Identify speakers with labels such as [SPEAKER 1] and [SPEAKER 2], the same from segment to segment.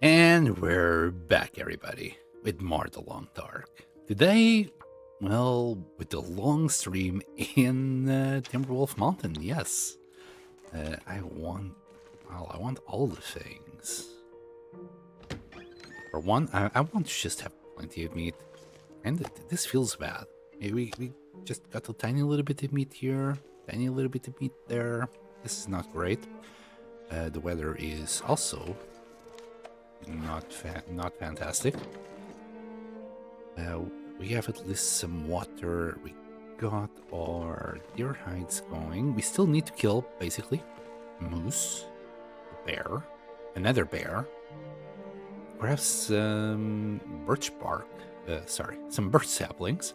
[SPEAKER 1] And we're back, everybody, with more The Long Dark. Today, well, with the long stream in Timberwolf Mountain, yes. I want all the things. For one, I want to just have plenty of meat. And this feels bad. We just got a tiny little bit of meat here, tiny little bit of meat there. This is not great. The weather is also not fantastic. We have at least some water. We got our deer hides going. We still need to kill, basically, moose, a bear, another bear, perhaps some birch bark, some birch saplings,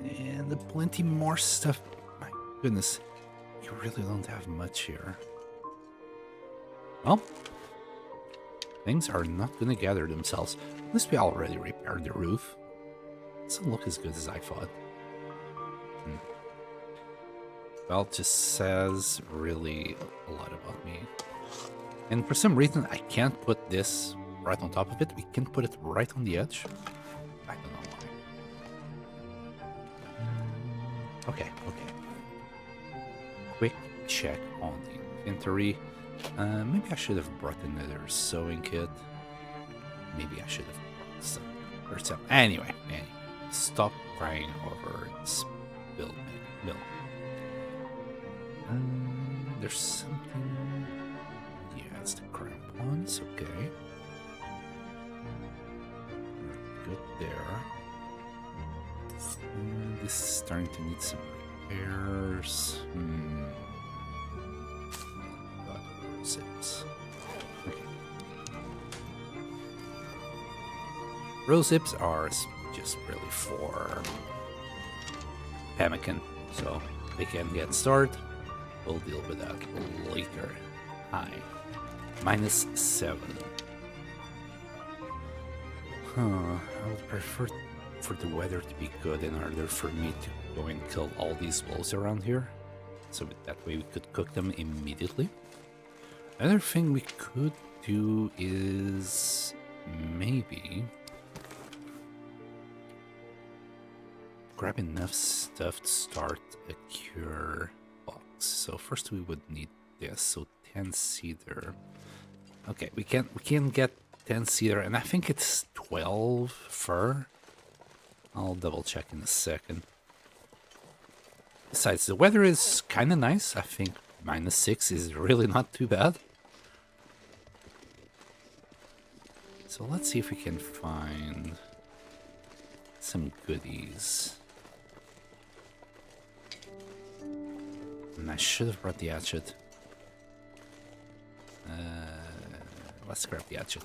[SPEAKER 1] and plenty more stuff. My goodness, you really don't have much here. Well, things are not going to gather themselves. At least we already repaired the roof. It doesn't look as good as I thought. Well, it just says really a lot about me. And for some reason, I can't put this right on top of it. We can put it right on the edge. I don't know why. Okay. Quick check on the inventory. Maybe I should have brought another sewing kit. Maybe I should have brought some or some. Anyway, stop crying over spilled milk. There's something. Yeah, it's the crampons. Okay. Good there. This is starting to need some repairs. Zips. Okay. Rose zips are just really for pemmican, so they can get started. We'll deal with that later. Hi. -7. I would prefer for the weather to be good in order for me to go and kill all these wolves around here, so that way we could cook them immediately. Another thing we could do is maybe grab enough stuff to start a cure box. So first we would need this. So 10 cedar. Okay, we can get 10 cedar, and I think it's 12 fir. I'll double check in a second. Besides, the weather is kind of nice. I think -6 is really not too bad. So let's see if we can find some goodies. And I should have brought the hatchet. Let's grab the hatchet.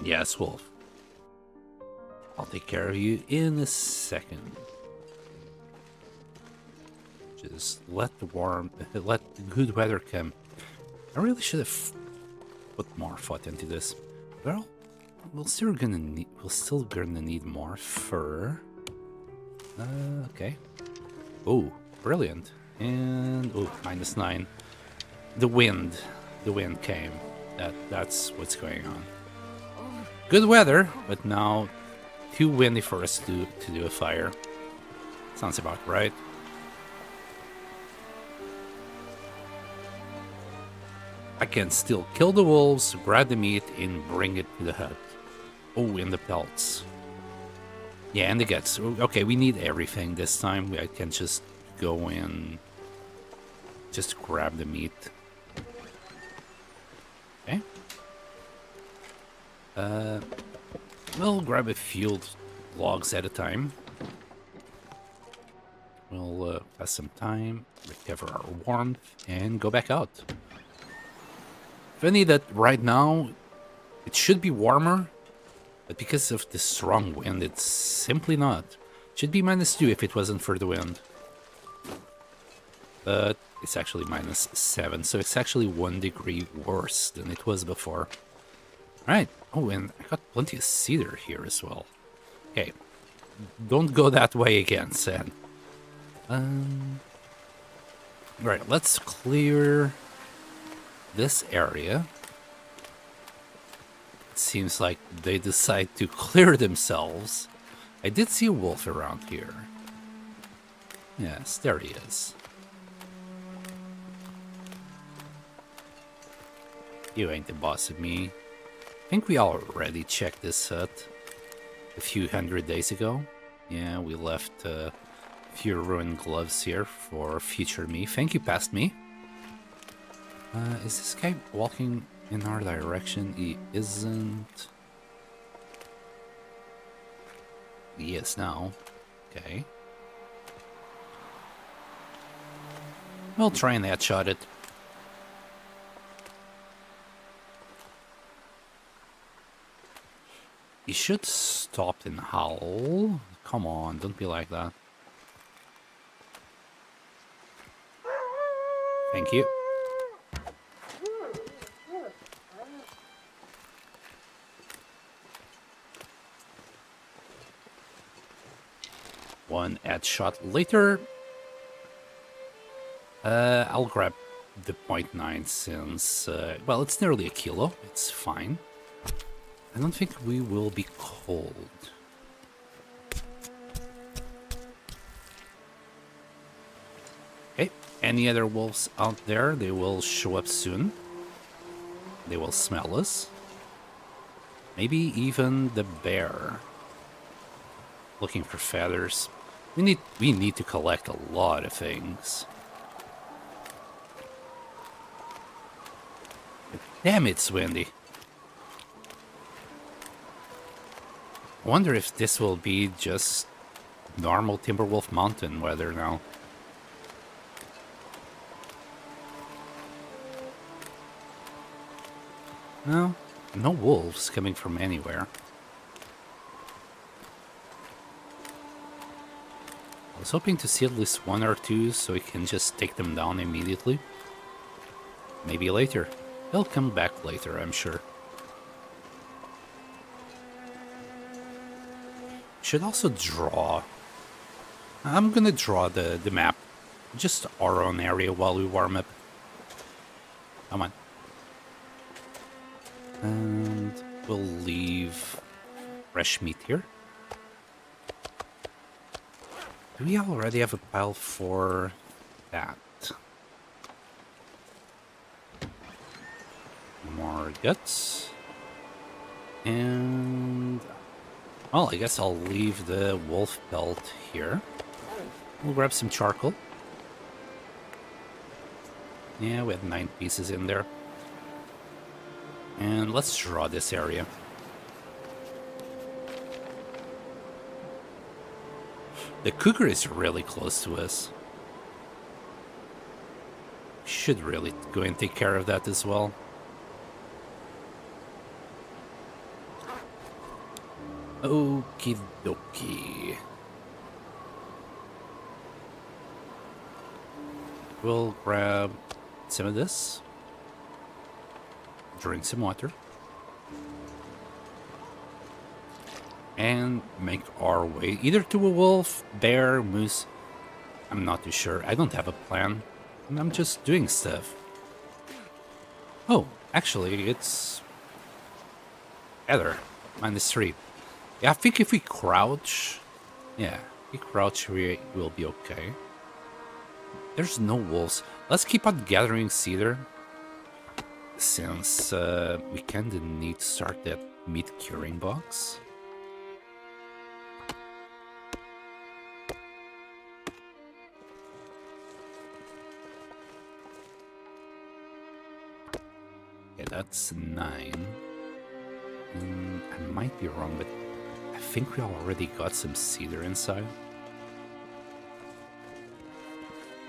[SPEAKER 1] Yes, Wolf. I'll take care of you in a second. Just let the good weather come. I really should have put more thought into this. Well, we're still gonna need more fur. Okay. Oh, brilliant. And -9. The wind came. That's what's going on. Good weather, but now too windy for us to do a fire. Sounds about right. I can still kill the wolves, grab the meat, and bring it to the hut. Oh, and the pelts. Yeah, and the guts. Okay, we need everything this time. I can just go in, just grab the meat. Okay. We'll grab a few logs at a time. We'll pass some time, recover our warmth, and go back out. Funny that right now it should be warmer, but because of the strong wind, it's simply not. It should be -2 if it wasn't for the wind. But it's actually -7, so it's actually 1 degree worse than it was before. Alright. Oh, and I got plenty of cedar here as well. Okay. Don't go that way again, Sen. Right, let's clear this area. It seems like they decide to clear themselves. I did see a wolf around here. Yes, there he is. You ain't the boss of me. I think we already checked this hut a few hundred days ago. Yeah, we left a few ruined gloves here for future me. Thank you, past me. Is this guy walking in our direction? He isn't. He is now. Okay. We'll try and headshot it. He should stop and howl. Come on, don't be like that. Thank you. One headshot later. I'll grab the 0.9 since, well, it's nearly a kilo. It's fine. I don't think we will be cold. Okay, any other wolves out there, they will show up soon. They will smell us. Maybe even the bear. Looking for feathers. We need to collect a lot of things. But damn, it's windy. I wonder if this will be just normal Timberwolf Mountain weather now. No, no wolves coming from anywhere. I was hoping to see at least 1 or 2 so we can just take them down immediately. Maybe later. They'll come back later, I'm sure. Should also draw. I'm gonna draw the map. Just our own area while we warm up. Come on. And we'll leave fresh meat here. Do we already have a pile for that? More guts. And... well, I guess I'll leave the wolf pelt here. We'll grab some charcoal. Yeah, we had 9 pieces in there. And let's draw this area. The cougar is really close to us. Should really go and take care of that as well. Okie dokie. We'll grab some of this. Drink some water. And make our way either to a wolf, bear, moose. I'm not too sure. I don't have a plan. I'm just doing stuff. Oh, actually, it's... Heather, -3. Yeah, I think if we crouch... yeah, if we crouch, we will be okay. There's no wolves. Let's keep on gathering cedar. Since we kinda need to start that meat curing box. Yeah, that's 9. I might be wrong, but I think we already got some cedar inside.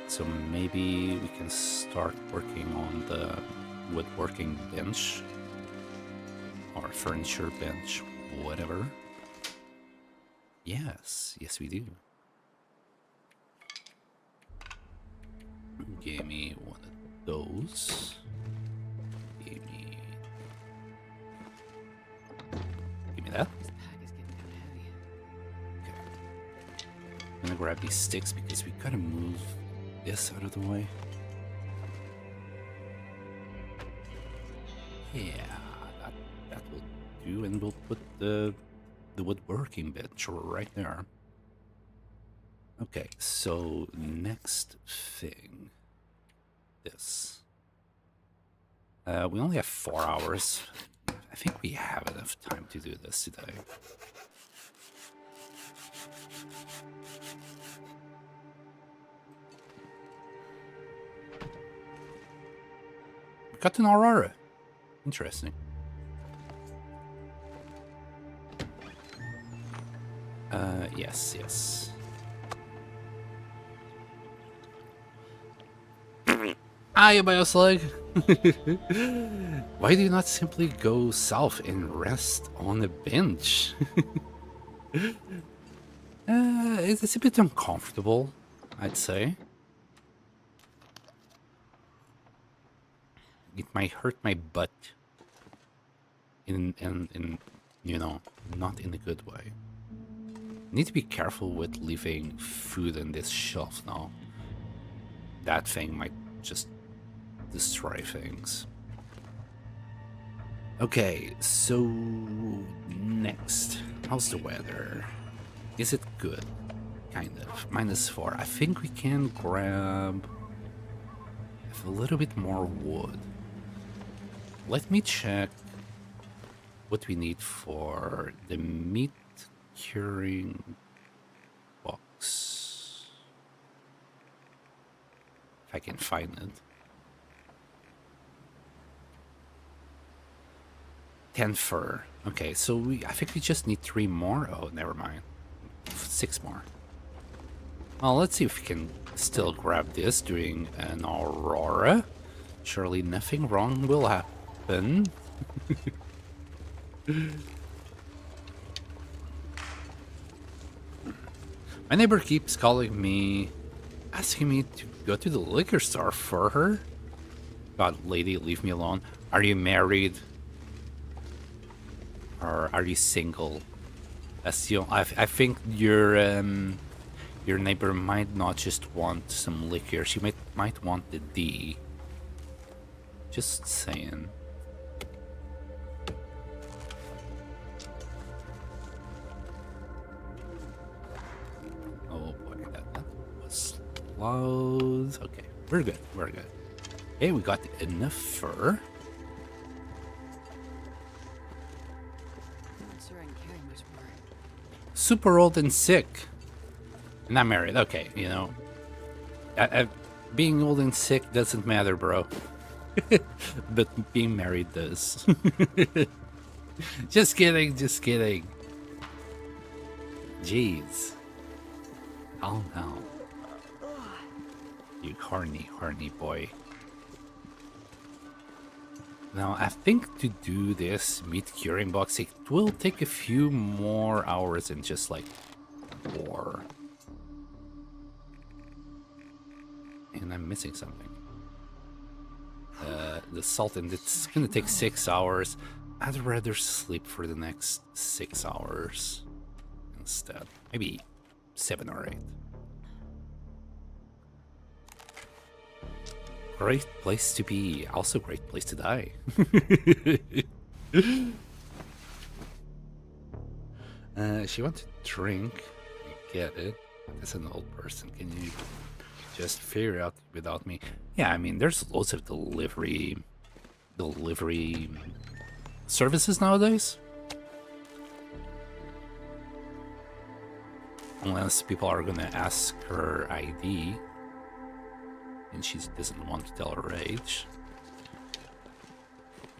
[SPEAKER 1] So maybe we can start working on the woodworking bench or furniture bench, whatever. Yes, yes we do. Give me one of those. Give me that.
[SPEAKER 2] This pack is getting kind of heavy.
[SPEAKER 1] Okay. I'm gonna grab these sticks because we gotta move this out of the way. Yeah, that will do, and we'll put the woodworking bench right there. Okay, so next thing, this. We only have 4 hours. I think we have enough time to do this today. We got an Aurora. Interesting. Yes. Hi, Bioslug! Why do you not simply go south and rest on a bench? It's a bit uncomfortable, I'd say. It might hurt my butt. In you know, not in a good way. Need to be careful with leaving food on this shelf now. That thing might just destroy things. Okay, so next, how's the weather? Is it good? Kind of. -4. I think we can grab a little bit more wood. Let me check what we need for the meat curing box. If I can find it. 10 fur. Okay, so I think we just need 3 more. Oh, never mind. 6 more. Well, let's see if we can still grab this during an Aurora. Surely nothing wrong will happen. My neighbor keeps calling me, asking me to go to the liquor store for her. God, lady, leave me alone. Are you married? Or are you single? That's the I think your neighbor might not just want some liquor. She might want the D. Just saying. Oh boy, that was close. Okay, we're good. Okay, we got enough fur. Super old and sick. Not married. Okay, you know. Being old and sick doesn't matter, bro. But being married does. Just kidding. Jeez. Calm down. You horny boy. Now, I think to do this meat curing box, it will take a few more hours than just like 4. And I'm missing something. The salt, and it's gonna take 6 hours. I'd rather sleep for the next 6 hours instead. Maybe 7 or 8. Great place to be. Also great place to die. She wants to drink. I get it. As an old person, can you just figure it out without me? Yeah, I mean, there's loads of delivery services nowadays. Unless people are gonna ask her ID. And she doesn't want to tell her age.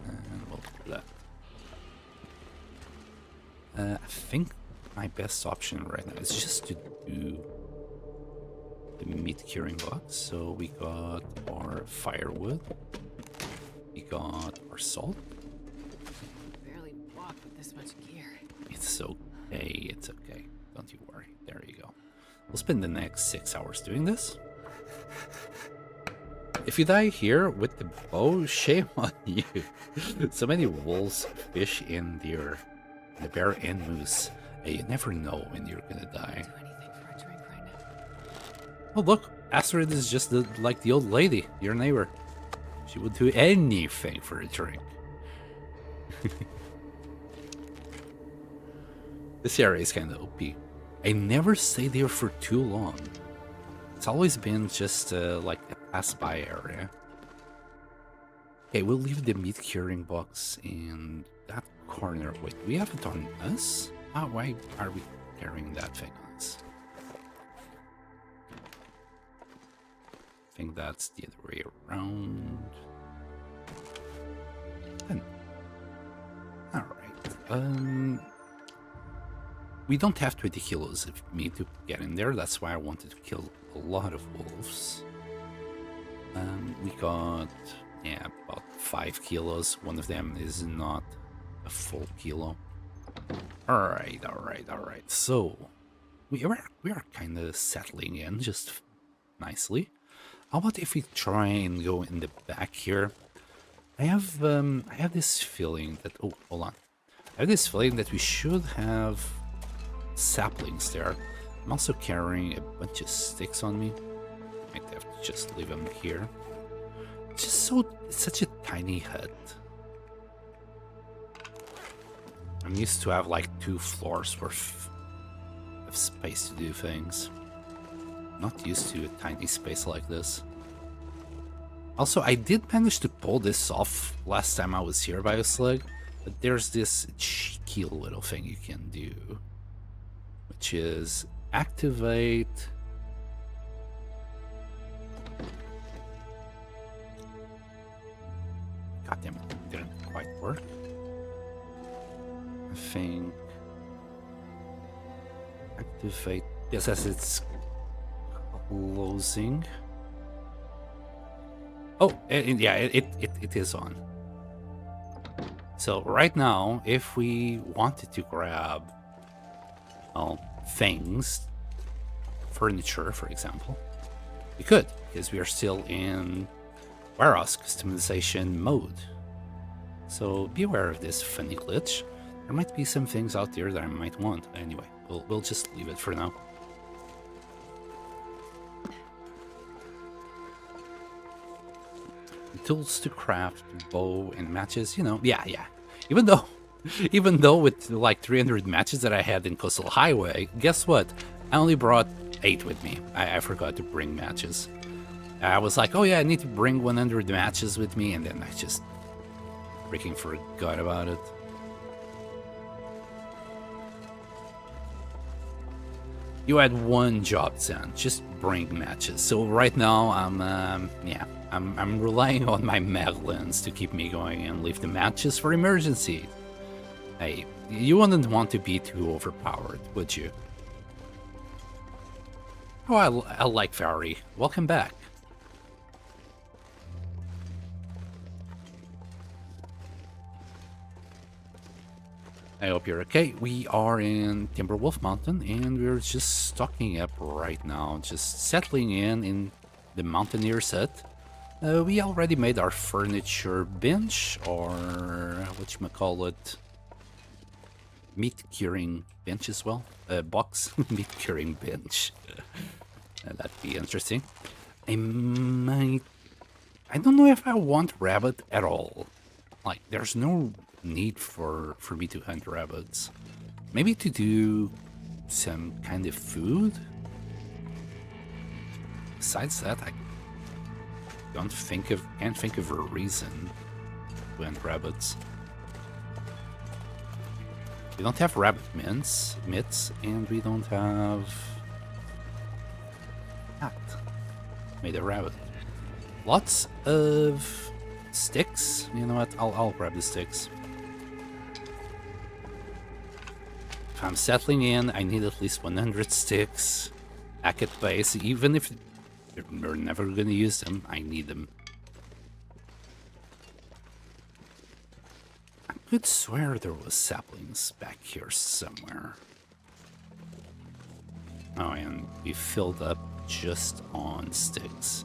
[SPEAKER 1] And we'll do that. I think my best option right now is just to do the meat meat curing box. So we got our firewood. We got our salt.
[SPEAKER 2] Barely walk with this much gear.
[SPEAKER 1] It's okay. It's okay. Don't you worry. There you go. We'll spend the next 6 hours doing this. If you die here with the bow, shame on you. So many wolves, fish, and deer. The bear and moose. Hey, you never know when you're gonna die.
[SPEAKER 2] Do anything for a drink right now.
[SPEAKER 1] Oh look, Astrid is just like the old lady, your neighbor. She would do anything for a drink. This area is kind of OP. I never stayed there for too long. It's always been just like a pass-by area. Okay, we'll leave the meat curing box in that corner. Wait, we have it on us? Why are we carrying that thing on us? I think that's the other way around. Alright. We don't have 20 kilos of meat to get in there. That's why I wanted to kill a lot of wolves. We got, yeah, about 5 kilos. One of them is not a full kilo. Alright. So, we are kind of settling in just nicely. How about if we try and go in the back here? I have this feeling that, oh, hold on. I have this feeling that we should have saplings there. I'm also carrying a bunch of sticks on me. Might have to just leave them here. It's such a tiny hut. I'm used to have like 2 floors worth of space to do things. Not used to a tiny space like this. Also, I did manage to pull this off last time I was here by a slug, but there's this cheeky little thing you can do, which is activate. God damn it, didn't quite work. I think activate. Yes, as it's closing. Oh, yeah, it is on. So right now, if we wanted to grab, well, things, furniture, for example, we could, because we are still in warehouse customization mode. So be aware of this funny glitch. There might be some things out there that I might want. Anyway, we'll just leave it for now. Tools to craft, bow and matches, you know, yeah. Even though with like 300 matches that I had in Coastal Highway, guess what? I only brought 8 with me. I forgot to bring matches. I was like, oh yeah, I need to bring 100 matches with me, and then I just freaking forgot about it. You had one job, Sam. Just bring matches. So right now, I'm relying on my Maglins to keep me going and leave the matches for emergencies. Hey, you wouldn't want to be too overpowered, would you? Oh, I like Vary. Welcome back. I hope you're okay. We are in Timberwolf Mountain, and we're just stocking up right now, just settling in the Mountaineer's hut. We already made our furniture bench, or whatchamacallit, meat curing bench as well. Box, meat curing bench. That'd be interesting. I don't know if I want rabbit at all. Like, there's no need for me to hunt rabbits. Maybe to do some kind of food. Besides that, I can't think of a reason to hunt rabbits. We don't have rabbit mitts, and we don't have hat made of rabbit. Lots of sticks. You know what? I'll grab the sticks. If I'm settling in, I need at least 100 sticks. Back at base, even if We're never gonna use them. I need them. I could swear there was saplings back here somewhere. Oh, and we filled up just on sticks.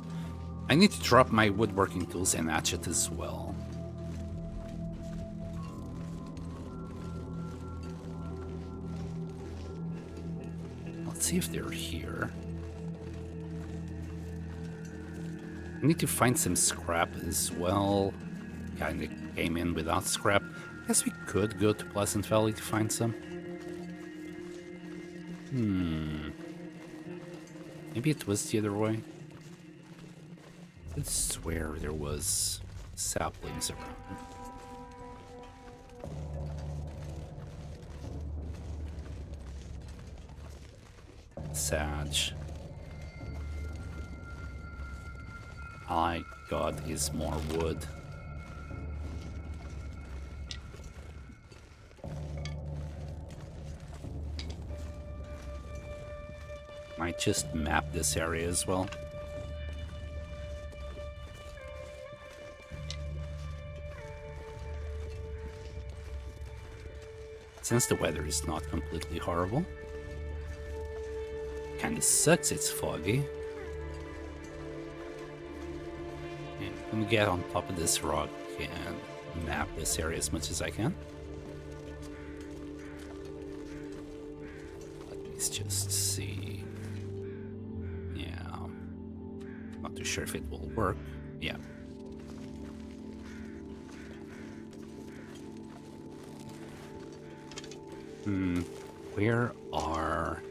[SPEAKER 1] I need to drop my woodworking tools and hatchet as well. Let's see if they're here. I need to find some scrap as well. Kinda came in without scrap. Guess we could go to Pleasant Valley to find some. Maybe it was the other way. I could swear there was saplings around. Sag. I got is more wood. Might just map this area as well. Since the weather is not completely horrible. Kinda sucks it's foggy. And I'm gonna get on top of this rock and map this area as much as I can. Let's just see. Yeah. Not too sure if it will work. Yeah. Where are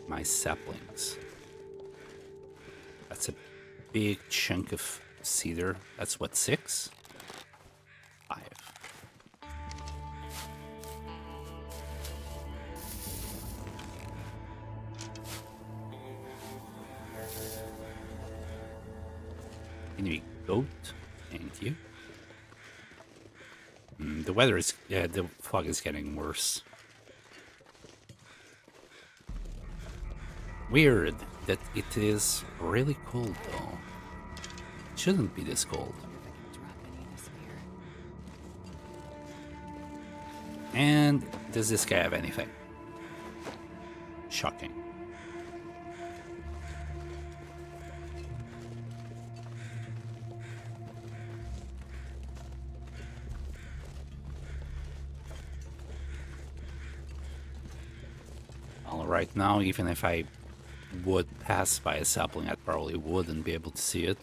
[SPEAKER 1] my saplings? That's a big chunk of cedar. That's what, 6? 5. Can we goat? Thank you. The weather is, the fog is getting worse. Weird that it is really cold though. It shouldn't be this cold. And does this guy have anything? Shocking. Well, right now, even if I would pass by a sapling, I probably wouldn't be able to see it.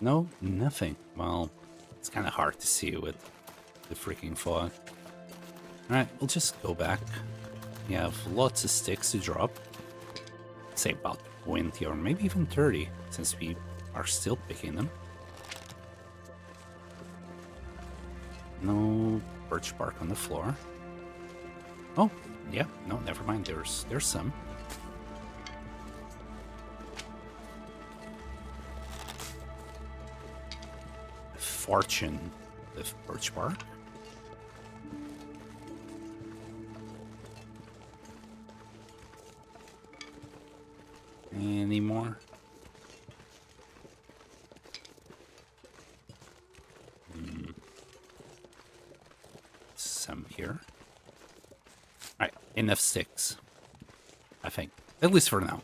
[SPEAKER 1] No, nothing. Well, it's kind of hard to see with the freaking fog. Alright, we'll just go back. We have lots of sticks to drop. Say about 20 or maybe even 30, since we are still picking them. No birch bark on the floor. Oh, yeah, no, never mind. There's some. A fortune of birch bark. Any more? Some here. Alright, enough sticks. I think. At least for now.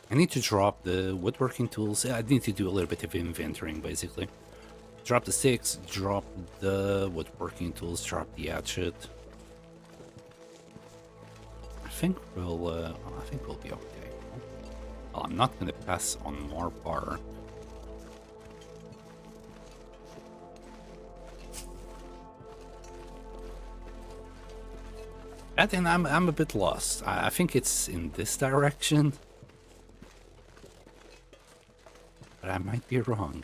[SPEAKER 1] I need to drop the woodworking tools. I need to do a little bit of inventorying, basically. Drop the sticks, drop the woodworking tools, drop the hatchet. I think we'll be okay. Well, I'm not gonna pass on more bark. That and I'm a bit lost. I think it's in this direction, but I might be wrong.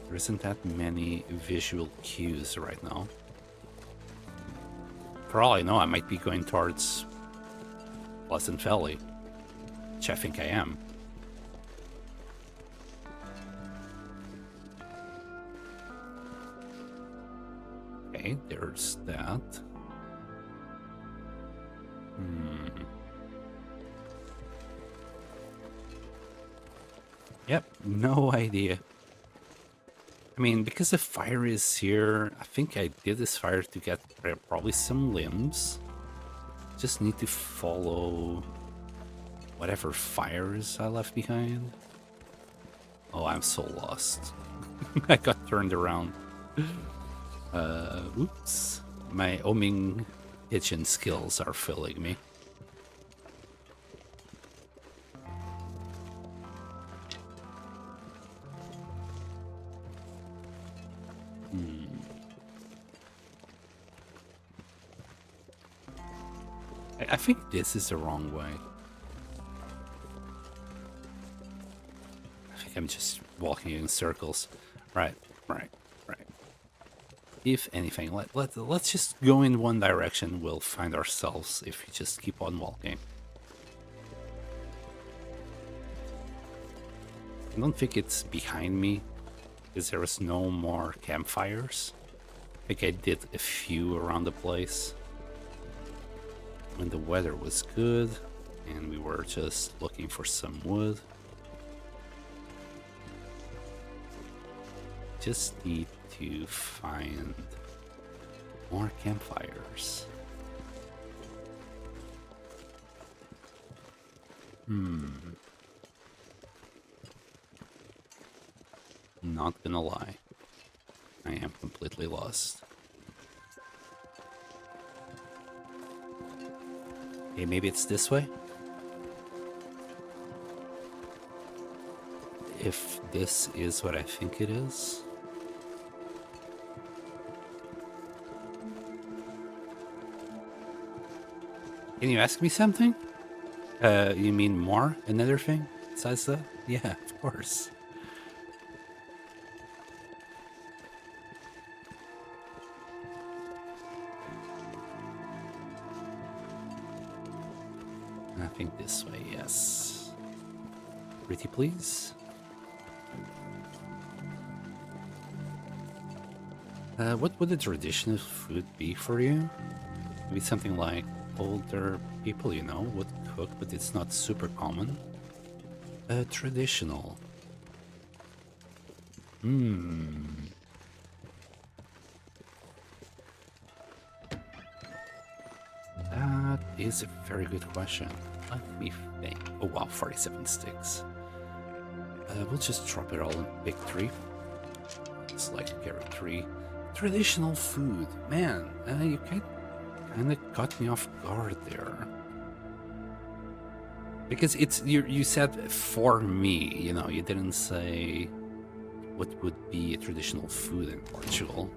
[SPEAKER 1] There isn't that many visual cues right now. For all I know, I might be going towards Pleasant Valley, which I think I am. Okay, there's that. Yep, no idea. I mean, because the fire is here, I think I did this fire to get probably some limbs. Just need to follow whatever fires I left behind. Oh, I'm so lost. I got turned around. Oops. My oming kitchen skills are failing me. I think this is the wrong way. I think I'm just walking in circles. Right. If anything, let's just go in one direction. We'll find ourselves if we just keep on walking. I don't think it's behind me, because there was no more campfires. I think I did a few around the place when the weather was good and we were just looking for some wood. Just need to find more campfires. Not gonna lie, I am completely lost. Okay, maybe it's this way? If this is what I think it is. Can you ask me something? You mean more? Another thing besides that? Yeah, of course. I think this way, yes. Pretty please. What would the traditional food be for you? Maybe something like older people, you know, would cook, but it's not super common. Traditional. That is a very good question. Let me think. Oh wow, 47 sticks. We'll just drop it all in big tree. It's like a carrot tree. Traditional food. Man, you kind of caught me off guard there. Because it's you said for me, you know, you didn't say what would be a traditional food in Portugal.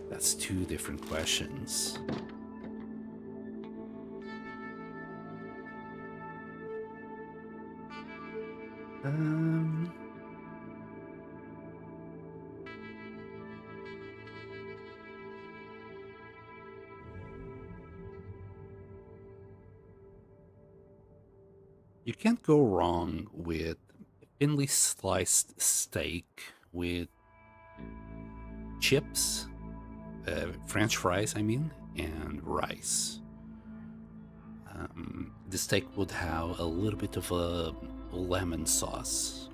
[SPEAKER 1] That's two different questions. You can't go wrong with thinly sliced steak with chips, French fries, I mean, and rice. The steak would have a little bit of a lemon sauce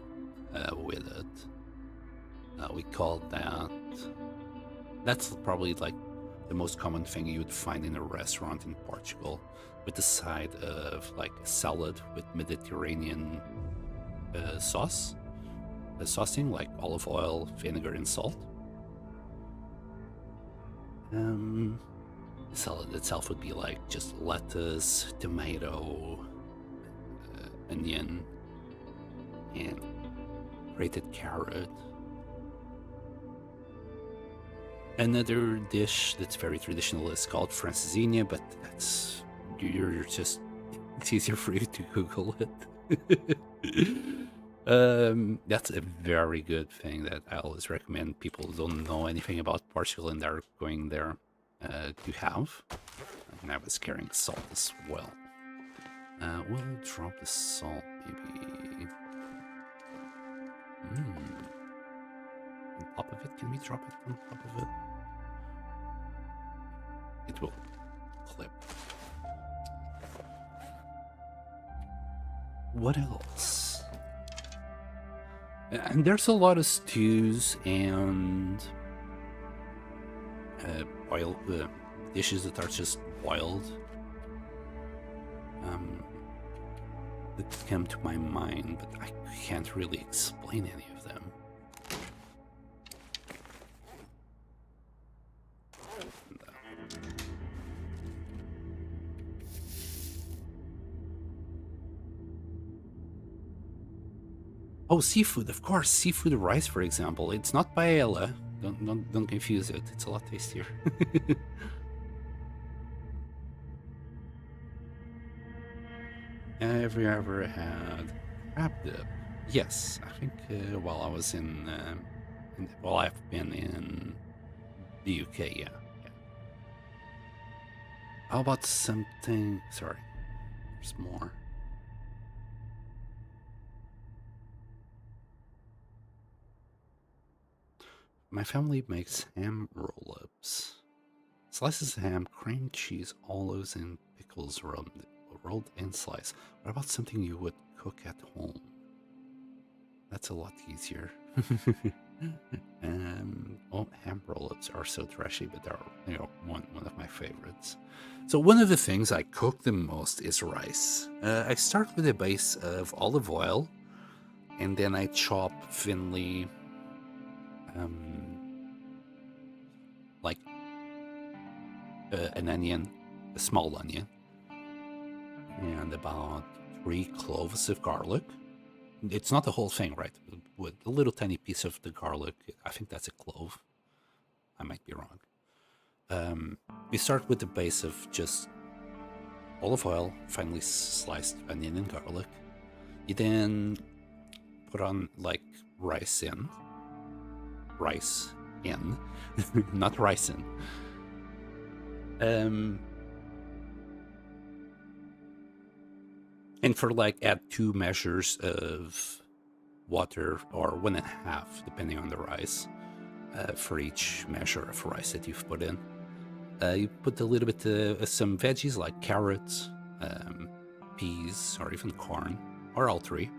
[SPEAKER 1] with it. We call that. That's probably like the most common thing you would find in a restaurant in Portugal, with the side of like a salad with Mediterranean saucing like olive oil, vinegar, and salt. The salad itself would be like just lettuce, tomato, onion, and grated carrot. Another dish that's very traditional is called francesinha, but that's you're just it's easier for you to Google it. That's a very good thing that I always recommend people who don't know anything about Portugal and are going there. to have. And I was carrying salt as well. We'll drop the salt, maybe. On top of it? Can we drop it on top of it? It will clip. What else? And there's a lot of stews and dishes that are just boiled that come to my mind, but I can't really explain any of them. Oh, seafood, of course. Seafood rice, for example. It's not paella. Don't confuse it. It's a lot tastier. Have you ever had crab dip? Yes, I think while I was while I've been in the UK, yeah. How about something? Sorry, there's more. My family makes ham roll-ups. Slices of ham, cream cheese, olives, and pickles rolled and sliced. What about something you would cook at home? That's a lot easier. Ham roll-ups are so trashy, but they're one of my favorites. So one of the things I cook the most is rice. I start with a base of olive oil, and then I chop thinly like an onion, a small onion, and about 3 cloves of garlic. It's not the whole thing, right? With a little tiny piece of the garlic, I think that's a clove. I might be wrong. We start with the base of just olive oil, finely sliced onion and garlic. You then put on like rice in, not ricin. And for like add 2 measures of water, or 1.5 depending on the rice, for each measure of rice that you've put in. You put a little bit of some veggies like carrots, peas, or even corn, or all 3.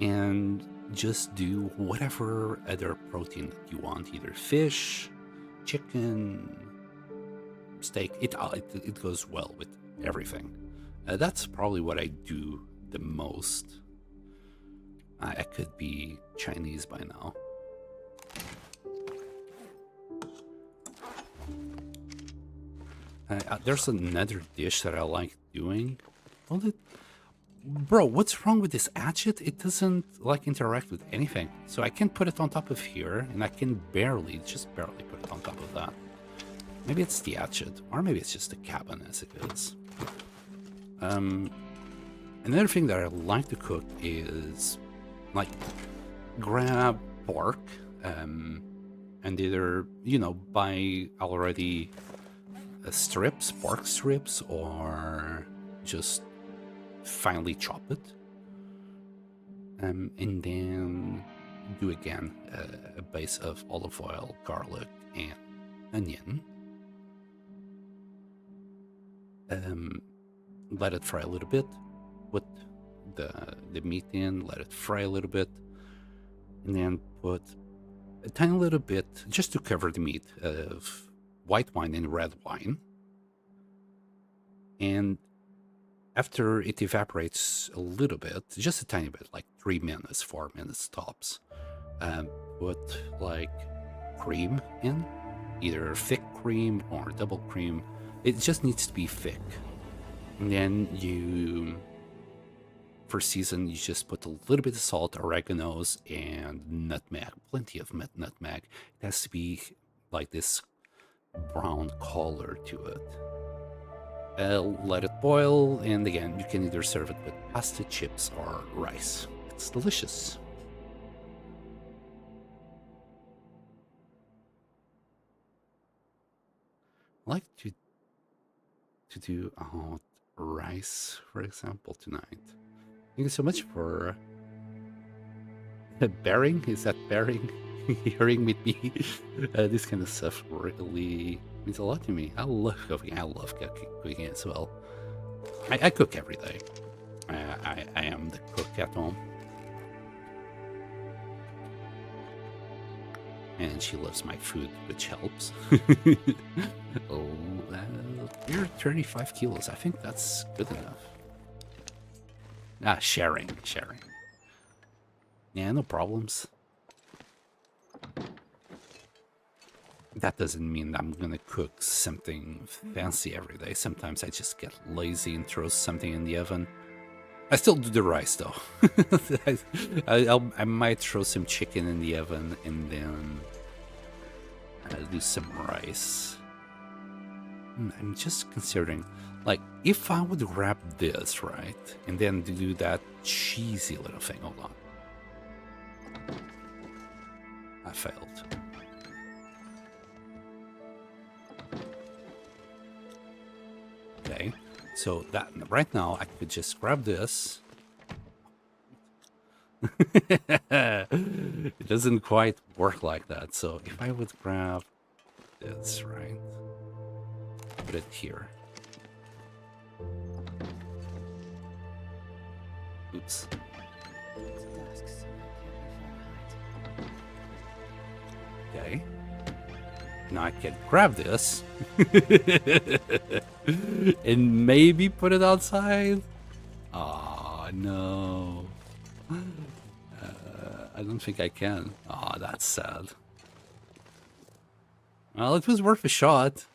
[SPEAKER 1] And just do whatever other protein that you want, either fish, chicken, steak. It goes well with everything. That's probably what I do the most. I could be Chinese by now. There's another dish that I like doing. Bro, what's wrong with this hatchet? It doesn't like interact with anything. So I can put it on top of here, and I can just barely put it on top of that. Maybe it's the hatchet, or maybe it's just the cabin as it is. Another thing that I like to cook is like grab pork, and either, buy already pork strips, or just finely chop it, and then do again a base of olive oil, garlic, and onion. Let it fry a little bit, put the meat in, let it fry a little bit, and then put a tiny little bit, just to cover the meat, of white wine and red wine. And after it evaporates a little bit, just a tiny bit, like 3 minutes, 4 minutes tops, put like cream in, either thick cream or double cream. It just needs to be thick. And then for season, you just put a little bit of salt, oreganos, and nutmeg, plenty of nutmeg. It has to be like this brown color to it. Let it boil, and again, you can either serve it with pasta, chips, or rice. It's delicious. I like to do rice, for example, tonight. Thank you so much for bearing. Is that bearing? Hearing with me? This kind of stuff really means a lot to me. I love cooking. I love cooking as well. I cook every day. I am the cook at home. And she loves my food, which helps. Oh, you're 35 kilos. I think that's good enough. Sharing. Yeah, no problems. That doesn't mean I'm gonna cook something fancy every day. Sometimes I just get lazy and throw something in the oven. I still do the rice though. I might throw some chicken in the oven and then do some rice. I'm just considering, like, if I would grab this, right, and then do that cheesy little thing. Hold on. I failed. Okay, so that right now I could just grab this. It doesn't quite work like that. So if I would grab this, right, put it here. Oops. Okay. Now I can grab this and maybe put it outside. Oh, no. I don't think I can. Oh, that's sad. Well, it was worth a shot.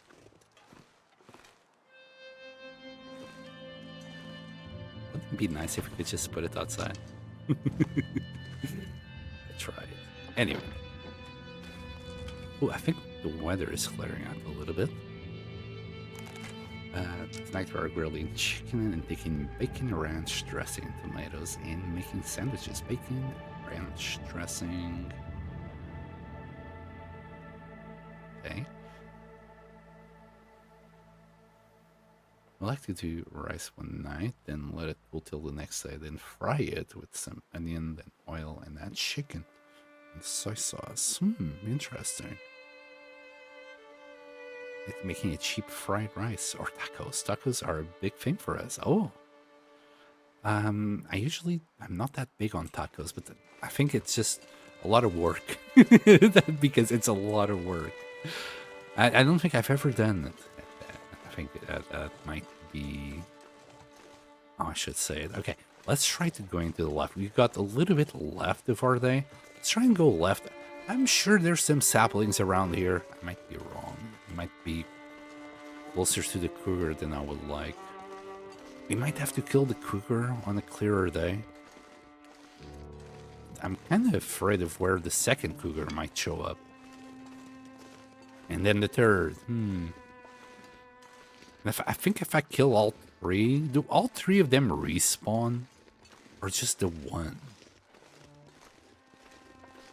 [SPEAKER 1] Wouldn't it be nice if we could just put it outside? Try it. Anyway. Oh, I think the weather is clearing out a little bit. Tonight we are grilling chicken and taking bacon ranch dressing and tomatoes and making sandwiches. Bacon ranch dressing. Okay. I like to do rice one night, then let it cool till the next day, then fry it with some onion, then oil, and add chicken and soy sauce. Interesting. It's making a cheap fried rice or tacos. Tacos are a big thing for us. Oh. I'm not that big on tacos, but I think it's just a lot of work. Because it's a lot of work. I don't think I've ever done it. I think that might be... Oh, I should say it. Okay, let's try to go into the left. We've got a little bit left of our day. Let's try and go left. I'm sure there's some saplings around here. I might be wrong. It might be closer to the cougar than I would like. We might have to kill the cougar on a clearer day. I'm kind of afraid of where the second cougar might show up. And then the third. I think if I kill all three, do all three of them respawn? Or just the one?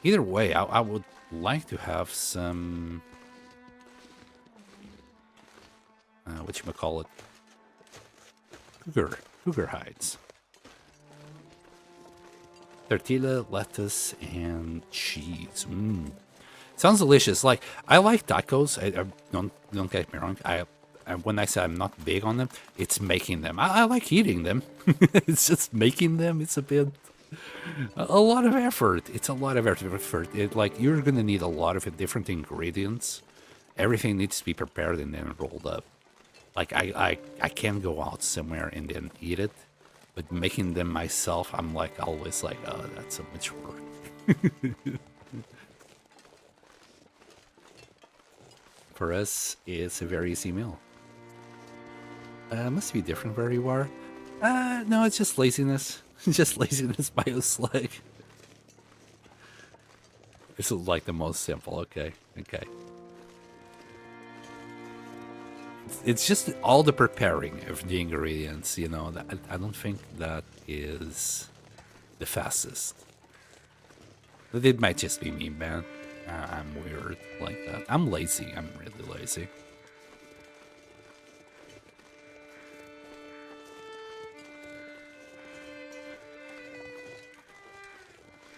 [SPEAKER 1] Either way, I would like to have some... whatchamacallit? Cougar hides. Tortilla, lettuce, and cheese. Sounds delicious. Like, I like tacos. I don't get me wrong. When I say I'm not big on them, it's making them. I like eating them. It's just making them. It's a lot of effort. It's a lot of effort. Like, you're gonna need a lot of different ingredients. Everything needs to be prepared and then rolled up. Like, I can go out somewhere and then eat it, but making them myself, I'm like always like, oh, that's so much work. For us, it's a very easy meal. Must be different where you are. No, it's just laziness. Just laziness by a slag. This is like the most simple. Okay. It's just all the preparing of the ingredients, you know. I don't think that is the fastest. But it might just be me, man. I'm weird like that. I'm lazy. I'm really lazy.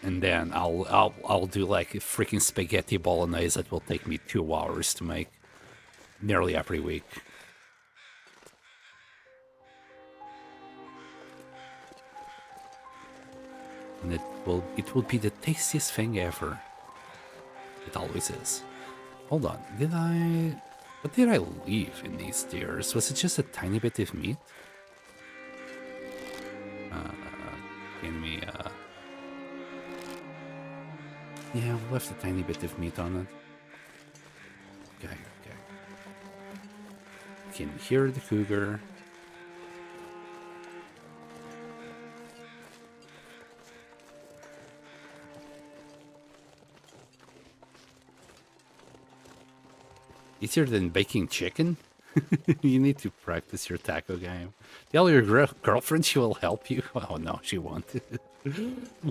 [SPEAKER 1] and then I'll do like a freaking spaghetti bolognese that will take me 2 hours to make nearly every week. And it will be the tastiest thing ever. It always is. Hold on, what did I leave in these tiers? Was it just a tiny bit of meat? Can we, yeah, we left a tiny bit of meat on it. Okay, okay. Can hear the cougar. Easier than baking chicken? You need to practice your taco game. Tell your girlfriend she will help you. Oh no, she won't.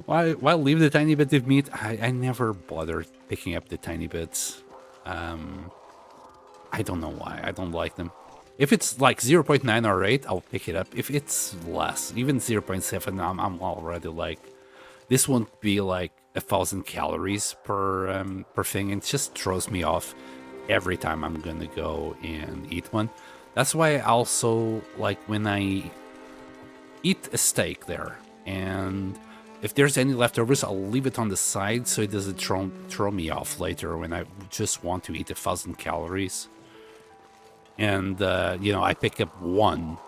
[SPEAKER 1] Why leave the tiny bit of meat? I never bothered picking up the tiny bits. I don't know why. I don't like them. If it's like 0.9 or 8, I'll pick it up. If it's less, even 0.7, I'm already like, this won't be like 1,000 calories per thing. It just throws me off every time I'm gonna go and eat one. That's why I also like when I eat a steak there, and if there's any leftovers, I'll leave it on the side so it doesn't throw me off later when I just want to eat 1,000 calories. And you know, I pick up one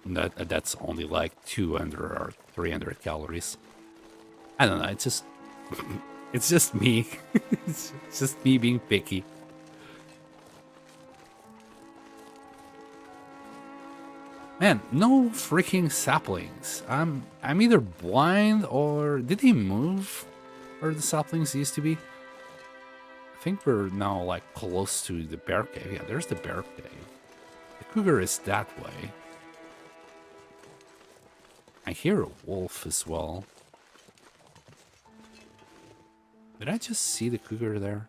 [SPEAKER 1] that's only like 200 or 300 calories. I don't know. It's just it's just me. It's just me being picky. Man, no freaking saplings. I'm either blind or did he move where the saplings used to be? I think we're now like close to the bear cave. Yeah, there's the bear cave. The cougar is that way. I hear a wolf as well. Did I just see the cougar there?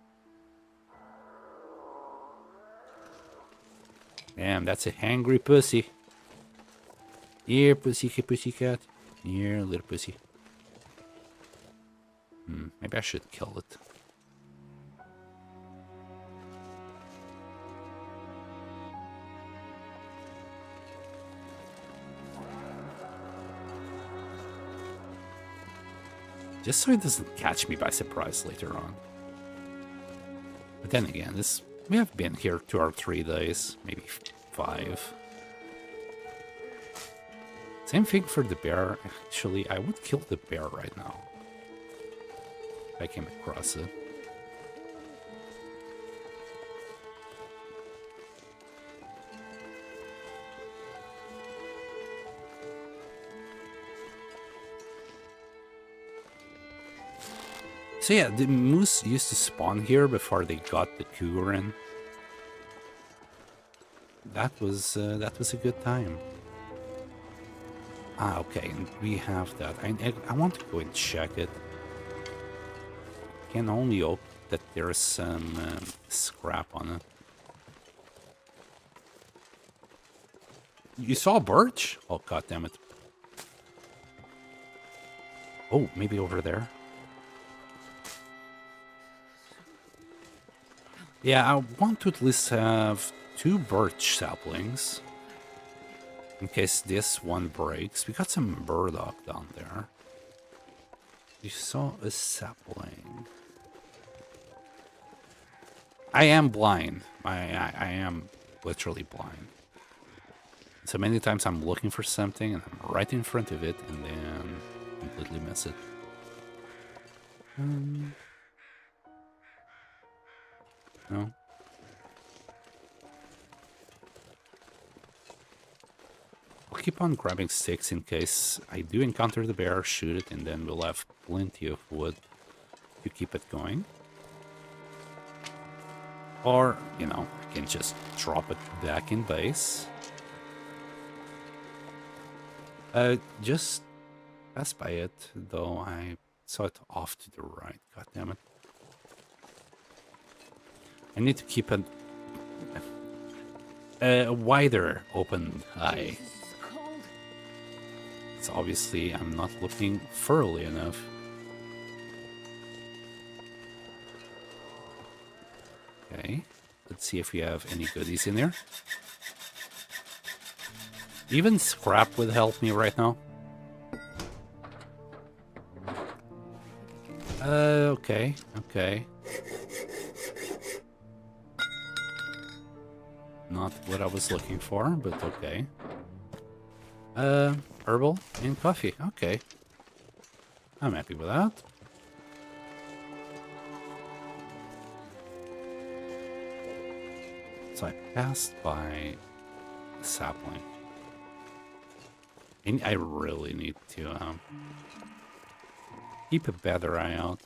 [SPEAKER 1] Damn, that's a hangry pussy. Here, pussycat. Here, little pussy. Maybe I should kill it. Just so it doesn't catch me by surprise later on. But then again, we have been here 2 or 3 days, maybe 5. Same thing for the bear. Actually, I would kill the bear right now. If I came across it. So yeah, the moose used to spawn here before they got the cougar in. That was a good time. Ah, okay, and we have that. I want to go and check it. Can only hope that there's some scrap on it. You saw birch? Oh, god damn it. Oh, maybe over there. Yeah, I want to at least have 2 birch saplings. In case this one breaks. We got some burdock down there. You saw a sapling. I am blind. I am literally blind. So many times I'm looking for something and I'm right in front of it and then completely miss it. No. I'll keep on grabbing sticks in case I do encounter the bear, shoot it, and then we'll have plenty of wood to keep it going. Or, you know, I can just drop it back in base. Just pass by it, though I saw it off to the right. God damn it. I need to keep a wider open eye. It's obviously I'm not looking thoroughly enough. Okay, let's see if we have any goodies in there. Even scrap would help me right now. Okay, okay. Not what I was looking for, but okay. Herbal and coffee. Okay. I'm happy with that. So I passed by a sapling. And I really need to keep a better eye out.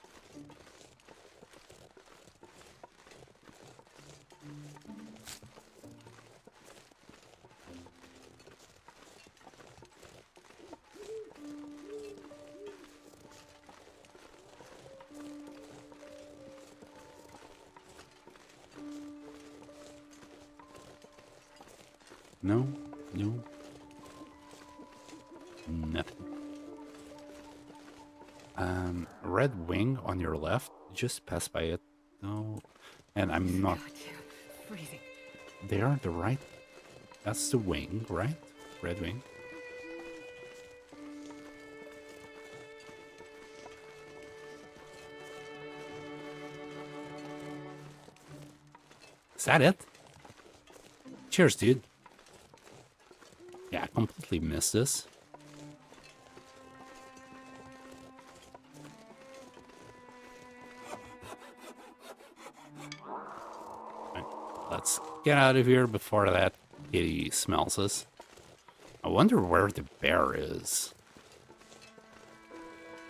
[SPEAKER 1] No, no, nothing. Red wing on your left. Just pass by it. No, and I'm not.
[SPEAKER 2] God, freezing.
[SPEAKER 1] They are the right. That's the wing, right? Red wing. Is that it? Cheers, dude. Yeah, I completely missed this. Right, let's get out of here before that kitty smells us. I wonder where the bear is.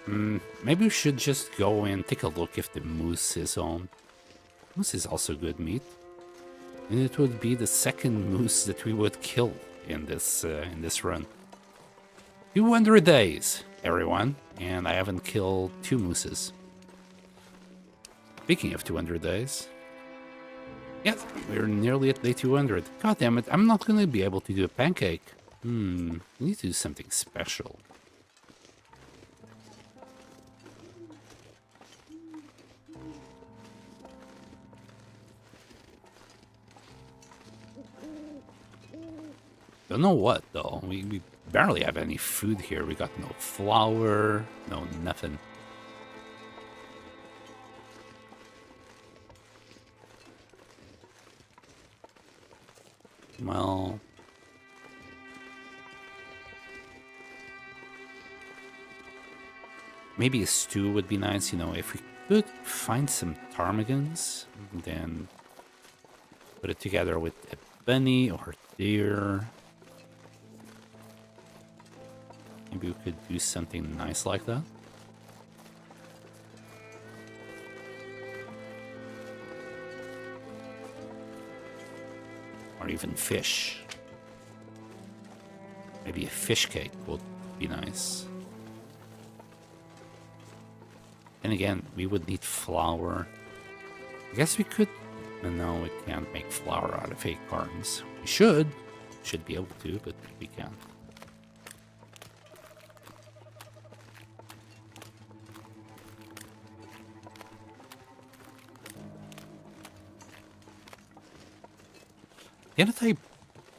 [SPEAKER 1] Maybe we should just go and take a look if the moose is home. Moose is also good meat. And it would be the second moose that we would kill in this run. 200 days, everyone, and I haven't killed 2 mooses. Speaking of 200 days, yes, we're nearly at day 200. God damn it, I'm not gonna be able to do a pancake. I need to do something special. Don't know what, though. We barely have any food here. We got no flour, no nothing. Well... maybe a stew would be nice, you know, if we could find some ptarmigans, then put it together with a bunny or deer. Maybe we could do something nice like that. Or even fish. Maybe a fish cake would be nice. And again, we would need flour. I guess we could... No, we can't make flour out of acorns. We should be able to, but we can't. Didn't I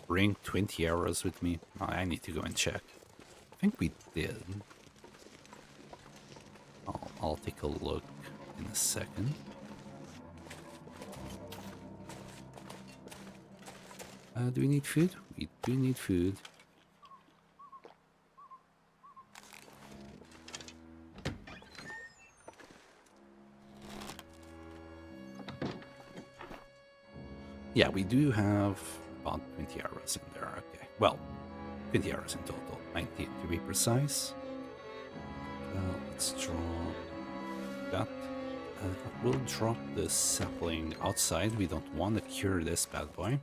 [SPEAKER 1] bring 20 arrows with me? Oh, I need to go and check. I think we did. I'll take a look in a second. Do we need food? We do need food. Yeah, we do have about 20 arrows in there. Okay, well, 20 arrows in total. 19 to be precise. Let's draw that. We'll drop the sapling outside. We don't want to cure this bad boy.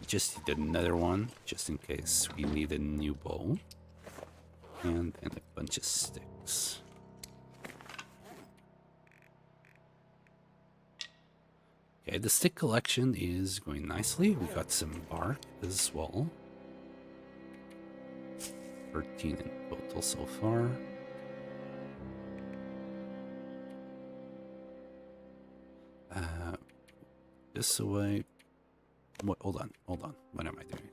[SPEAKER 1] Just did another one, just in case we need a new bow. And a bunch of sticks. Okay, the stick collection is going nicely. We got some bark as well. 13 in total so far. this away. Wait, hold on. What am I doing?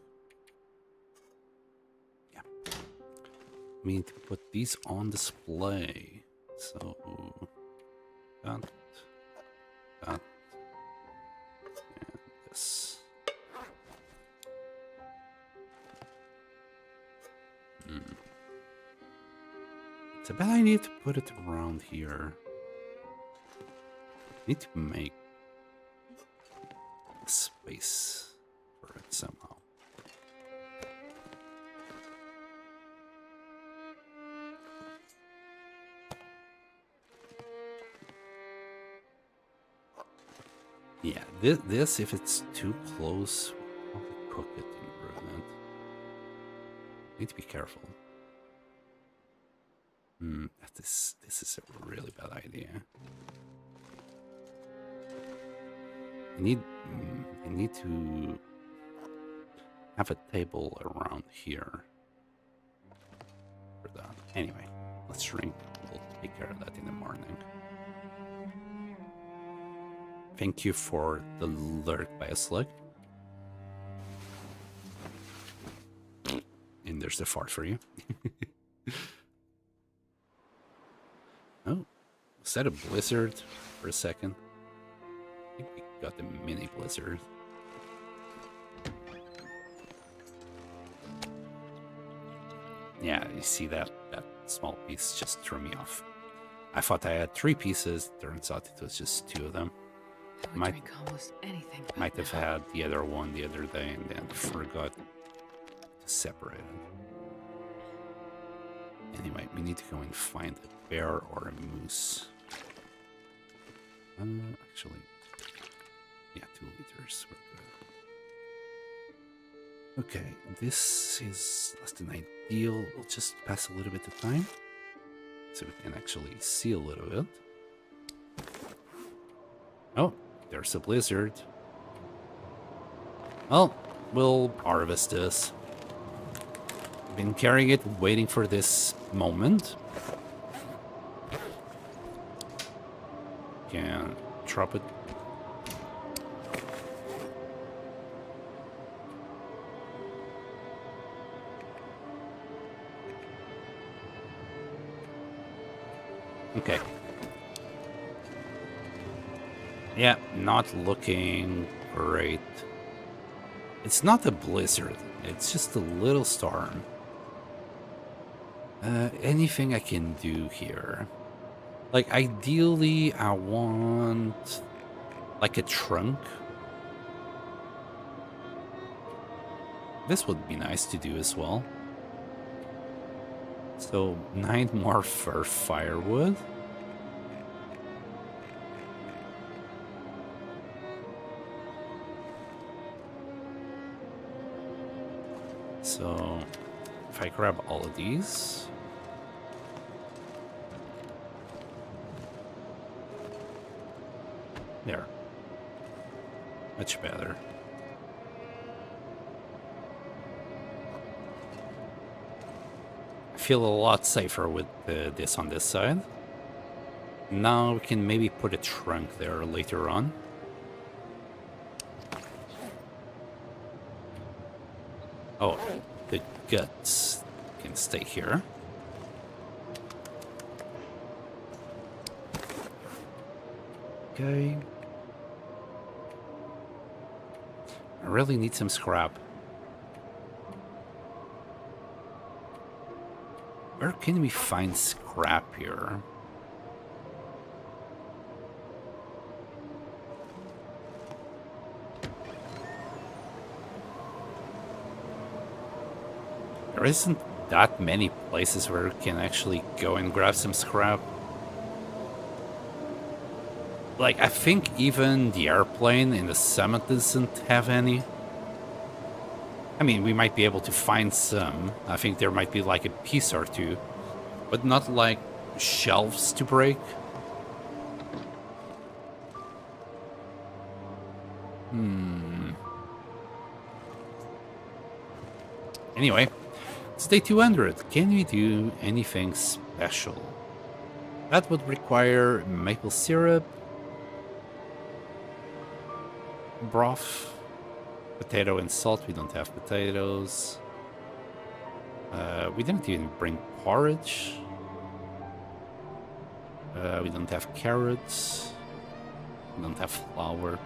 [SPEAKER 1] Yeah. We need to put these on display. So, that, and this. It's a bad idea to put it around here. Need to make space for it somehow. Yeah, this if it's too close, will probably cook it and ruin it. Need to be careful. This is a really bad idea. I need to have a table around here for that. Anyway, let's drink. We'll take care of that in the morning. Thank you for the alert by a slug. And there's the fart for you. Oh, was that a blizzard for a second? I think we got the mini blizzard. Yeah, you see that small piece just threw me off. I thought I had 3 pieces. Turns out it was just 2 of them.
[SPEAKER 2] I would drink almost anything.
[SPEAKER 1] Might have had the other one the other day and then forgot to separate it. Anyway, we need to go and find a bear or a moose. Actually, yeah, 2 liters. We're good. Okay, this is less than ideal. We'll just pass a little bit of time so we can actually see a little bit. Oh, there's a blizzard. Well, we'll harvest this. Been carrying it, waiting for this moment. Can drop it. Okay. Yeah, not looking great. It's not a blizzard. It's just a little storm. Anything I can do here? Like, ideally, I want, like, a trunk. This would be nice to do as well. So, 9 more for firewood. So, if I grab all of these... There. Much better. I feel a lot safer with this on this side. Now we can maybe put a trunk there later on. Oh, the guts can stay here. Okay. I really need some scrap. Where can we find scrap here? There isn't that many places where we can actually go and grab some scrap. Like, I think even the airplane in the summit doesn't have any. I mean, we might be able to find some. I think there might be like a piece or two, but not like shelves to break. Anyway, it's day 200. Can we do anything special? That would require maple syrup. broth, potato and salt. We don't have potatoes. We didn't even bring porridge. We don't have carrots. We don't have flour.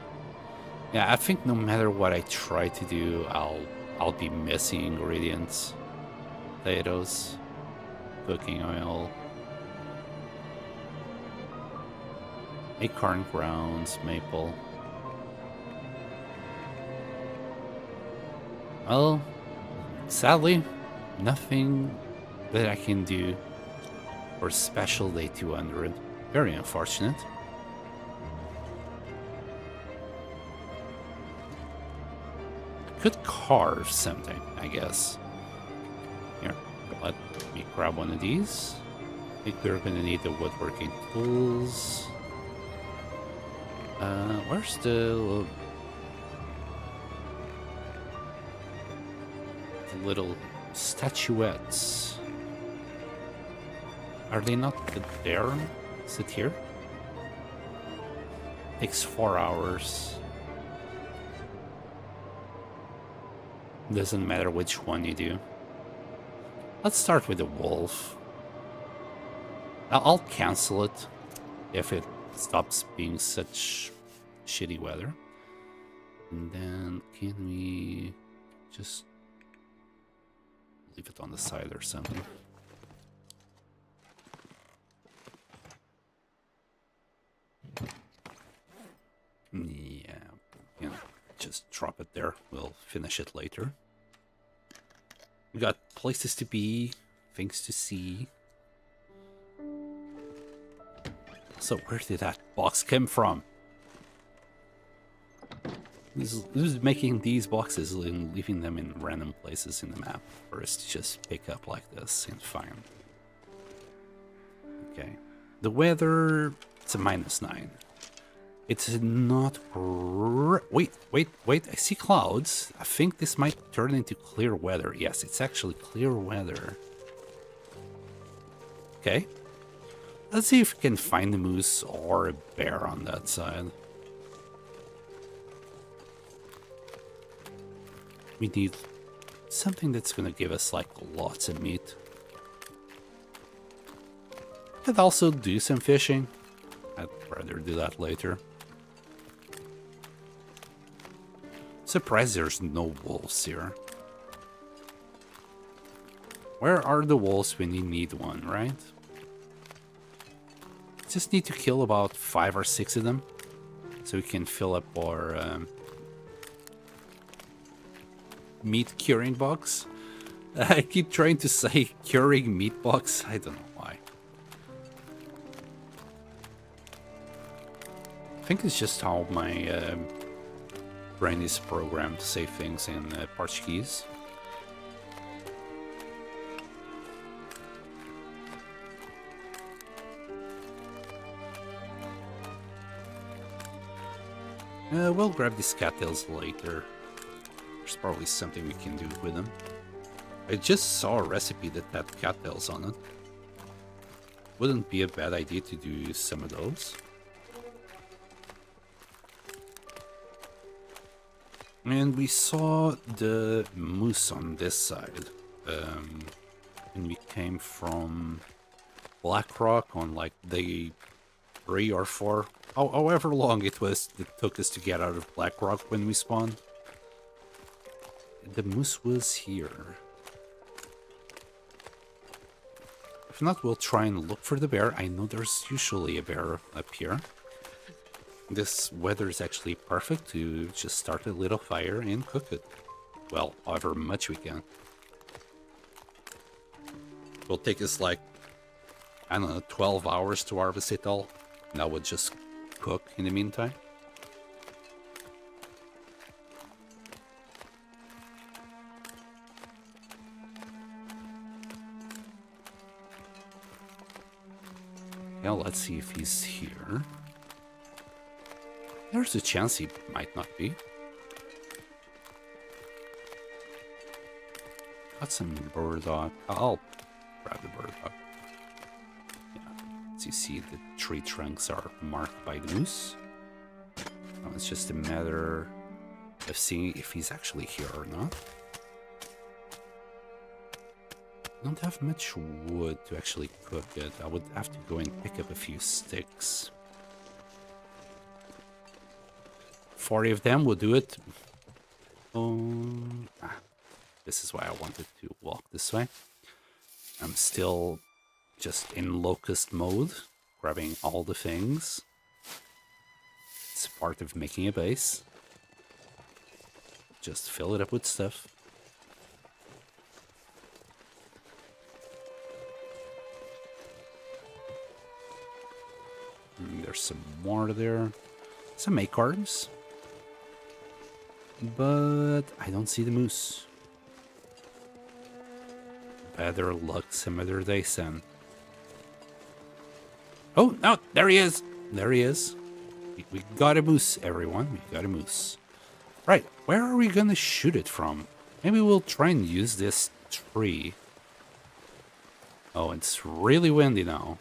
[SPEAKER 1] Yeah, I think no matter what I try to do, I'll be missing ingredients. Potatoes, cooking oil, acorn grounds, maple. Well, sadly, nothing that I can do for special day 200. Very unfortunate. Could carve something, I guess. Here, let me grab one of these. I think we're gonna need the woodworking tools. Where's the little statuettes? Are they not there? Is it here? Takes 4 hours. Doesn't matter which one you do. Let's start with the wolf. I'll cancel it if it stops being such shitty weather. And then can we just leave it on the side or something? Yeah, just drop it there. We'll finish it later. We got places to be, things to see. So where did that box come from? Who's making these boxes and leaving them in random places in the map for us to just pick up like this and find? Okay. The weather, it's a -9. It's not wait, I see clouds. I think this might turn into clear weather. Yes, it's actually clear weather. Okay. Let's see if we can find a moose or a bear on that side. We need something that's gonna give us like lots of meat. Could also do some fishing. I'd rather do that later. Surprised there's no wolves here. Where are the wolves when you need one, right? Just need to kill about 5 or 6 of them so we can fill up our meat curing box. I keep trying to say curing meat box. I don't know why. I think it's just how my brain is programmed to say things in Portuguese. We'll grab these cattails later. There's probably something we can do with them. I just saw a recipe that had cattails on it. Wouldn't be a bad idea to do some of those. And we saw the moose on this side. And we came from Blackrock on like day 3 or 4. However long it took us to get out of Blackrock when we spawned. The moose was here. If not, we'll try and look for the bear. I know there's usually a bear up here. This weather is actually perfect to just start a little fire and cook it. Well, however much we can. It'll take us like, I don't know, 12 hours to harvest it all. Now we'll just cook in the meantime. Yeah, let's see if he's here. There's a chance he might not be. Got some burdock. I'll grab the burdock. Yeah, as you see, the tree trunks are marked by the moose. Now it's just a matter of seeing if he's actually here or not. I don't have much wood to actually cook it. I would have to go and pick up a few sticks. 40 of them will do it. This is why I wanted to walk this way. I'm still just in locust mode, grabbing all the things. It's part of making a base. Just fill it up with stuff. There's some more there. Some acorns. But I don't see the moose. Better luck some other day, son. Oh, no, there he is. There he is. We got a moose, everyone. We got a moose. Right, where are we gonna shoot it from? Maybe we'll try and use this tree. Oh, it's really windy now.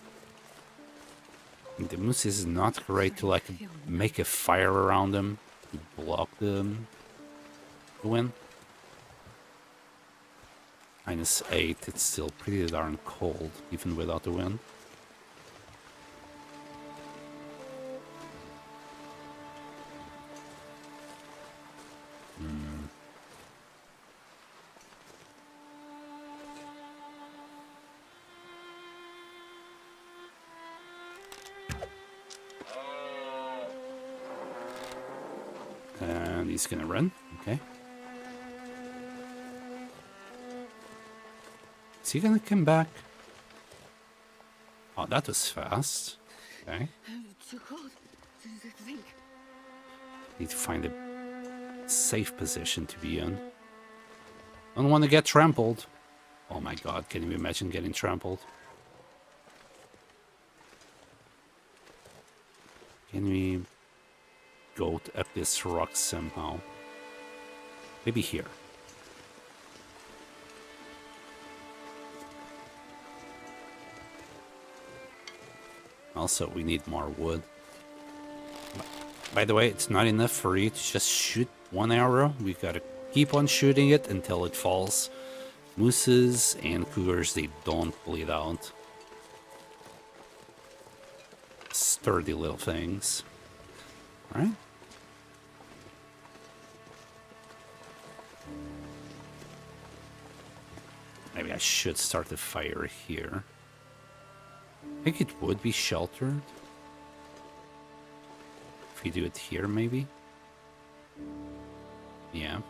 [SPEAKER 1] The moose is not great to like make a fire around them to block the wind. -8, it's still pretty darn cold even without the wind. And he's gonna run, okay. Is he gonna come back? Oh, that was fast. Okay.
[SPEAKER 2] Too cold to think.
[SPEAKER 1] Need to find a safe position to be in. Don't want to get trampled. Oh my god, can you imagine getting trampled? Can we go up this rock somehow? Maybe here. Also, we need more wood. By the way, it's not enough for you to just shoot one arrow. We gotta keep on shooting it until it falls. Mooses and cougars, they don't bleed out. Sturdy little things. Alright. Maybe I should start the fire here. I think it would be sheltered. If we do it here, maybe? Yeah.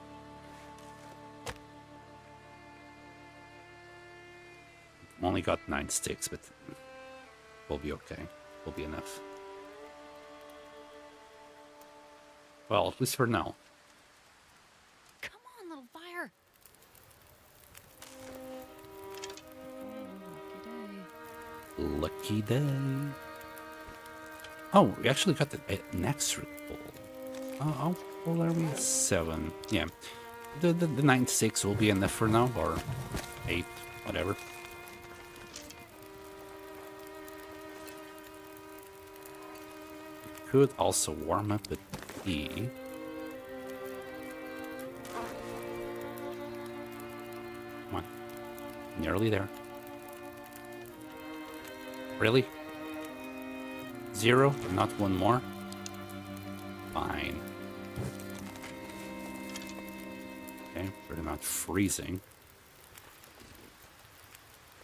[SPEAKER 1] Only got 9 sticks, but we'll be okay. Will be enough. Well, at least for now.
[SPEAKER 2] Come on, little fire.
[SPEAKER 1] Lucky day. Oh, we actually got the next pull. Oh, how old are we? 7. Yeah. The 9 sticks will be enough for now, or 8, whatever. Could also warm up the tea. Come on. Nearly there. Really? 0? Not one more? Fine. Okay, we're not freezing.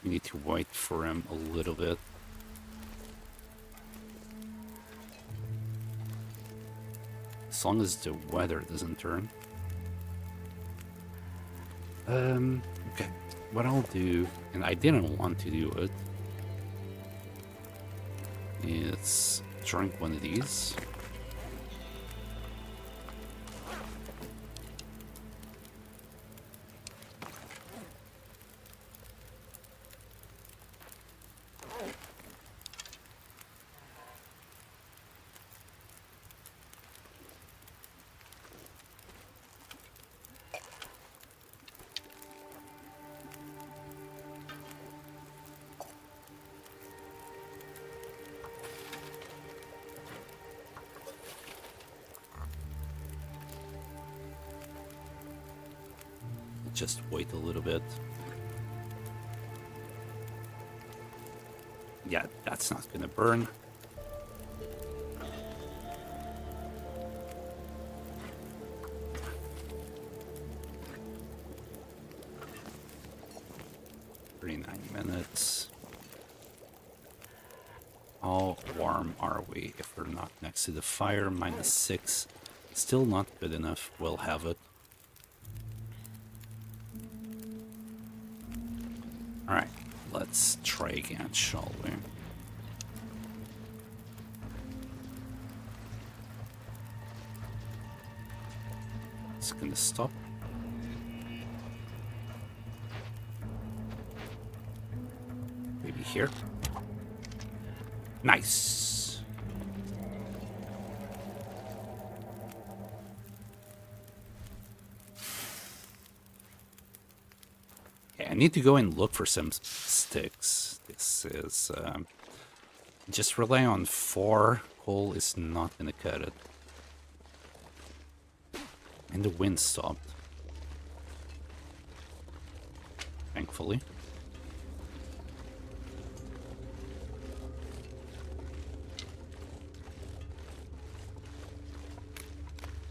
[SPEAKER 1] We need to wait for him a little bit. As long as the weather doesn't turn. Okay. What I'll do, and I didn't want to do it, is drink one of these. just wait a little bit. Yeah, that's not gonna burn. Minutes. How warm are we if we're not next to the fire? -6. Still not good enough. We'll have it. Alright, let's try again, shall we? It's gonna stop. Maybe here. Nice. Okay, I need to go and look for some sticks. This is just relying on 4 coal is not gonna cut it. And the wind stopped. Thankfully.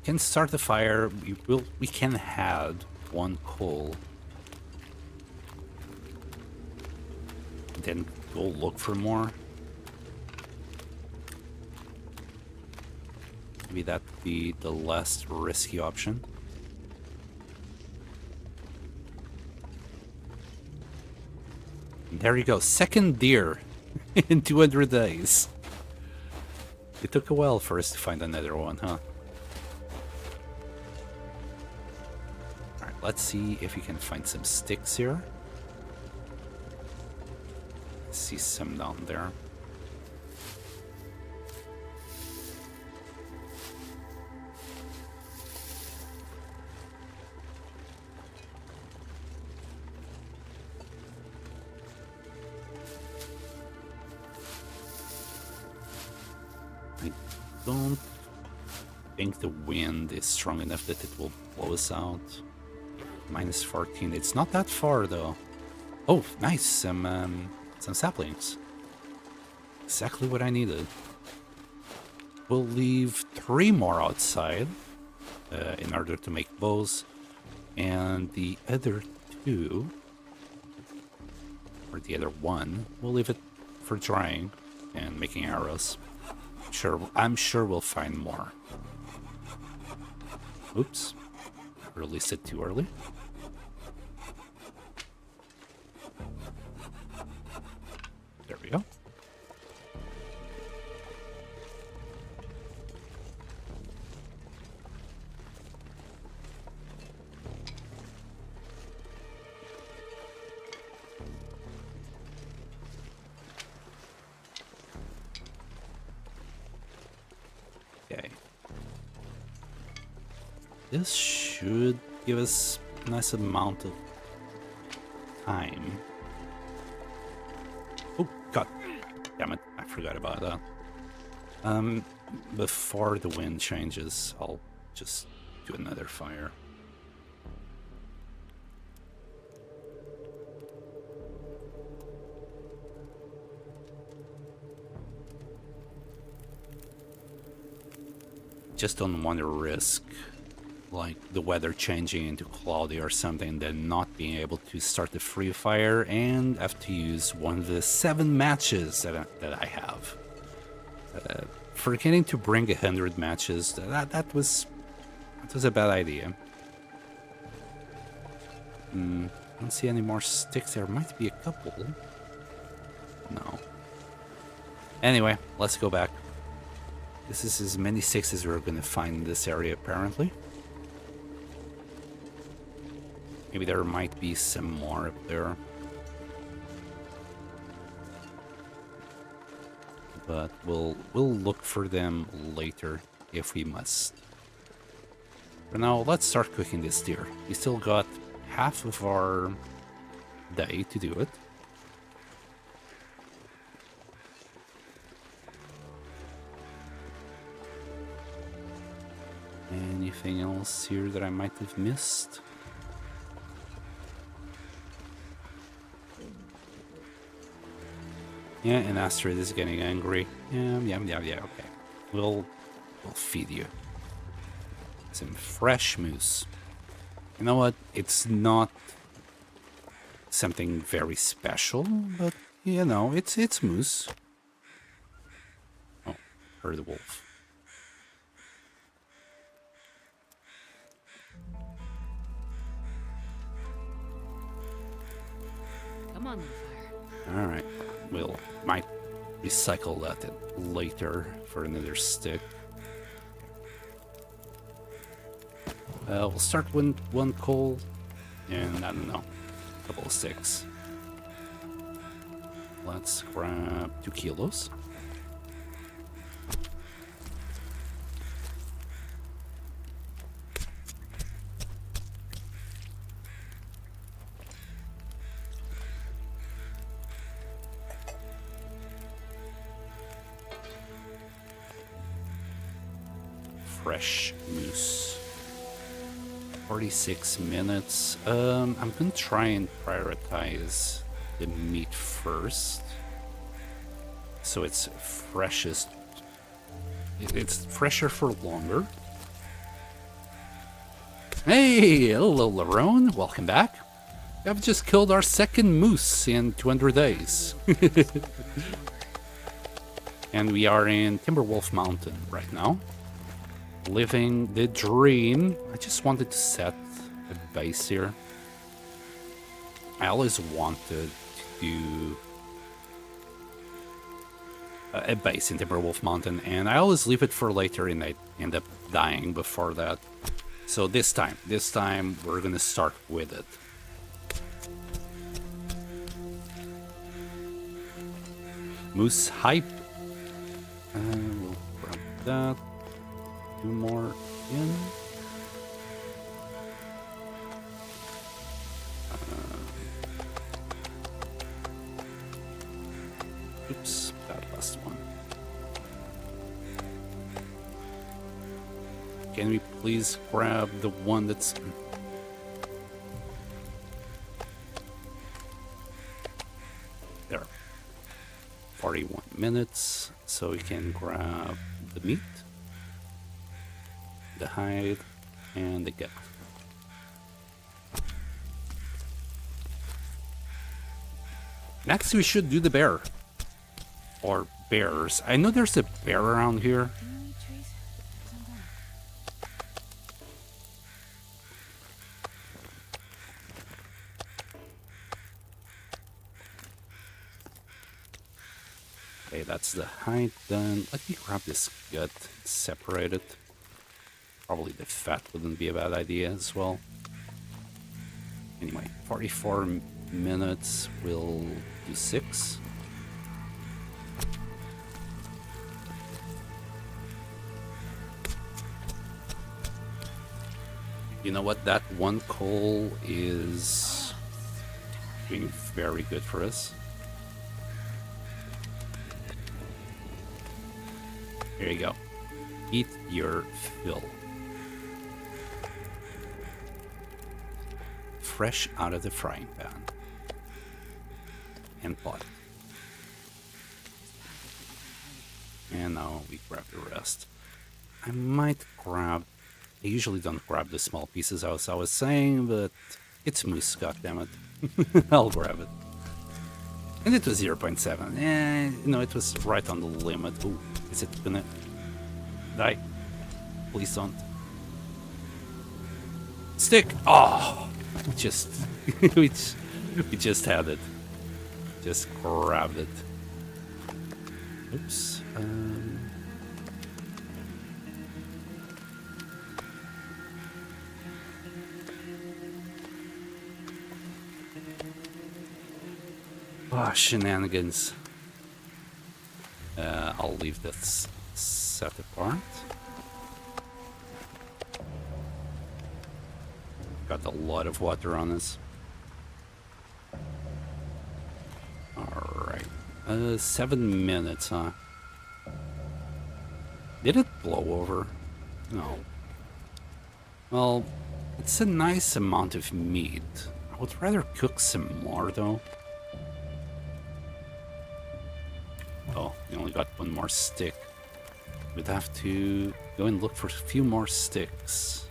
[SPEAKER 1] Can start the fire. We can add 1 coal. Then go look for more. Maybe that'd be the less risky option. And there you go, 2nd deer in 200 days. It took a while for us to find another one, huh? Alright, let's see if we can find some sticks here. I see some down there. I don't think the wind is strong enough that it will blow us out. -14. It's not that far though. Oh, nice. Some saplings. Exactly what I needed. We'll leave 3 more outside in order to make bows, and the other 2, or the other 1, we'll leave it for drying and making arrows. I'm sure we'll find more. Oops. Released it too early. There we go. Okay. This should give us a nice amount of time. Oh, God. Damn it. I forgot about that. Before the wind changes, I'll just do another fire. Just don't want to risk like the weather changing into cloudy or something, then not being able to start the free fire and have to use one of the 7 matches that I have. Forgetting to bring 100 matches, that was a bad idea. I don't see any more sticks. There might be a couple. No. Anyway, let's go back. This is as many sticks as we're going to find in this area, apparently. Maybe there might be some more up there. But we'll look for them later if we must. For now, let's start cooking this deer. We still got half of our day to do it. Anything else here that I might have missed? Yeah, and Astrid is getting angry. Yeah, okay. We'll feed you. Some fresh moose. You know what? It's not something very special, but you know, it's moose. Oh, heard the wolf.
[SPEAKER 2] Come on, fire.
[SPEAKER 1] All right, we'll might recycle that later for another stick. We'll start with one coal, and I don't know, a couple of sticks. Let's grab 2 kilos. Fresh moose. 46 minutes. I'm gonna try and prioritize the meat first, so it's freshest. It's fresher for longer. Hey, hello, Larone. Welcome back. I've just killed our second moose in 200 days. And we are in Timberwolf Mountain right now. Living the dream. I just wanted to set a base here. I always wanted to do a base in Timberwolf Mountain, and I always leave it for later, and I end up dying before that. So this time we're gonna start with it. Moose hype. We'll grab that. 2 more in. Oops, that last one. Can we please grab the one that's... There. 41 minutes, so we can grab the meat, the hide, and the gut. Next, we should do the bear. Or bears. I know there's a bear around here. Okay, that's the hide done. Let me grab this gut, separate it. Probably the fat wouldn't be a bad idea as well. Anyway, 44 minutes, we'll do 6. You know what? That one coal is doing very good for us. Here you go. Eat your fill. Fresh out of the frying pan. And pot. And now we grab the rest. I might grab... I usually don't grab the small pieces as I was saying, but it's moose, goddammit. I'll grab it. And it was 0.7. No, it was right on the limit. Ooh, is it gonna die? Please don't. Stick! Oh! we just had it. Just grabbed it. Oops. Oh, shenanigans. I'll leave this set apart. Got a lot of water on this. Alright. 7 minutes, huh? Did it blow over? No. Well, it's a nice amount of meat. I would rather cook some more, though. We only got one more stick. We'd have to go and look for a few more sticks.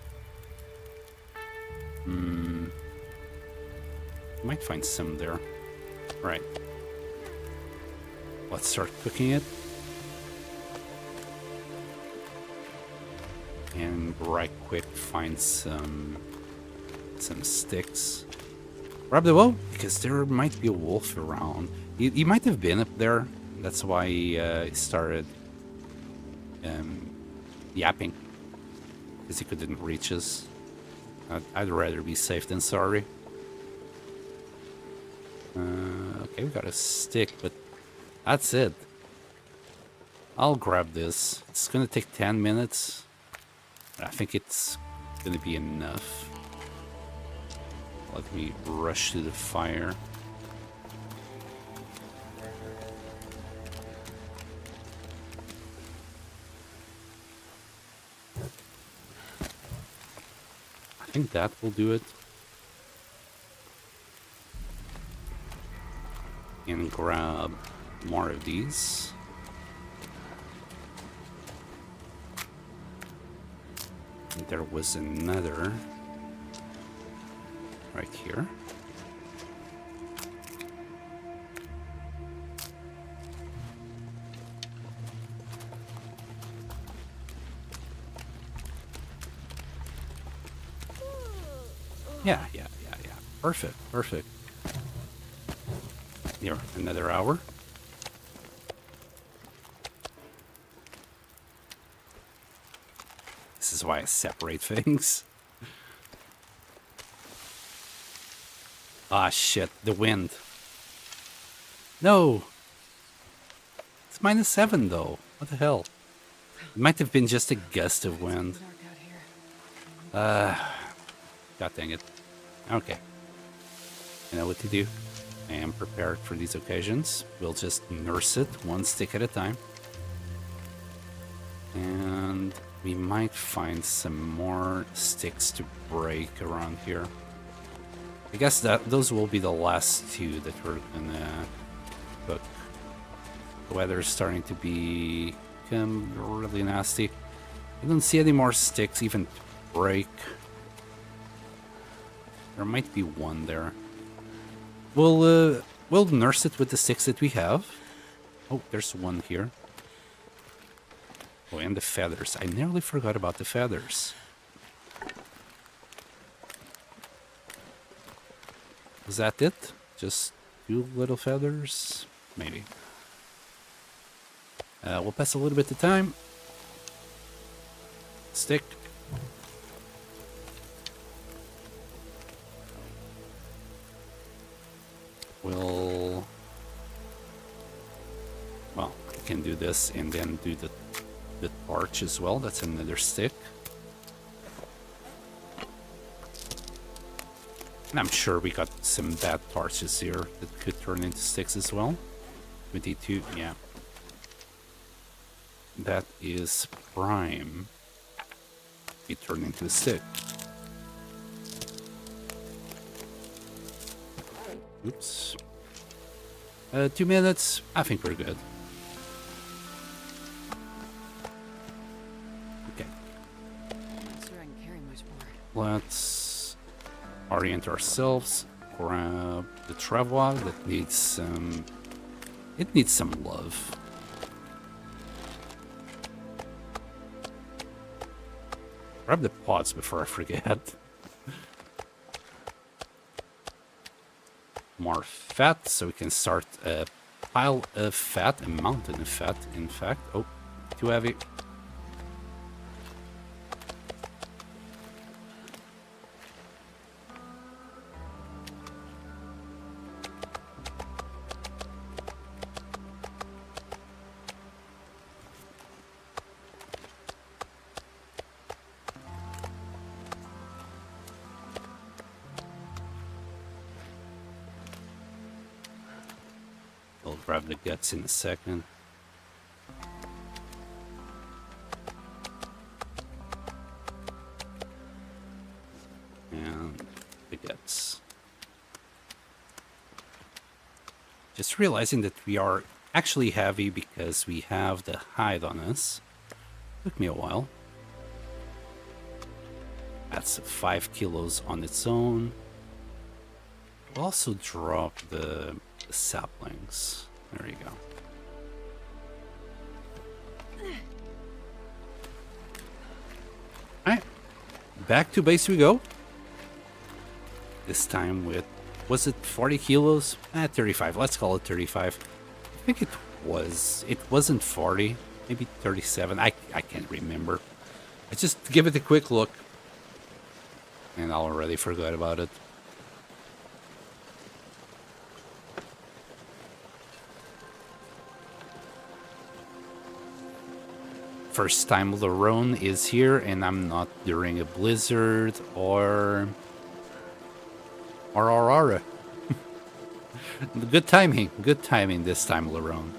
[SPEAKER 1] Might find some there. Right. Let's start cooking it. And right quick find some sticks. Grab the bow, because there might be a wolf around. He might have been up there. That's why he started yapping. Because he couldn't reach us. I'd rather be safe than sorry. Okay, we got a stick, but that's it. I'll grab this. It's gonna take 10 minutes. I think it's gonna be enough. Let me rush to the fire. I think that will do it. And grab more of these. And there was another right here. Yeah. Perfect. Here, another hour. This is why I separate things. Ah, shit, the wind. No! It's -7 though. What the hell? It might have been just a gust of wind. God dang it. Okay. I know what to do. I am prepared for these occasions. We'll just nurse it one stick at a time. And we might find some more sticks to break around here. I guess that those will be the last two that we're gonna cook. The weather's starting to become really nasty. I don't see any more sticks even to break. There might be one there. We'll nurse it with the sticks that we have. Oh, there's one here. Oh, and the feathers. I nearly forgot about the feathers. Is that it? Just 2 little feathers? Maybe. We'll pass a little bit of time. Stick. Well, we can do this and then do the torch as well. That's another stick. And I'm sure we got some bad torches here that could turn into sticks as well. 22, yeah. That is prime. It turned into a stick. Oops. 2 minutes. I think we're good. Okay.
[SPEAKER 2] Not sure I can carry much more.
[SPEAKER 1] Let's orient ourselves. Grab the travois that needs some. It needs some love. Grab the pots before I forget. More fat, so we can start a pile of fat, a mountain of fat, in fact. Oh, too heavy. We'll grab the guts in a second. And the guts. Just realizing that we are actually heavy because we have the hide on us. Took me a while. That's 5 kilos on its own. We'll also drop the saplings. There you go. Alright. Back to base we go. This time with, was it 40 kilos? 35. Let's call it 35. I think it was. It wasn't 40. Maybe 37. I can't remember. I just give it a quick look. And I already forgot about it. First time Larone is here, and I'm not during a blizzard or Aurora. Good timing this time, Larone.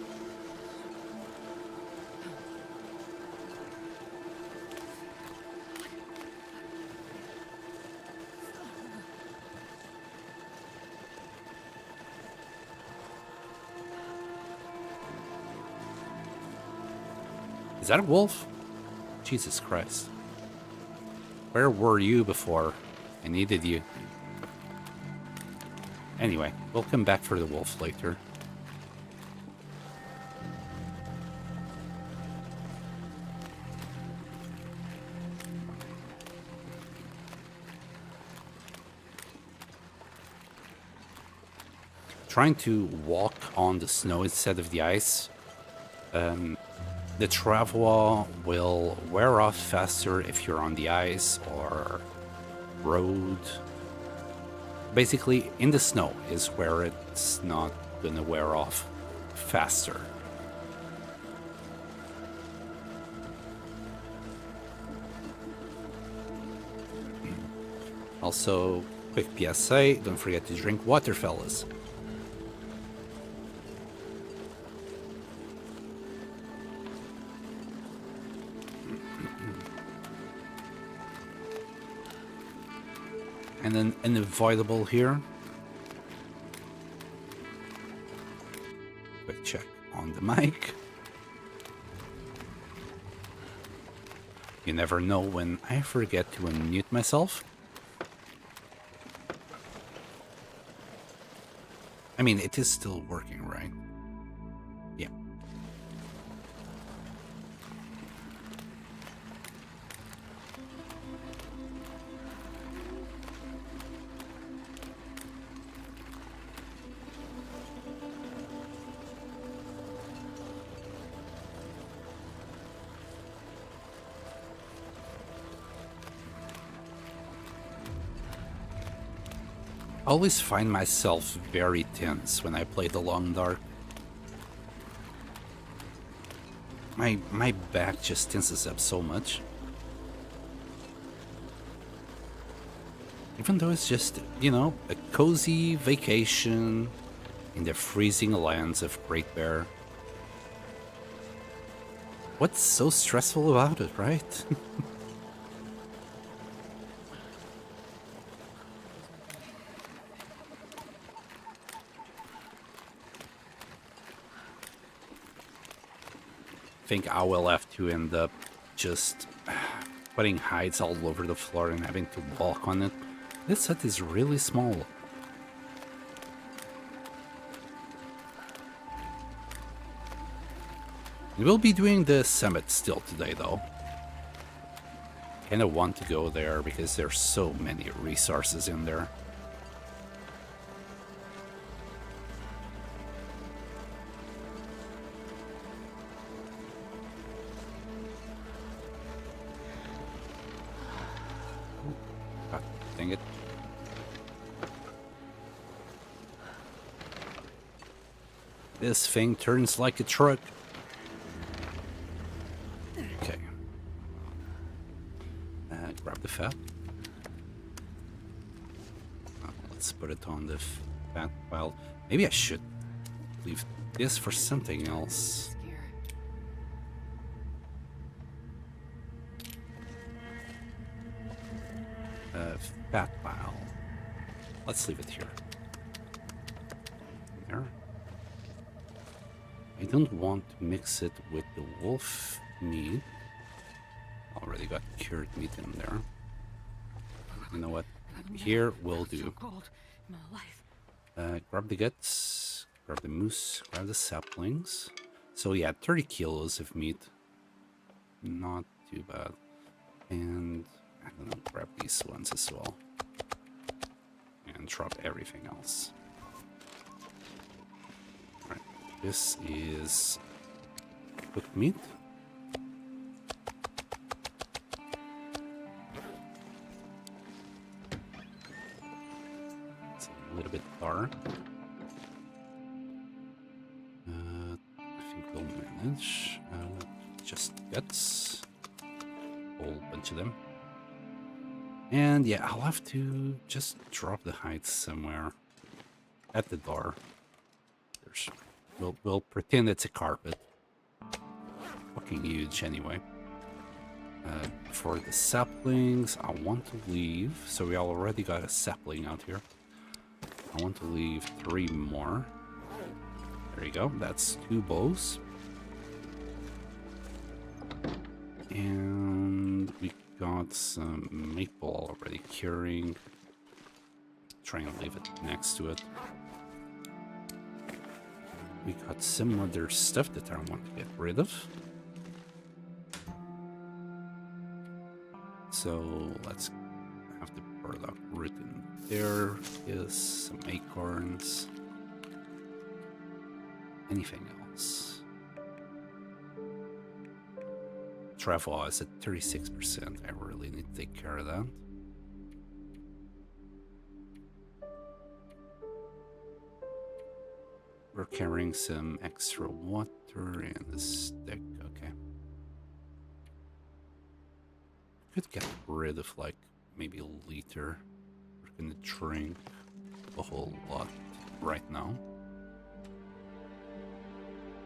[SPEAKER 1] Is that a wolf? Jesus Christ. Where were you before I needed you? Anyway, we'll come back for the wolf later. Trying to walk on the snow instead of the ice. The travois will wear off faster if you're on the ice or road. Basically, in the snow is where it's not gonna wear off faster. Also, quick PSA, don't forget to drink water, fellas. And then unavoidable here. Quick check on the mic. You never know when I forget to unmute myself. I mean, it is still working, right? Yeah. I always find myself very tense when I play the Long Dark. My back just tenses up so much. Even though it's just, you know, a cozy vacation in the freezing lands of Great Bear. What's so stressful about it, right? I think I will have to end up just putting hides all over the floor and having to walk on it. This set is really small. We'll be doing the summit still today, though. Kinda want to go there because there's so many resources in there. Dang it. This thing turns like a truck. Okay. Grab the fat. Let's put it on the fat pile. Maybe I should leave this for something else. Fat pile. Let's leave it here. There. I don't want to mix it with the wolf meat. Already got cured meat in there. You know what? Here will do. Grab the guts, grab the moose, grab the saplings. So yeah, 30 kilos of meat. Not too bad. And I don't know, grab these ones as well. And drop everything else. Alright, this is cooked meat. It's a little bit dark. I think we'll manage. Just guts. Whole bunch of them. And yeah, I'll have to just drop the hides somewhere at the door. We'll pretend it's a carpet. Fucking huge anyway. For the saplings, I want to leave. So we already got a sapling out here. I want to leave 3 more. There you go. That's 2 bows. And we got some maple already curing. Try and leave it next to it. We got some other stuff that I want to get rid of. So let's have the burdock root in there. Is some acorns. Anything else? Travel is at 36%. I really need to take care of that. We're carrying some extra water and a stick. Okay. Could get rid of like maybe a liter. We're gonna drink a whole lot right now.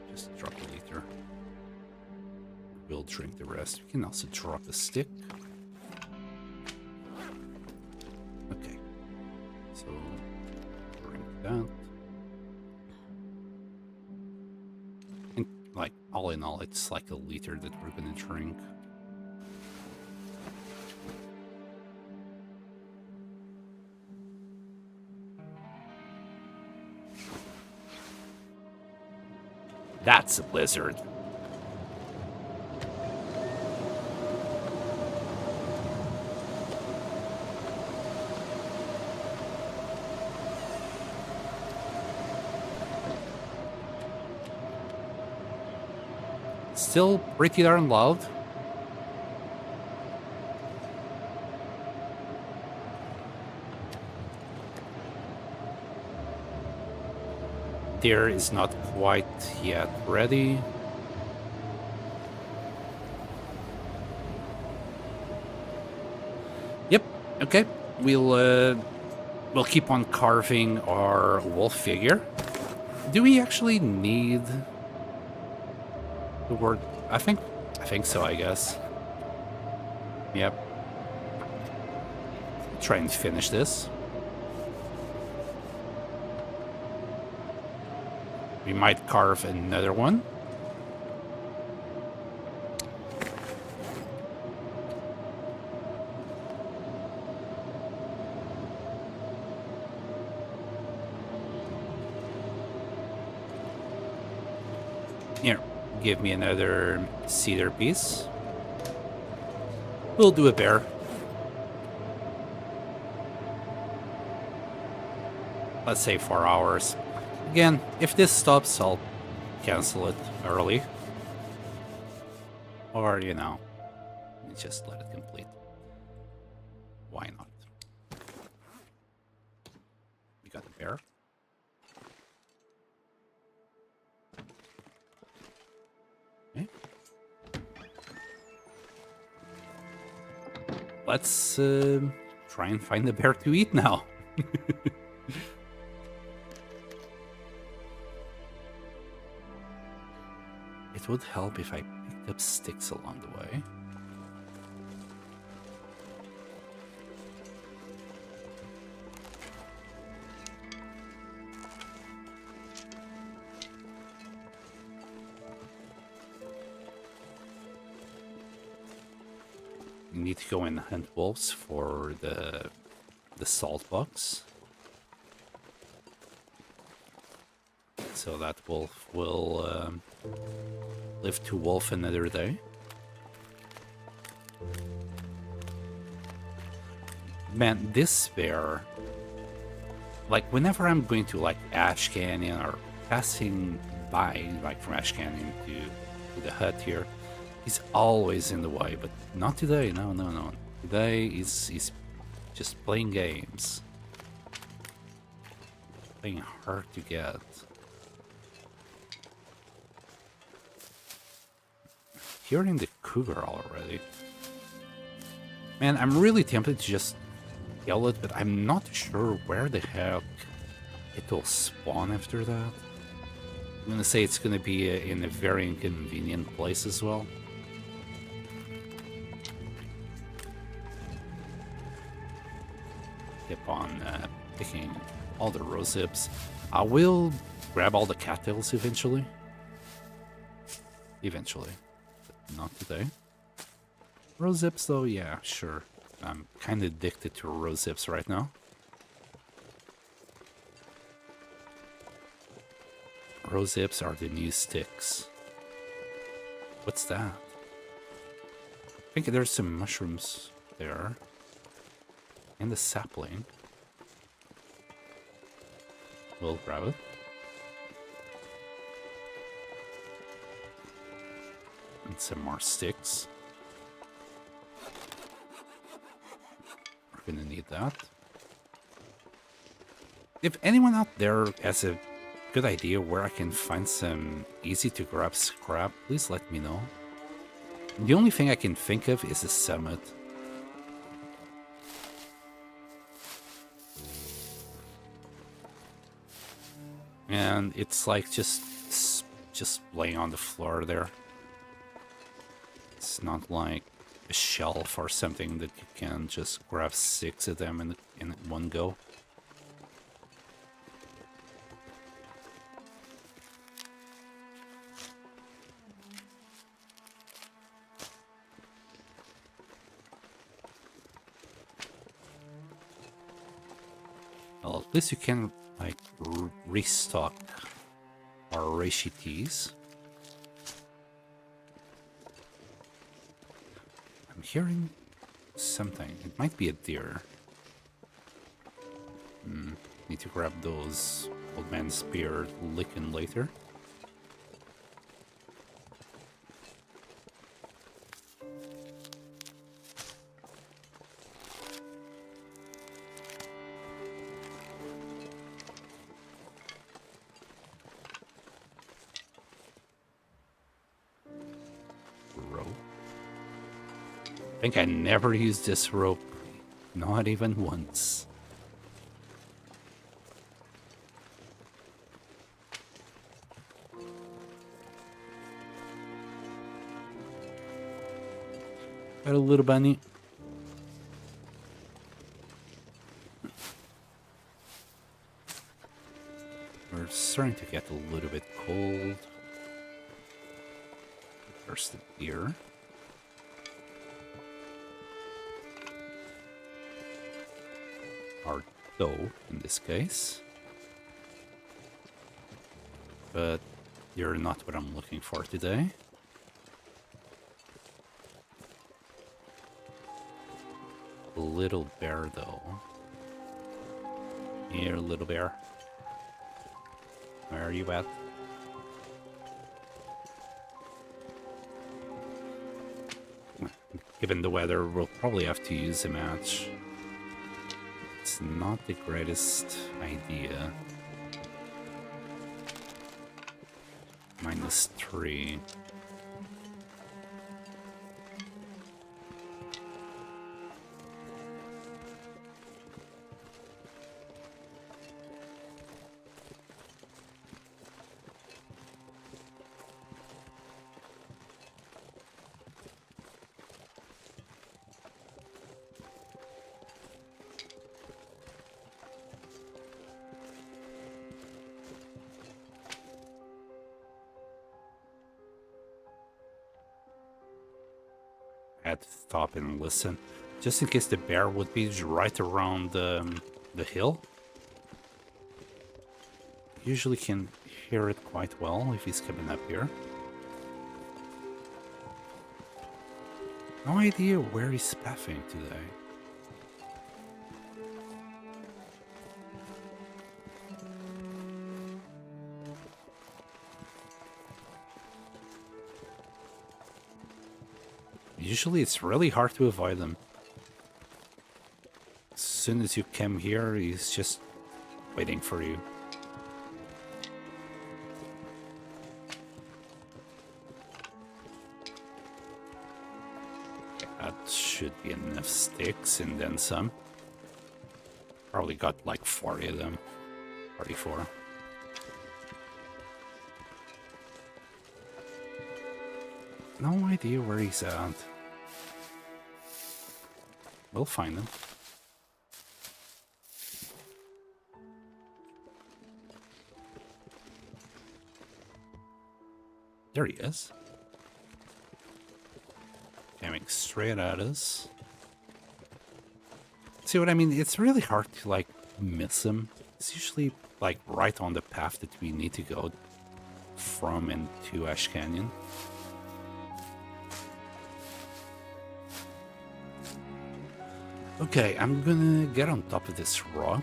[SPEAKER 1] Just drop a liter. We'll drink the rest. We can also drop a stick. Okay. So drink that. And like all in all, it's like a liter that we're gonna drink. That's a blizzard. Still pretty darn loud. Deer is not quite yet ready. Yep, okay. We'll keep on carving our wolf figure. Do we actually need the word? I think so, I guess. Yep. Try and finish this. We might carve another one. Here, give me another cedar piece. We'll do a bear. Let's say 4 hours. Again, if this stops, I'll cancel it early. Or, you know, just let it complete. Why not? We got a bear. Okay. Let's try and find the bear to eat now. It would help if I picked up sticks along the way. you need to go and hunt wolves for the salt box. So that wolf will live to wolf another day. Man, this bear, like whenever I'm going to like Ash Canyon or passing by, like from Ash Canyon to the hut here, he's always in the way, but not today. No. Today he's just playing games. Playing hard to get. Hearing the cougar already. Man, I'm really tempted to just kill it, but I'm not sure where the heck it will spawn after that. I'm gonna say it's gonna be in a very inconvenient place as well. Keep on picking all the rose hips. I will grab all the cattails eventually. Eventually. But not today. Rose hips though, yeah, sure. I'm kind of addicted to rose hips right now. Rose hips are the new sticks. What's that? I think there's some mushrooms there. And the sapling. We'll grab it. And some more sticks. We're gonna need that. If anyone out there has a good idea where I can find some easy to grab scrap, please let me know. The only thing I can think of is the summit. And it's like just laying on the floor there. It's not like a shelf or something that you can just grab 6 of them in one go. Well, at least you can like restock our reishi teas. I'm hearing something. It might be a deer. Need to grab those old man spear licking later. I think I never used this rope, not even once. Got a little bunny. We're starting to get a little bit cold. There's the deer. Or doe in this case. But you're not what I'm looking for today. Little bear though. Here, little bear. Where are you at? Given the weather, we'll probably have to use a match. It's not the greatest idea. -3. had to stop and listen, just in case the bear would be right around the hill. Usually can hear it quite well if he's coming up here. No idea where he's pathing today. Usually it's really hard to avoid them. As soon as you come here, he's just waiting for you. That should be enough sticks and then some. Probably got like 40 of them. 44. No idea where he's at. We'll find him. There he is. Coming straight at us. See what I mean? It's really hard to like miss him. It's usually like right on the path that we need to go from and to Ash Canyon. Okay, I'm gonna get on top of this rock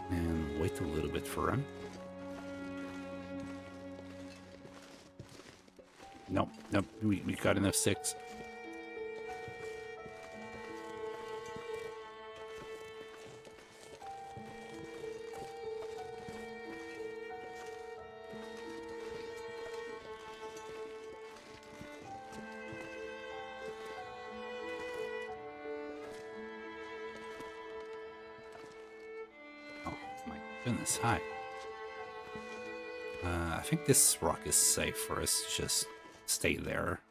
[SPEAKER 1] and wait a little bit for him. Nope, nope, we got enough sticks. Goodness, hi. I think this rock is safe for us to just stay there.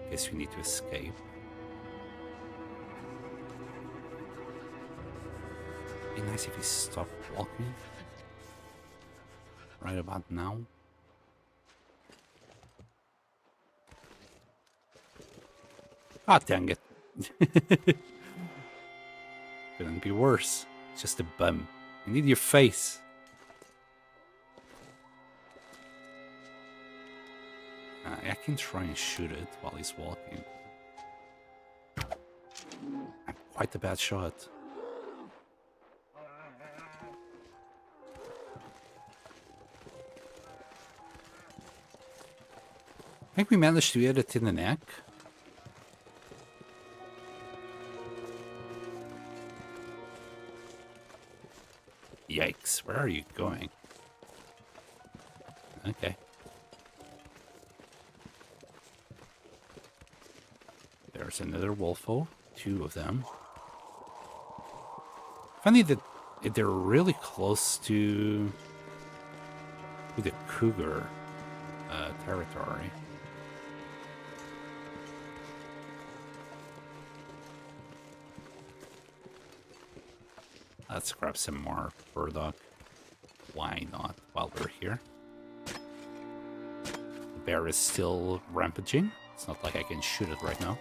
[SPEAKER 1] In case we need to escape. Be nice if he stopped walking. Right about now. Ah, dang it. Couldn't be worse. Just a bum. I need your face. I can try and shoot it while he's walking. I'm quite a bad shot. I think we managed to hit it in the neck. Yikes, where are you going? Okay. There's another wolfo, 2 of them. Funny that they're really close to the cougar territory. Let's grab some more burdock. Why not, while we're here? The bear is still rampaging. It's not like I can shoot it right now.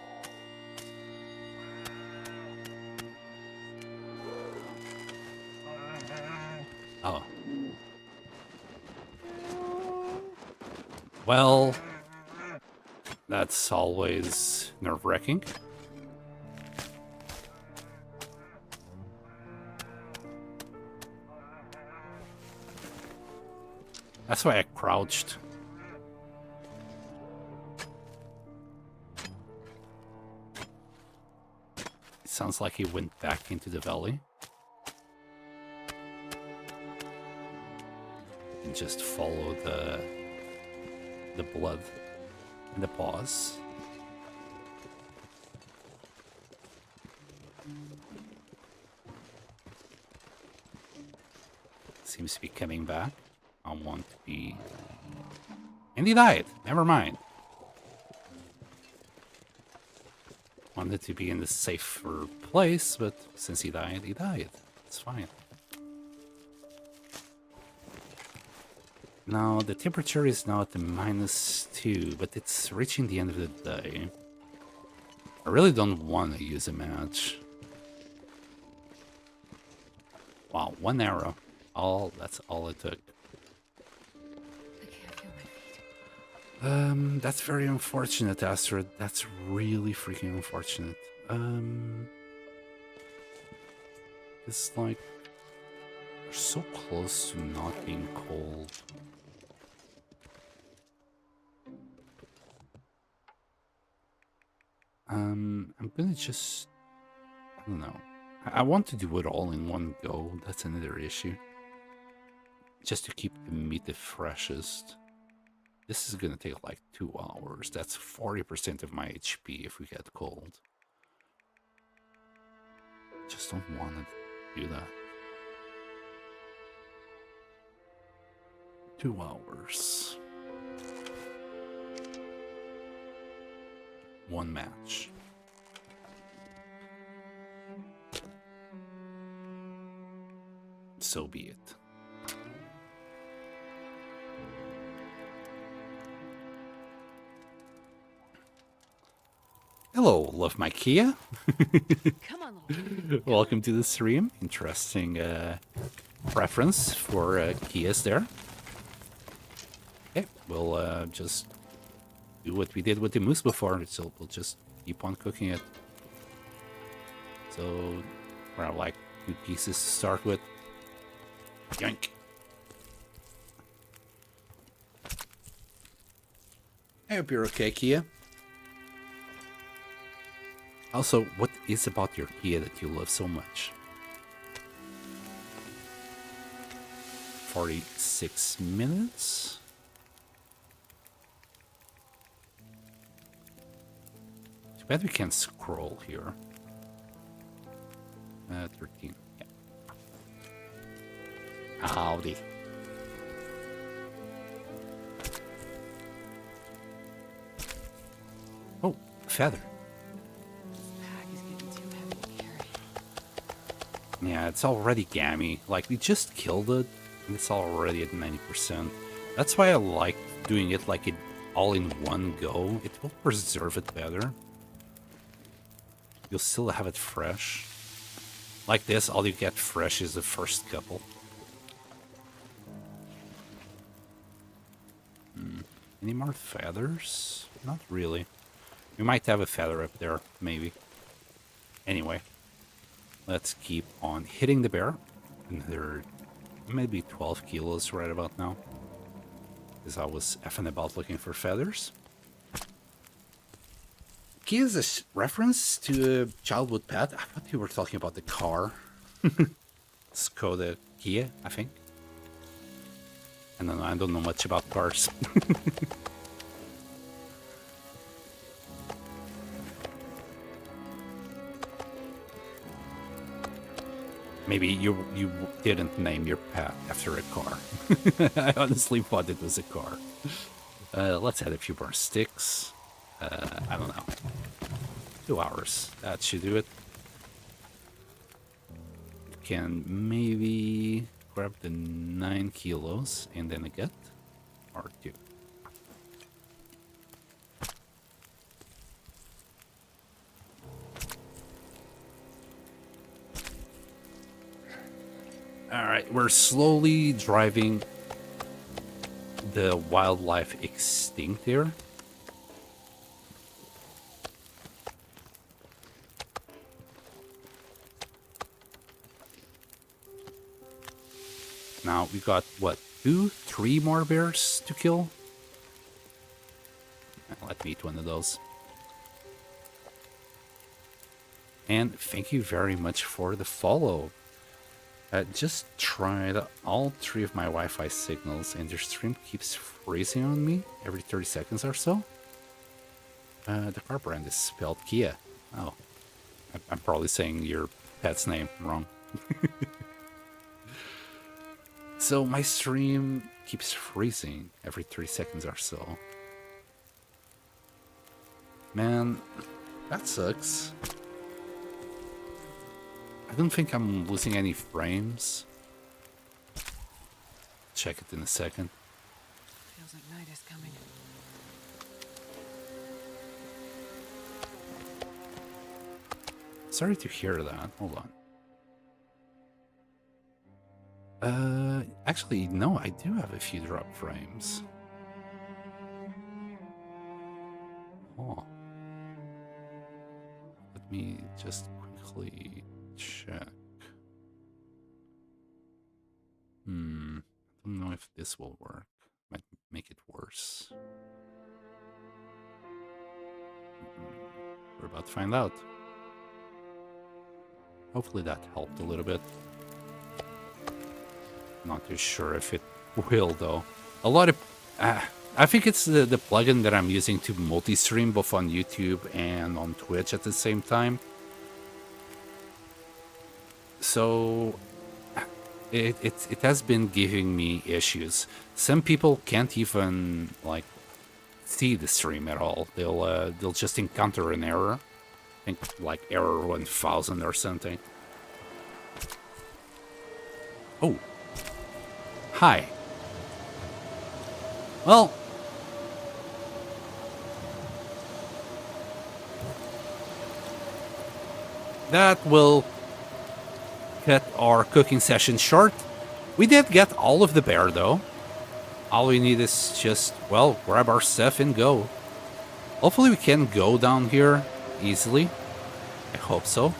[SPEAKER 1] Oh. Well, that's always nerve-wracking. That's why I crouched. It sounds like he went back into the valley. And just follow the blood and the paws. Seems to be coming back. I want to be... And he died. Never mind. Wanted to be in the safer place, but since he died, he died. It's fine. Now, the temperature is now at the -2, but it's reaching the end of the day. I really don't want to use a match. Wow, 1 arrow. That's all it took.
[SPEAKER 2] I can't feel my feet.
[SPEAKER 1] That's very unfortunate, Astrid. That's really freaking unfortunate. It's like we're so close to not being cold. I'm gonna just, I don't know. I want to do it all in one go. That's another issue. Just to keep the meat the freshest. This is gonna take like 2 hours. That's 40% of my HP if we get cold. Just don't want to do that. 2 hours. 1 match. So be it. Hello, love my Kia.
[SPEAKER 2] Come on, little
[SPEAKER 1] Welcome to the stream. Interesting preference for Kias there. Okay, we'll just do what we did with the moose before, so we'll just keep on cooking it. So we're at like 2 pieces to start with. Yoink. I hope you're okay, Kia. Also, what is about your Kia that you love so much? 46 minutes? Too bad we can't scroll here. 13. Yeah. Howdy. Oh, feather.
[SPEAKER 2] pack is getting too heavy to carry.
[SPEAKER 1] Yeah, it's already gammy. Like, we just killed it, and it's already at 90%. That's why I like doing it like it all in one go. It will preserve it better. You'll still have it fresh. Like this, all you get fresh is the first couple. Any more feathers? Not really. We might have a feather up there, maybe. Anyway, let's keep on hitting the bear. Another maybe 12 kilos right about now. Because I was effing about looking for feathers. Kia is a reference to a childhood pet. I thought you were talking about the car. Skoda Kia, I think. I don't know much about cars. Maybe you didn't name your pet after a car. I honestly thought it was a car. Let's add a few more sticks. I don't know. 2 hours. That should do it. Can maybe grab the 9 kilos and then a gut or 2. Alright, we're slowly driving the wildlife extinct here. Now we got, what, 2, 3 more bears to kill? Let me eat one of those. And thank you very much for the follow. Just tried all 3 of my Wi-Fi signals and your stream keeps freezing on me every 30 seconds or so. The car brand is spelled Kia. Oh, I'm probably saying your pet's name wrong. So my stream keeps freezing every 3 seconds or so. Man, that sucks. I don't think I'm losing any frames. Check it in a second.
[SPEAKER 2] Sounds like night is coming.
[SPEAKER 1] Sorry to hear that. Hold on. Actually, no, I do have a few drop frames. Oh. Let me just quickly check. I don't know if this will work. Might make it worse. We're about to find out. Hopefully that helped a little bit. Not too sure if it will, though. A lot of... I think it's the plugin that I'm using to multi-stream both on YouTube and on Twitch at the same time. So... It has been giving me issues. Some people can't even, like, see the stream at all. They'll just encounter an error. I think, like, error 1000 or something. Oh. Hi. Well. That will cut our cooking session short. We did get all of the bear, though. All we need is just, well, grab our stuff and go. Hopefully we can go down here easily. I hope so.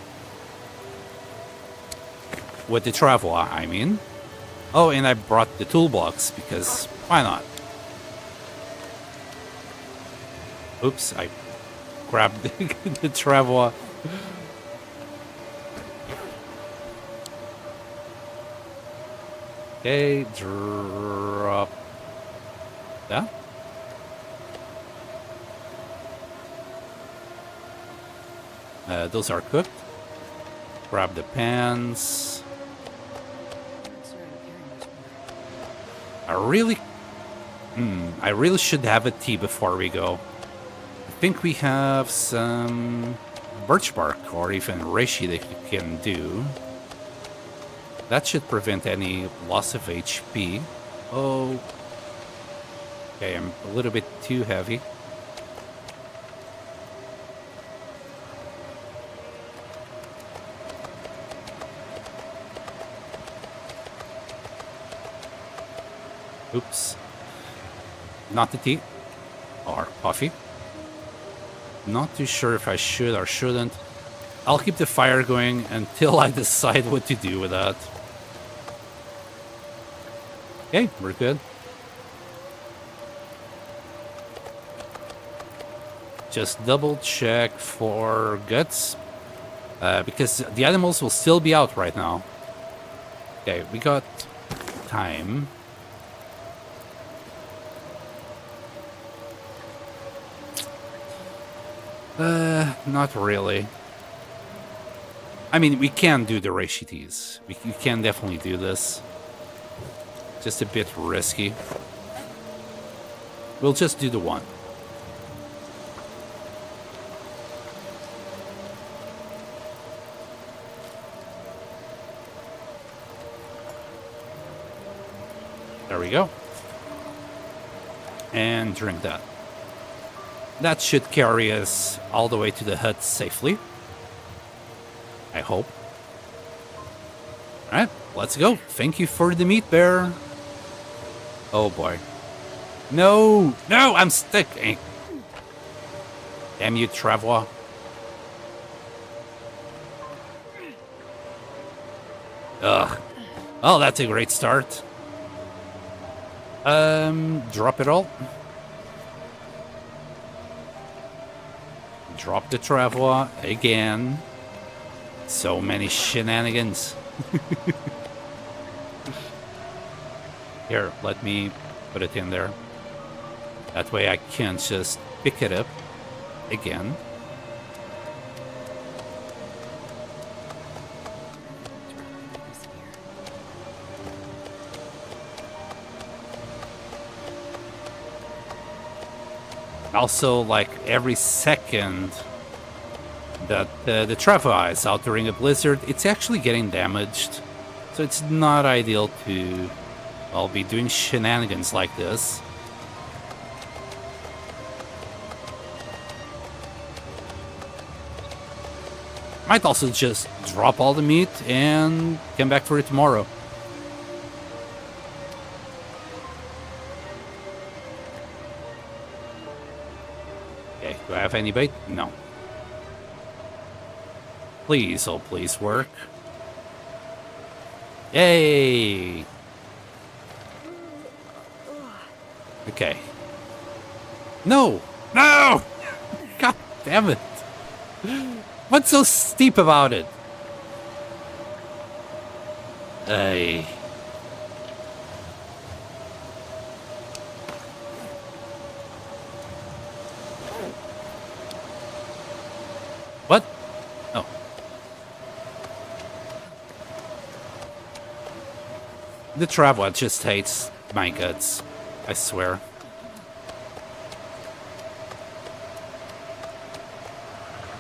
[SPEAKER 1] With the travel, I mean. Oh, and I brought the toolbox, because why not? Oops, I grabbed the travel. Okay, drop that. Those are cooked. Grab the pans. I really should have a tea before we go. I think we have some birch bark or even reishi that you can do. That should prevent any loss of HP. Oh. Okay, I'm a little bit too heavy. Oops. Not the tea. Or coffee. Not too sure if I should or shouldn't. I'll keep the fire going until I decide what to do with that. Okay, we're good. Just double check for guts. Because the animals will still be out right now. Okay, we got time. Not really. I mean, we can do the reishi teas. We can definitely do this. Just a bit risky. We'll just do the one. There we go. And drink that. That should carry us all the way to the hut safely. I hope. Alright, let's go. Thank you for the meat bear. Oh boy. No! No! I'm stuck! Damn you, Travois. Ugh. Oh, that's a great start. Drop it all. Drop the Travois again. So many shenanigans. Here, let me put it in there. That way I can just pick it up again. Also, like every second that the Travois is out during a blizzard, it's actually getting damaged. So it's not ideal to, well, be doing shenanigans like this. Might also just drop all the meat and come back for it tomorrow. Okay, do I have any bait? No. Please, oh please work. Yay! Okay. No! No! God damn it! What's so steep about it? Hey. What? Oh. The traveler just hates my guts. I swear.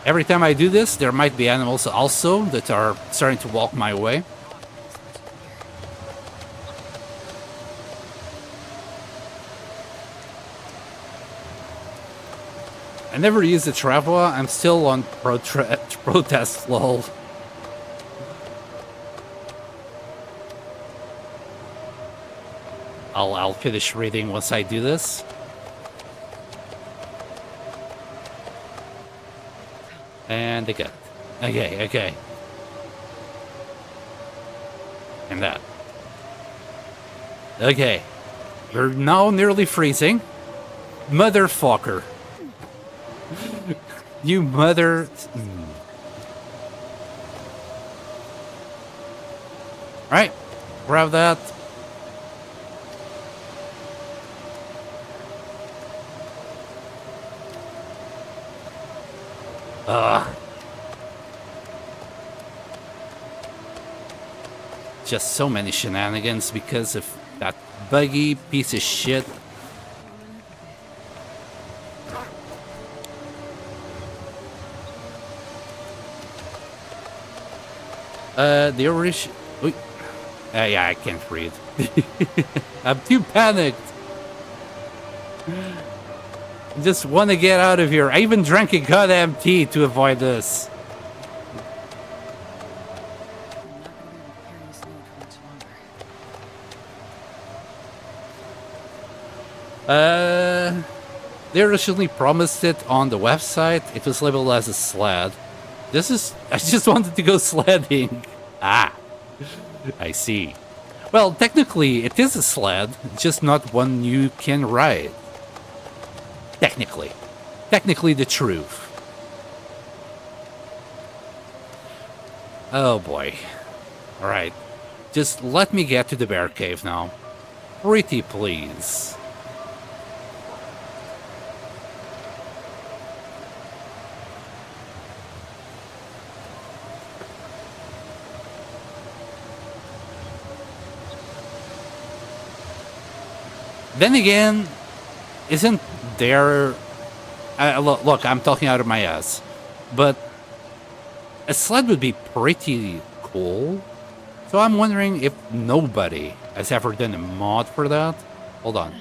[SPEAKER 1] Every time I do this, there might be animals also that are starting to walk my way. I never use the traveler. I'm still on protest lol. I'll finish reading once I do this. And again. Okay. And that. Okay. You're now nearly freezing. Motherfucker. You mother... Right. Grab that. Just so many shenanigans because of that buggy piece of shit. The original... yeah, I can't read. I'm too panicked. I just want to get out of here. I even drank a goddamn tea to avoid this. They originally promised it on the website. It was labeled as a sled. This is... I just wanted to go sledding. Ah. I see. Well, technically, it is a sled. Just not one you can ride. Technically. Technically the truth. Oh boy. Alright. Just let me get to the bear cave now. Pretty please. Then again, isn't there... look, I'm talking out of my ass. But a sled would be pretty cool. So I'm wondering if nobody has ever done a mod for that. Hold on.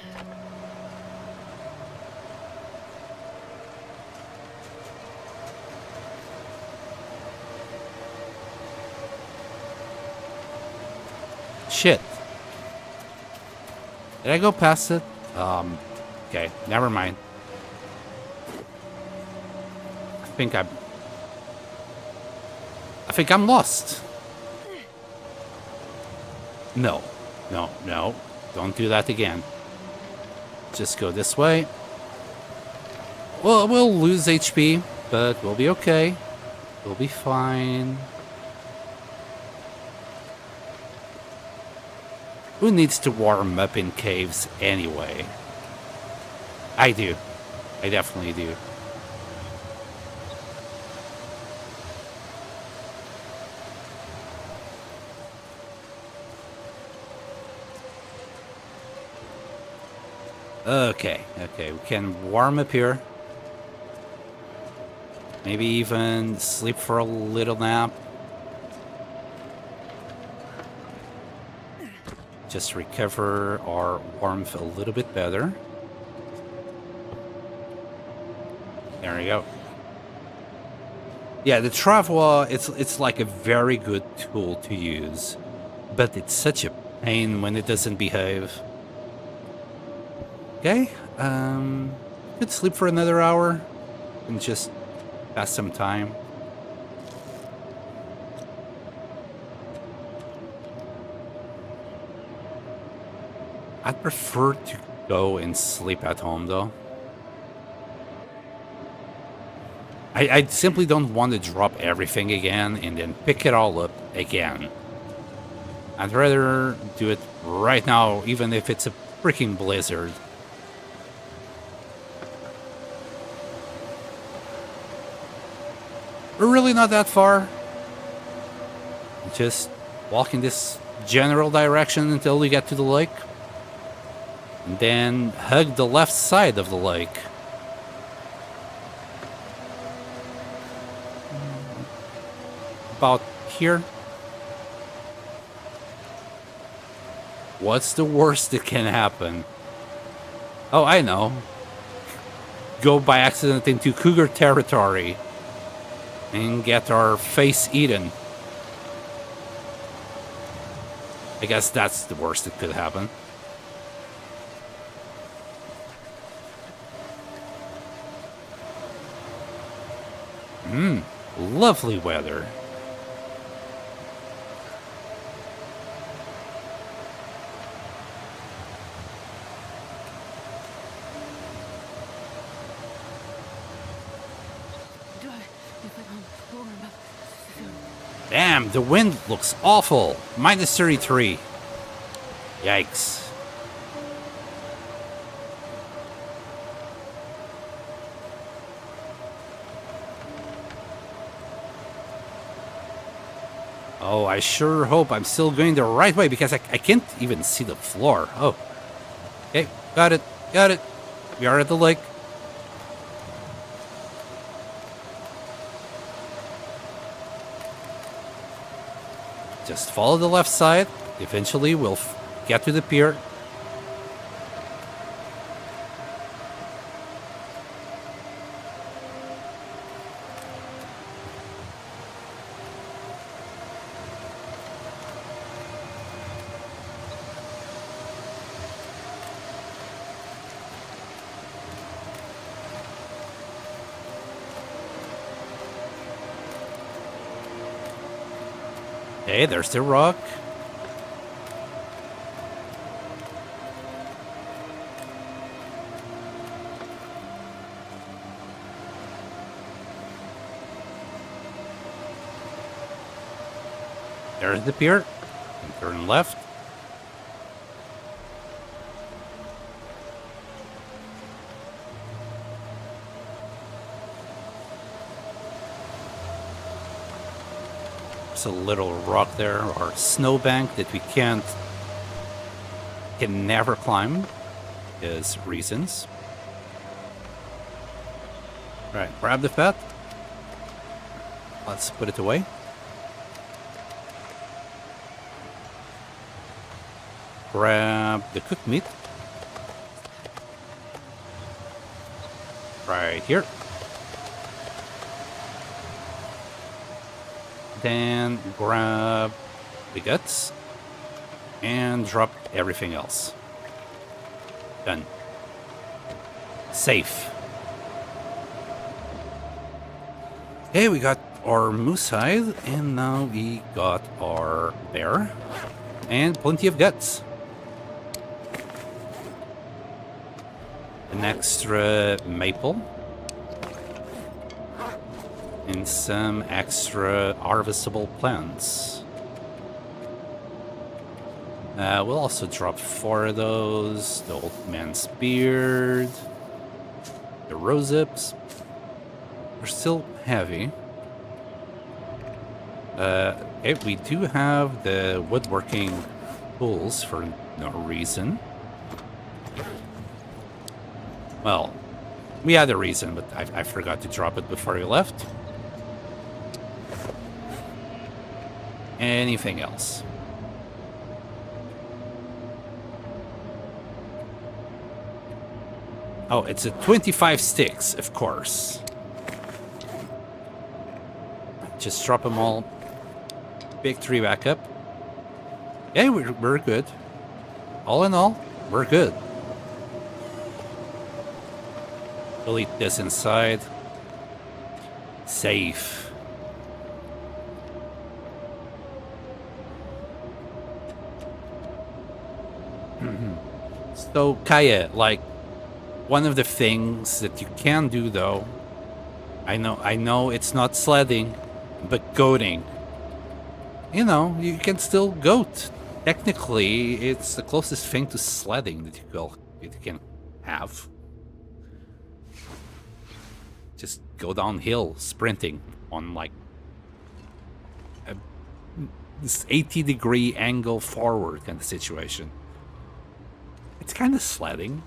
[SPEAKER 1] Shit. Did I go past it? Okay, never mind. I think I'm lost. No. Don't do that again. Just go this way. Well, we'll lose HP, but we'll be okay. We'll be fine. Who needs to warm up in caves anyway? I do. I definitely do. Okay, we can warm up here. Maybe even sleep for a little nap. Just recover our warmth a little bit better. There we go. Yeah, the travois, it's like a very good tool to use, but it's such a pain when it doesn't behave. Okay, could sleep for another hour and just pass some time. I'd prefer to go and sleep at home, though. I simply don't want to drop everything again and then pick it all up again. I'd rather do it right now, even if it's a freaking blizzard. We're really not that far. Just walk in this general direction until we get to the lake. And then hug the left side of the lake. About here. What's the worst that can happen? Oh, I know. Go by accident into cougar territory and get our face eaten. I guess that's the worst that could happen. Lovely weather. Damn, the wind looks awful. -33. Yikes. Oh, I sure hope I'm still going the right way because I can't even see the floor. Oh. Okay, got it. Got it. We are at the lake. Just follow the left side. Eventually, we'll get to the pier. Hey, there's the rock. There's the pier. And turn left. There's a little rock there, or snowbank that we can never climb, is reasons. Right, grab the fat. Let's put it away. Grab the cooked meat. Right here. Then grab the guts and drop everything else. Done. Safe. Okay, we got our moose hide, and now we got our bear and plenty of guts. An extra maple. And some extra harvestable plants. We'll also drop 4 of those. The old man's beard. The rose hips. They're still heavy. Okay, we do have the woodworking tools for no reason. Well, we had a reason, but I forgot to drop it before we left. Anything else? Oh, it's a 25 sticks, of course. Just drop them all. Big tree back up. Yeah, we're good. All in all, we're good. Delete this inside. Safe. So, Kaya, like, one of the things that you can do, though, I know it's not sledding, but goating. You know, you can still goat. Technically, it's the closest thing to sledding that you can have. Just go downhill, sprinting on like this 80-degree angle forward kind of situation. It's kind of sledding.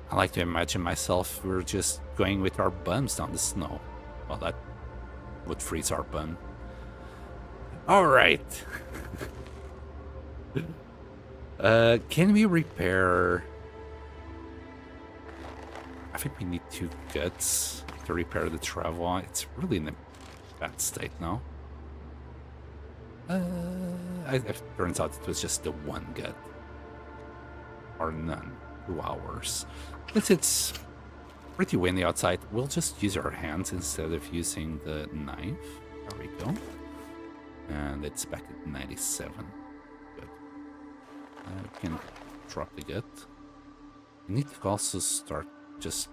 [SPEAKER 1] I like to imagine myself, we're just going with our bums down the snow. Well, that would freeze our bum. All right. Can we repair? I think we need 2 guts to repair the travel. It's really in a bad state now. It turns out it was just the 1 gut. Or none. 2 hours. Since it's pretty windy outside, we'll just use our hands instead of using the knife. There we go. And it's back at 97. Good. We can drop the gut. We need to also start just...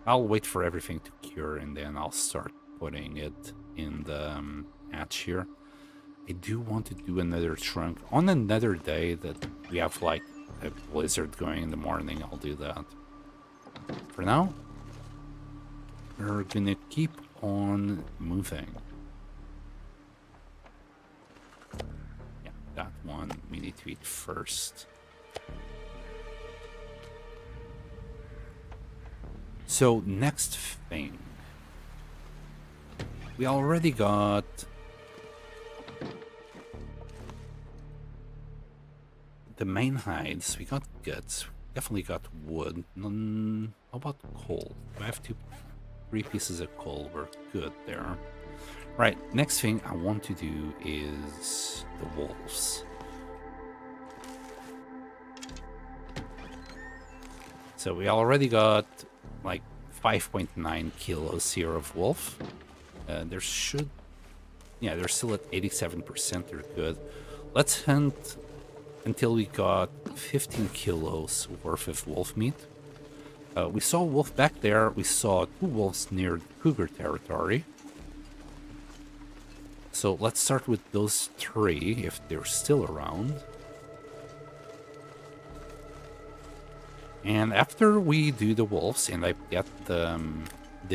[SPEAKER 1] I'll wait for everything to cure and then I'll start putting it in the hatch here. I do want to do another trunk. On another day that we have like a blizzard going in the morning, I'll do that. For now, we're gonna keep on moving. Yeah, that one we need to eat first. So, next thing. We already got... the main hides. We got guts. Definitely got wood. How about coal? I have 3 pieces of coal. We're good there. Right, next thing I want to do is the wolves. So we already got like 5.9 kilos here of wolf. There should... yeah, they're still at 87%. They're good. Let's hunt until we got 15 kilos worth of wolf meat. We saw a wolf back there. We saw 2 wolves near cougar territory. So let's start with those 3 if they're still around. And after we do the wolves and I get the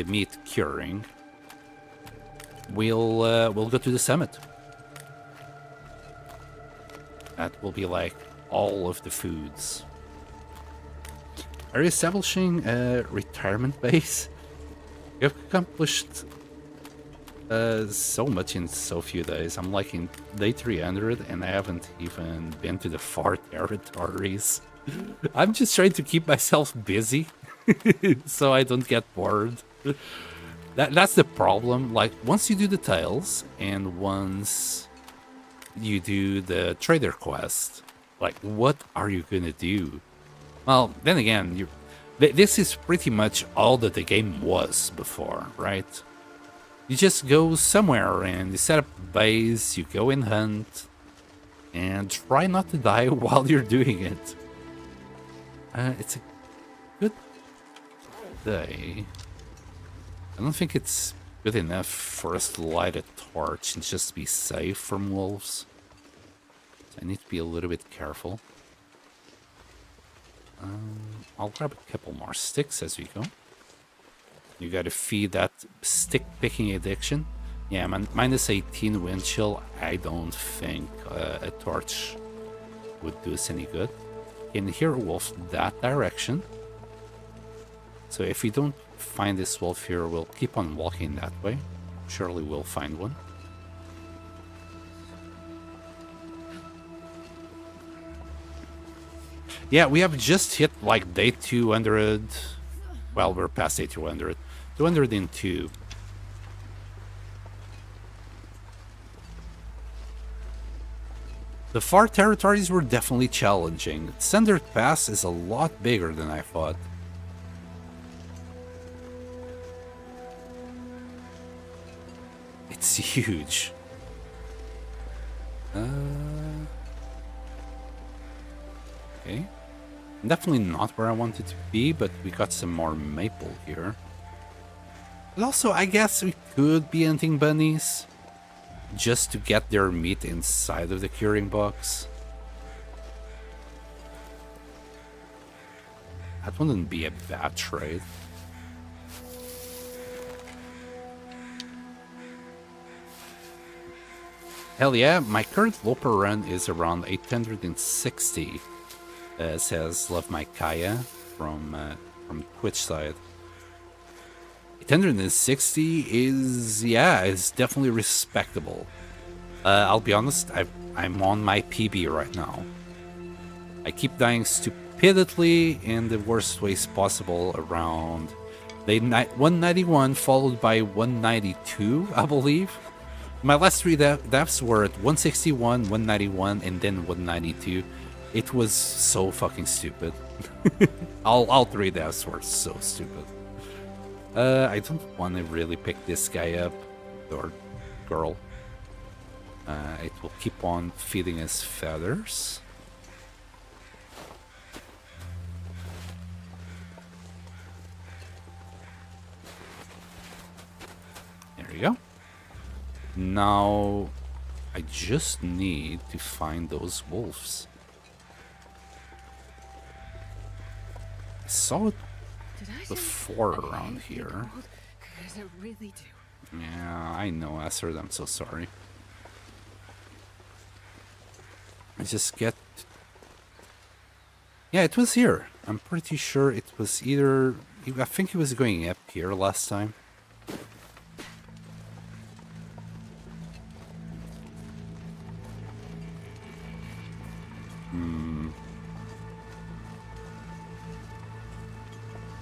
[SPEAKER 1] meat curing, we'll go to the summit. That will be like all of the foods. Are you establishing a retirement base? You've accomplished so much in so few days. I'm like in day 300 and I haven't even been to the far territories. I'm just trying to keep myself busy so I don't get bored. That's the problem. Like once you do the tiles and once you do the trader quest, like what are you gonna do? Well, then again, this is pretty much all that the game was before, right? You just go somewhere and you set up a base, you go and hunt, and try not to die while you're doing it. It's a good day. I don't think it's good enough for us to light a torch and just be safe from wolves. So I need to be a little bit careful. I'll grab a couple more sticks as we go. You gotta feed that stick picking addiction. Yeah, minus 18 wind chill. I don't think a torch would do us any good. Can hear a wolf that direction. So if we don't find this wolf here, we'll keep on walking that way. Surely we'll find one. Yeah, we have just hit like day 200. Well, we're past day 200. 202. The far territories were definitely challenging. Sender Pass is a lot bigger than I thought. It's huge. Okay. Definitely not where I wanted to be, but we got some more maple here. But also, I guess we could be hunting bunnies just to get their meat inside of the curing box. That wouldn't be a bad trade. Hell yeah, my current Loper run is around 860. Says Love My Kaya from Twitch side. 860 is, yeah, it's definitely respectable. I'll be honest, I'm on my PB right now. I keep dying stupidly in the worst ways possible around 191 followed by 192, I believe. My last three deaths were at 161, 191, and then 192. It was so fucking stupid. all three deaths were so stupid. I don't want to really pick this guy up, or girl. It will keep on feeding us feathers. There you go. Now, I just need to find those wolves. I saw it before around here.
[SPEAKER 2] Because I really do.
[SPEAKER 1] Yeah, I know, Astrid, I'm so sorry. I just get... Yeah, it was here. I'm pretty sure it was either... I think he was going up here last time.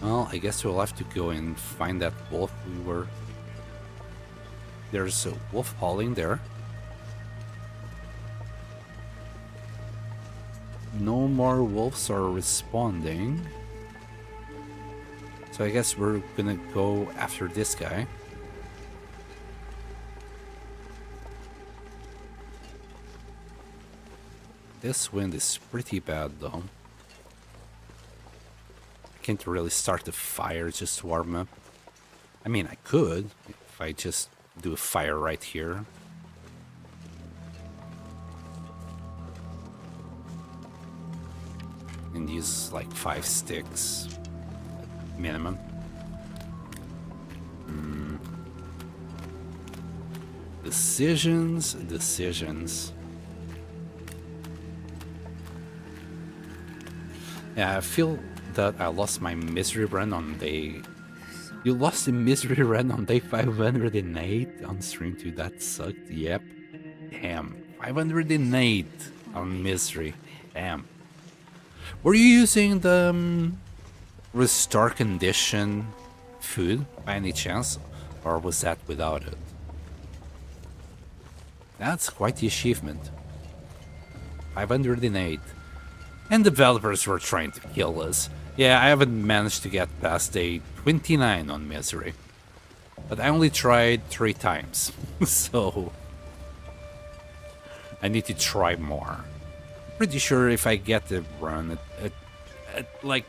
[SPEAKER 1] Well, I guess we'll have to go and find that wolf we were... There's a wolf hauling there. No more wolves are responding. So I guess we're gonna go after this guy. This wind is pretty bad though. I can't really start the fire just to warm up. I mean, I could if I just do a fire right here. And use like 5 sticks minimum. Decisions. Yeah, I feel that I lost my misery run on day... You lost the misery run on day 508 on stream too, that sucked, yep. Damn, 508 on misery, damn. Were you using the restore condition food by any chance? Or was that without it? That's quite the achievement. 508. And developers were trying to kill us. Yeah, I haven't managed to get past day 29 on misery. But I only tried 3 times. So I need to try more. Pretty sure if I get the run like...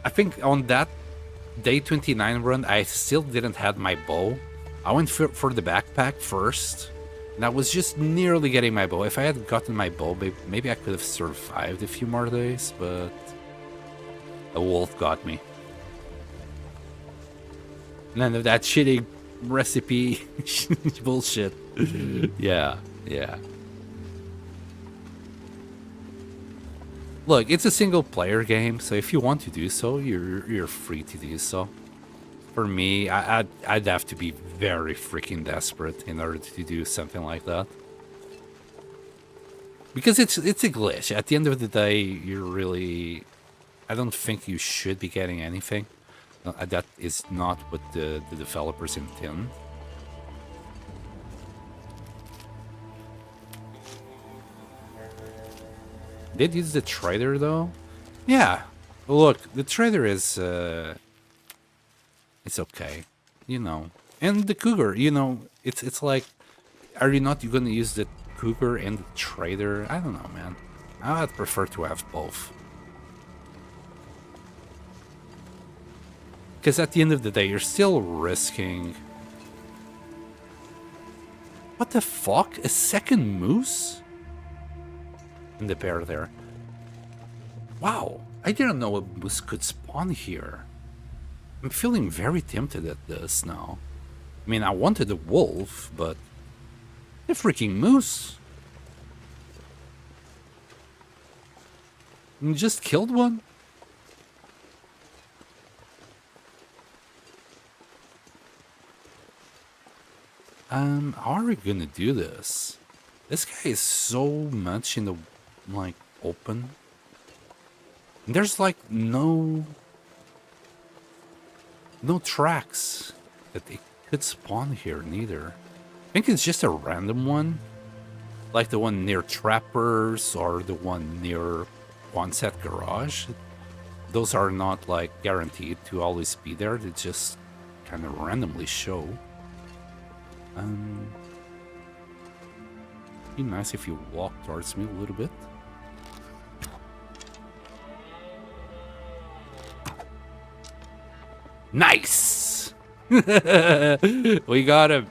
[SPEAKER 1] I think on that day 29 run, I still didn't have my bow. I went for the backpack first. And I was just nearly getting my bow. If I had gotten my bow, maybe I could have survived a few more days, but a wolf got me. None of that shitty recipe bullshit. Yeah. Look, it's a single player game, so if you want to do so, you're free to do so. For me, I'd have to be very freaking desperate in order to do something like that. Because it's a glitch. At the end of the day, you're really... I don't think you should be getting anything. That is not what the developers intend. did use the trader though. Yeah, look, the trader is it's okay, you know. And the cougar, you know, it's like, are you not gonna use the cougar and the trader? I don't know, man. I'd prefer to have both. Because at the end of the day, you're still risking... What the fuck? A second moose? And the bear there. Wow, I didn't know a moose could spawn here. I'm feeling very tempted at this now. I mean, I wanted a wolf, but... A freaking moose! You just killed one? How are we gonna do this? This guy is so much in the, like, open. And there's, like, no tracks that they could spawn here, neither. I think it's just a random one. Like the one near Trappers or the one near Quonset Garage. Those are not, like, guaranteed to always be there. They just kind of randomly show. Be nice if you walk towards me a little bit. Nice! We got him.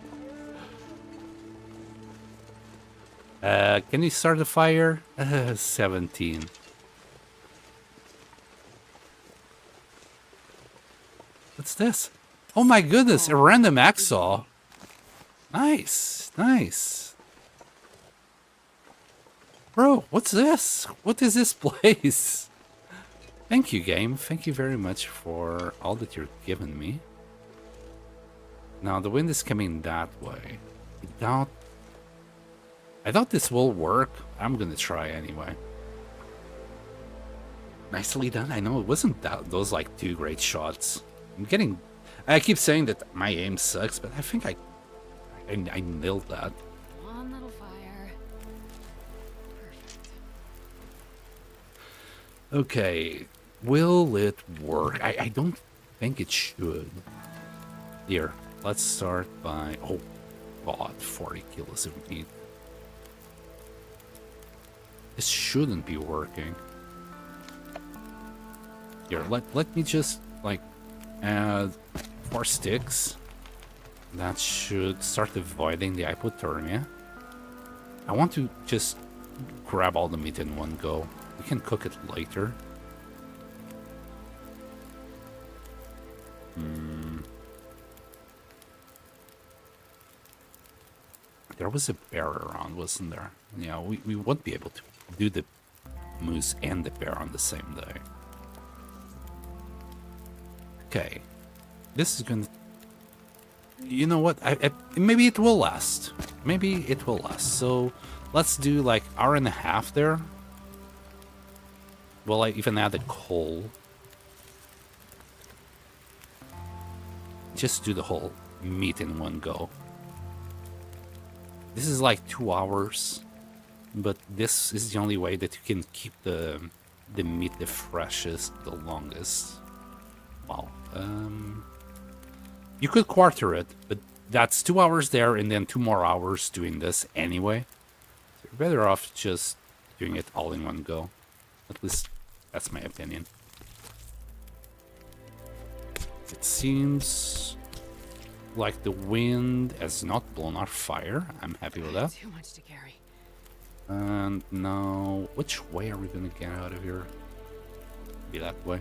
[SPEAKER 1] Can you start the fire? 17. What's this? Oh my goodness, a random axaw. Nice, nice. Bro, what's this? What is this place? Thank you, game. Thank you very much for all that you're giving me. Now, the wind is coming that way. I thought this will work. I'm gonna try anyway. Nicely done. I know it wasn't those, like, 2 great shots. I keep saying that my aim sucks, but I think I nailed that.
[SPEAKER 2] One little fire. Perfect.
[SPEAKER 1] Okay, will it work? I don't think it should. Here, let's start by... Oh, God, 40 kilos of meat. This shouldn't be working. Here, let me just, like, add 4 sticks. That should start avoiding the hypothermia. I want to just grab all the meat in one go. We can cook it later. There was a bear around, wasn't there? Yeah, we won't be able to do the moose and the bear on the same day. Okay. This is gonna... You know what? Maybe it will last. Maybe it will last. So let's do like hour and a half there. Well, I even add the coal. Just do the whole meat in one go. This is like 2 hours, but this is the only way that you can keep the meat the freshest, the longest. Wow. You could quarter it, but that's 2 hours there and then 2 more hours doing this anyway. So you're better off just doing it all in one go. At least that's my opinion. It seems like the wind has not blown our fire. I'm happy with that.
[SPEAKER 2] Too much to carry.
[SPEAKER 1] And now, which way are we gonna get out of here? Be that way.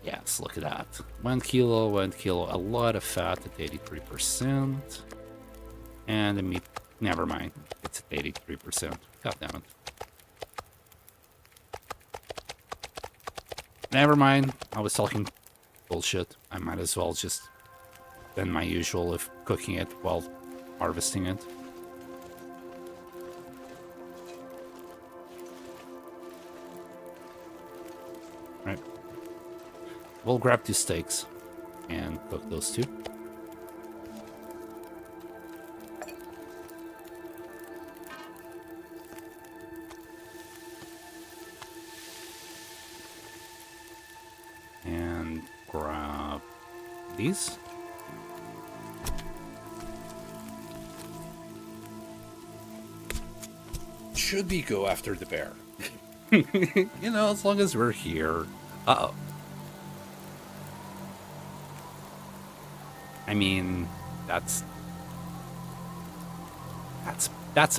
[SPEAKER 1] Yes, look at that. 1 kilo, 1 kilo. A lot of fat at 83%. And the meat, never mind. It's at 83%. God damn it. Never mind. I was talking bullshit. I might as well just done my usual of cooking it while harvesting it. Right. We'll grab 2 steaks and cook those 2. these. Should we go after the bear? You know, as long as we're here. Uh-oh. I mean, that's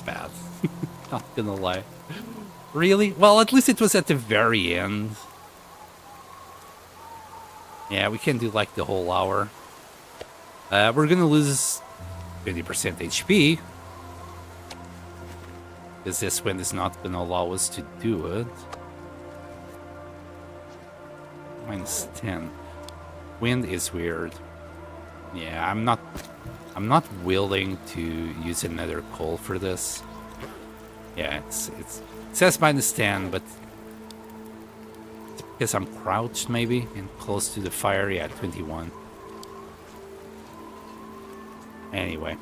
[SPEAKER 1] bad. Not gonna lie. Really? Well, at least it was at the very end. Yeah, we can do like the whole hour. We're gonna lose 20% HP. Because this wind is not gonna allow us to do it. -10. Wind is weird. Yeah, I'm not willing to use another coal for this. Yeah, it says -10, but it's because I'm crouched maybe and close to the fire. Yeah, 21. Anyway,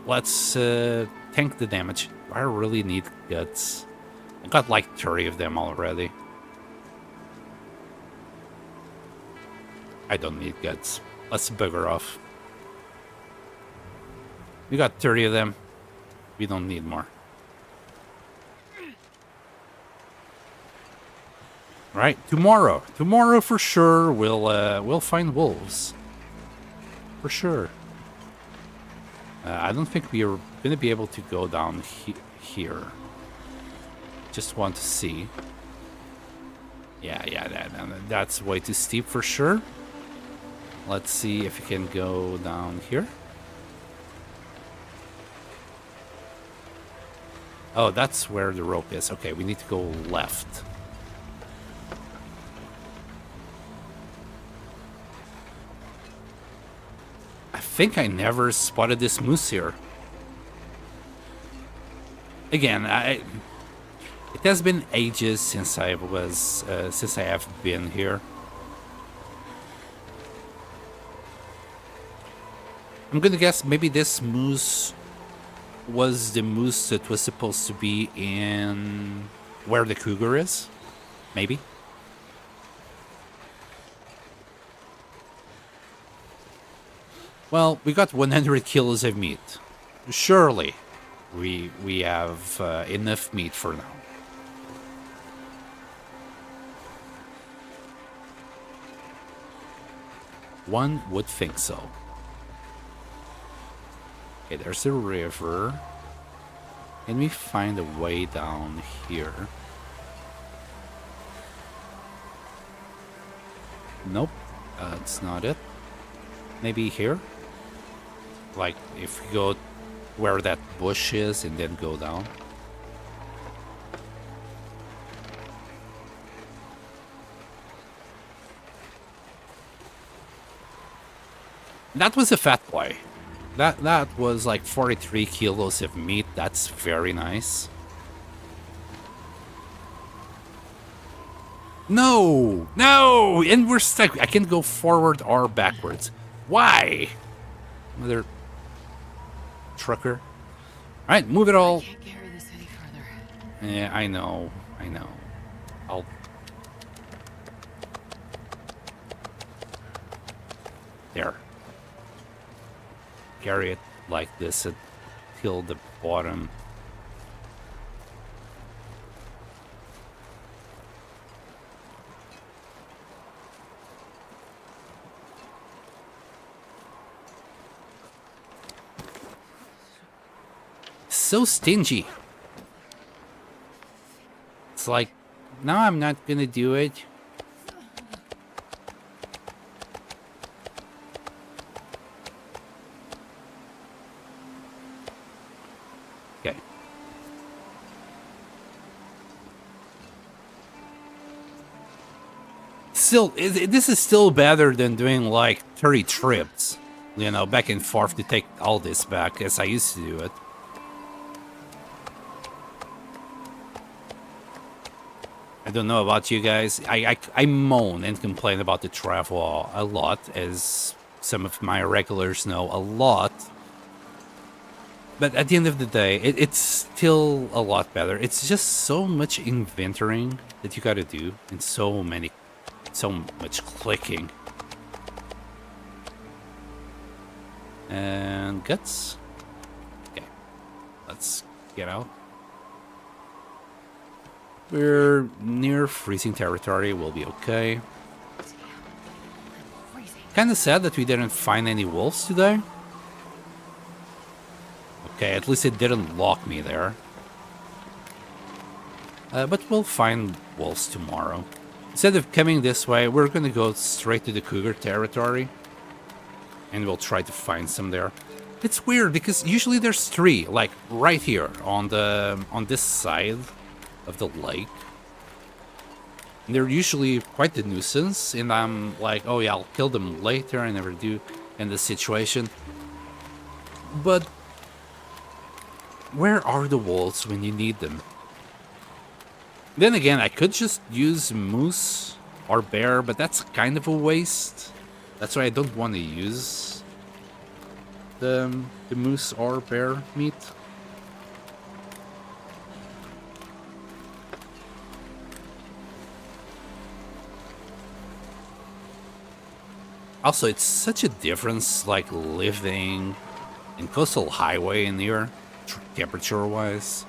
[SPEAKER 1] let's tank the damage. I really need guts. I got like 30 of them already. I don't need guts. Let's bugger off. We got 30 of them. We don't need more. Right, tomorrow. Tomorrow for sure we'll find wolves. For sure. I don't think we are gonna be able to go down here. Just want to see. Yeah, that's way too steep for sure. Let's see if we can go down here. Oh, that's where the rope is. Okay, we need to go left. I think I never spotted this moose here. Again, it has been ages since I have been here. I'm gonna guess maybe this moose was the moose that was supposed to be in where the cougar is. Maybe. Well, we got 100 kilos of meat. Surely, we have enough meat for now. One would think so. Okay, there's a river. Can we find a way down here? Nope, that's not it. Maybe here? Like, if you go where that bush is and then go down. That was a fat boy. That was like 43 kilos of meat. That's very nice. No! No! And we're stuck. I can't go forward or backwards. Why? Mother trucker. Alright, move it all.
[SPEAKER 2] I can't carry this any further.
[SPEAKER 1] Yeah, I know. I'll... There. Carry it like this until the bottom. So stingy. It's like, no, I'm not gonna do it. Okay. Still, this is still better than doing like 30 trips, you know, back and forth to take all this back as I used to do it. I don't know about you guys. I moan and complain about the travel a lot, as some of my regulars know, a lot. But at the end of the day, it's still a lot better. It's just so much inventorying that you gotta do, and so much clicking. And guts. Okay, let's get out. We're near freezing territory, we'll be okay. Kinda sad that we didn't find any wolves today. Okay, at least it didn't lock me there. But we'll find wolves tomorrow. Instead of coming this way, we're gonna go straight to the cougar territory. And we'll try to find some there. It's weird because usually there's 3, like right here on this side of the lake. And they're usually quite the nuisance, and I'm like, oh yeah, I'll kill them later. I never do in this situation. But where are the wolves when you need them? Then again, I could just use moose or bear, but that's kind of a waste. That's why I don't want to use the moose or bear meat. Also, it's such a difference, like, living in Coastal Highway in here, temperature-wise.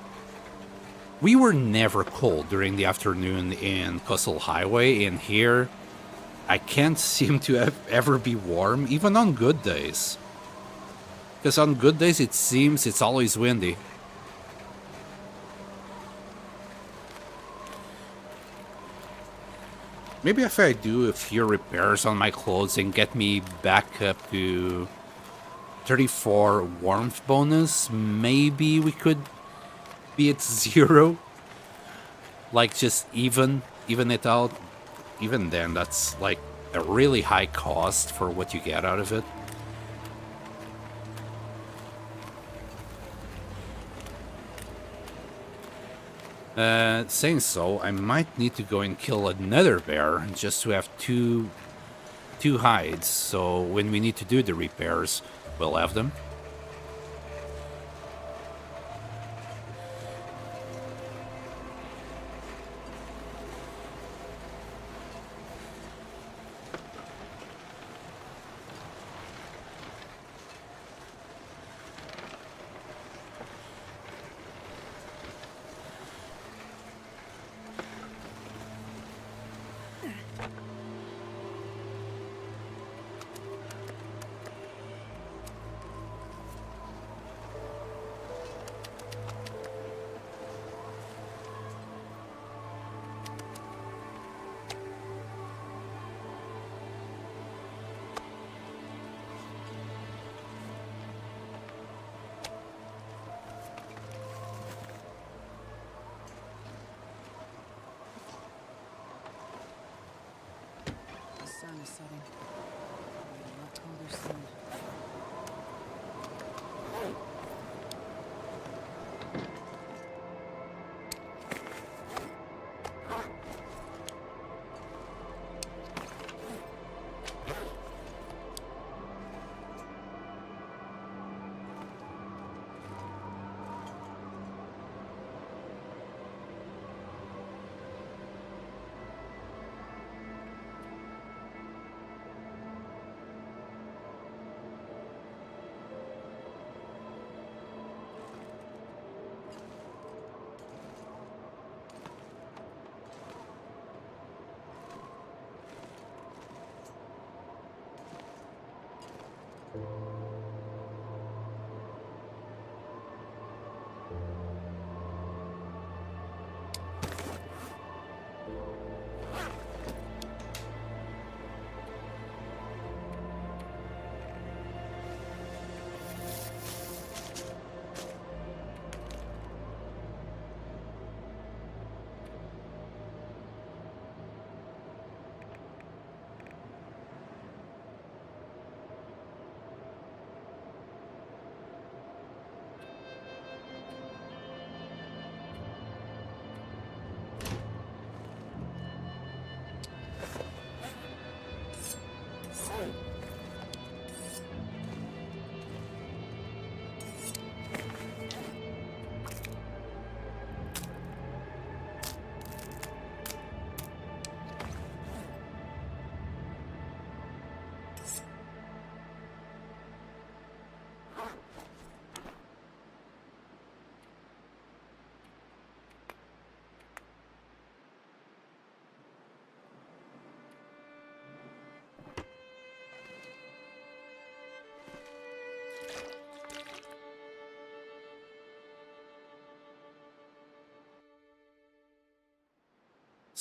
[SPEAKER 1] We were never cold during the afternoon in Coastal Highway, and here, I can't seem to ever be warm, even on good days. Because on good days, it seems it's always windy. Maybe if I do a few repairs on my clothes and get me back up to 34 warmth bonus, maybe we could be at 0. Like, just even it out. Even then, that's like a really high cost for what you get out of it. Saying so, I might need to go and kill another bear just to have two hides. So when we need to do the repairs, we'll have them.
[SPEAKER 2] The sun is setting. It'll be a lot colder soon.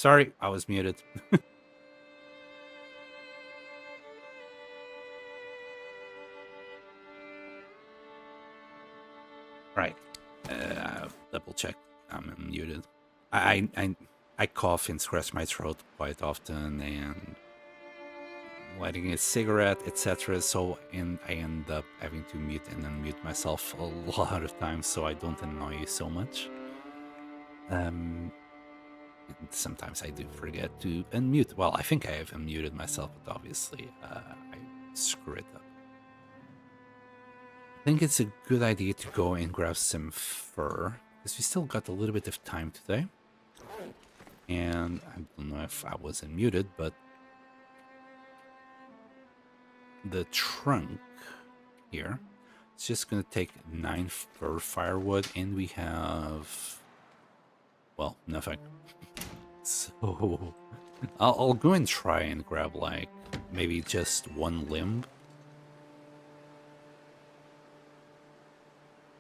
[SPEAKER 1] Sorry, I was muted. Right. Double check. I'm muted. I cough and scratch my throat quite often, and lighting a cigarette, etc. So, and I end up having to mute and unmute myself a lot of times, so I don't annoy you so much. And sometimes I do forget to unmute. Well, I think I have unmuted myself, but obviously I screw it up. I think it's a good idea to go and grab some fur, because we still got a little bit of time today. And I don't know if I was unmuted, but the trunk here, it's just going to take 9 fur firewood, and we have, well, nothing. So I'll go and try and grab like maybe just 1 limb.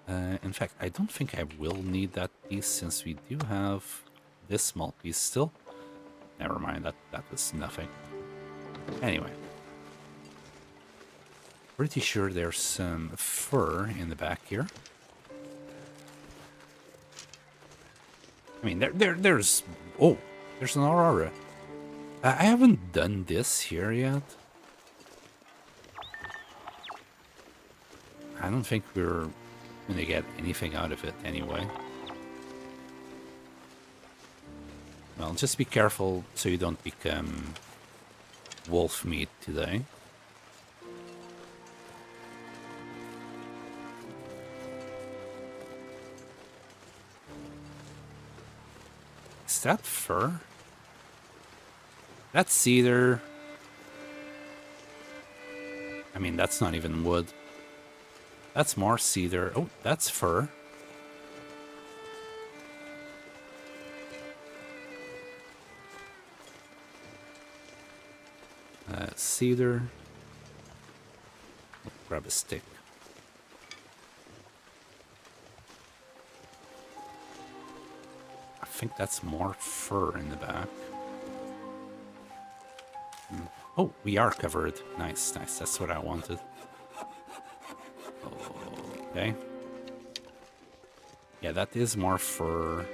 [SPEAKER 1] In fact, I don't think I will need that piece, since we do have this small piece still. Never mind, that was nothing. Anyway. Pretty sure there's some fur in the back here. I mean, there's... Oh, there's an aurora. I haven't done this here yet. I don't think we're gonna get anything out of it anyway. Well, just be careful so you don't become wolf meat today. Is that fur? That's cedar. I mean, that's not even wood. That's more cedar. Oh, that's fur. Cedar. Grab a stick. I think that's more fur in the back. Oh, we are covered. Nice, nice. That's what I wanted. Okay. Yeah, that is more fur.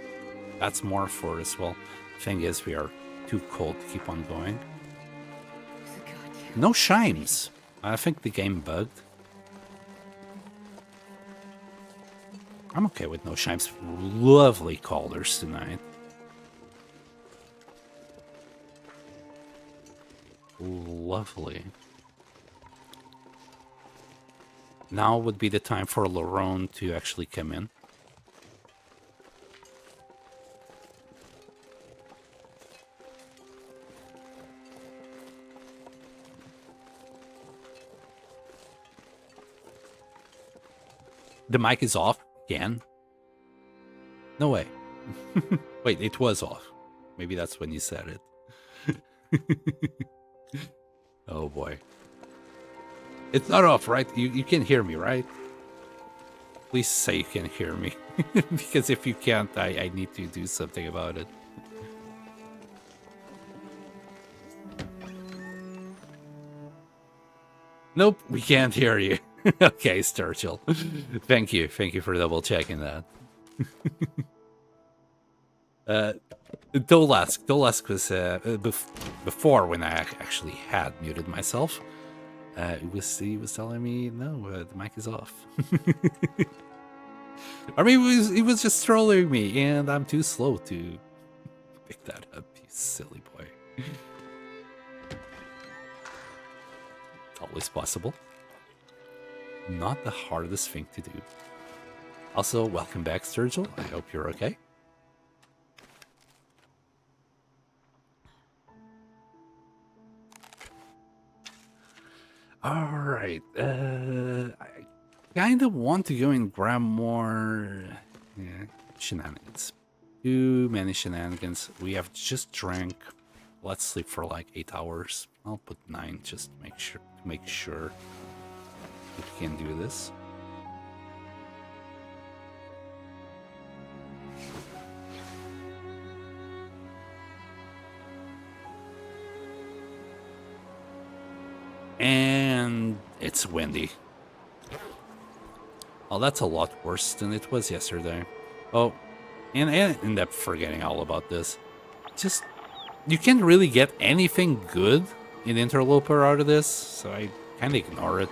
[SPEAKER 1] That's more fur as well. Thing is, we are too cold to keep on going. No chimes. I think the game bugged. I'm okay with no chimes. Lovely callers tonight. Lovely. Now would be the time for Laurent to actually come in. The mic is off again? No way. Wait, it was off. Maybe that's when you said it. Oh boy. It's not off, right? You can hear me, right? Please say you can hear me. Because if you can't, I need to do something about it. Nope, we can't hear you. Okay, Sturgill. Thank you for double checking that. Dolask was before, when I actually had muted myself. He was telling me, no, the mic is off. I mean, he was just trolling me, and I'm too slow to pick that up, you silly boy. Always possible. Not the hardest thing to do. Also, welcome back, Sturgill. I hope you're okay. Alright, I kind of want to go and grab more shenanigans. Too many shenanigans. We have just drank. Let's sleep for like 8 hours. I'll put 9 just to make sure we can do this. it's windy. Oh, that's a lot worse than it was yesterday. Oh, and I ended up forgetting all about this. Just, you can't really get anything good in Interloper out of this, so I kind of ignore it.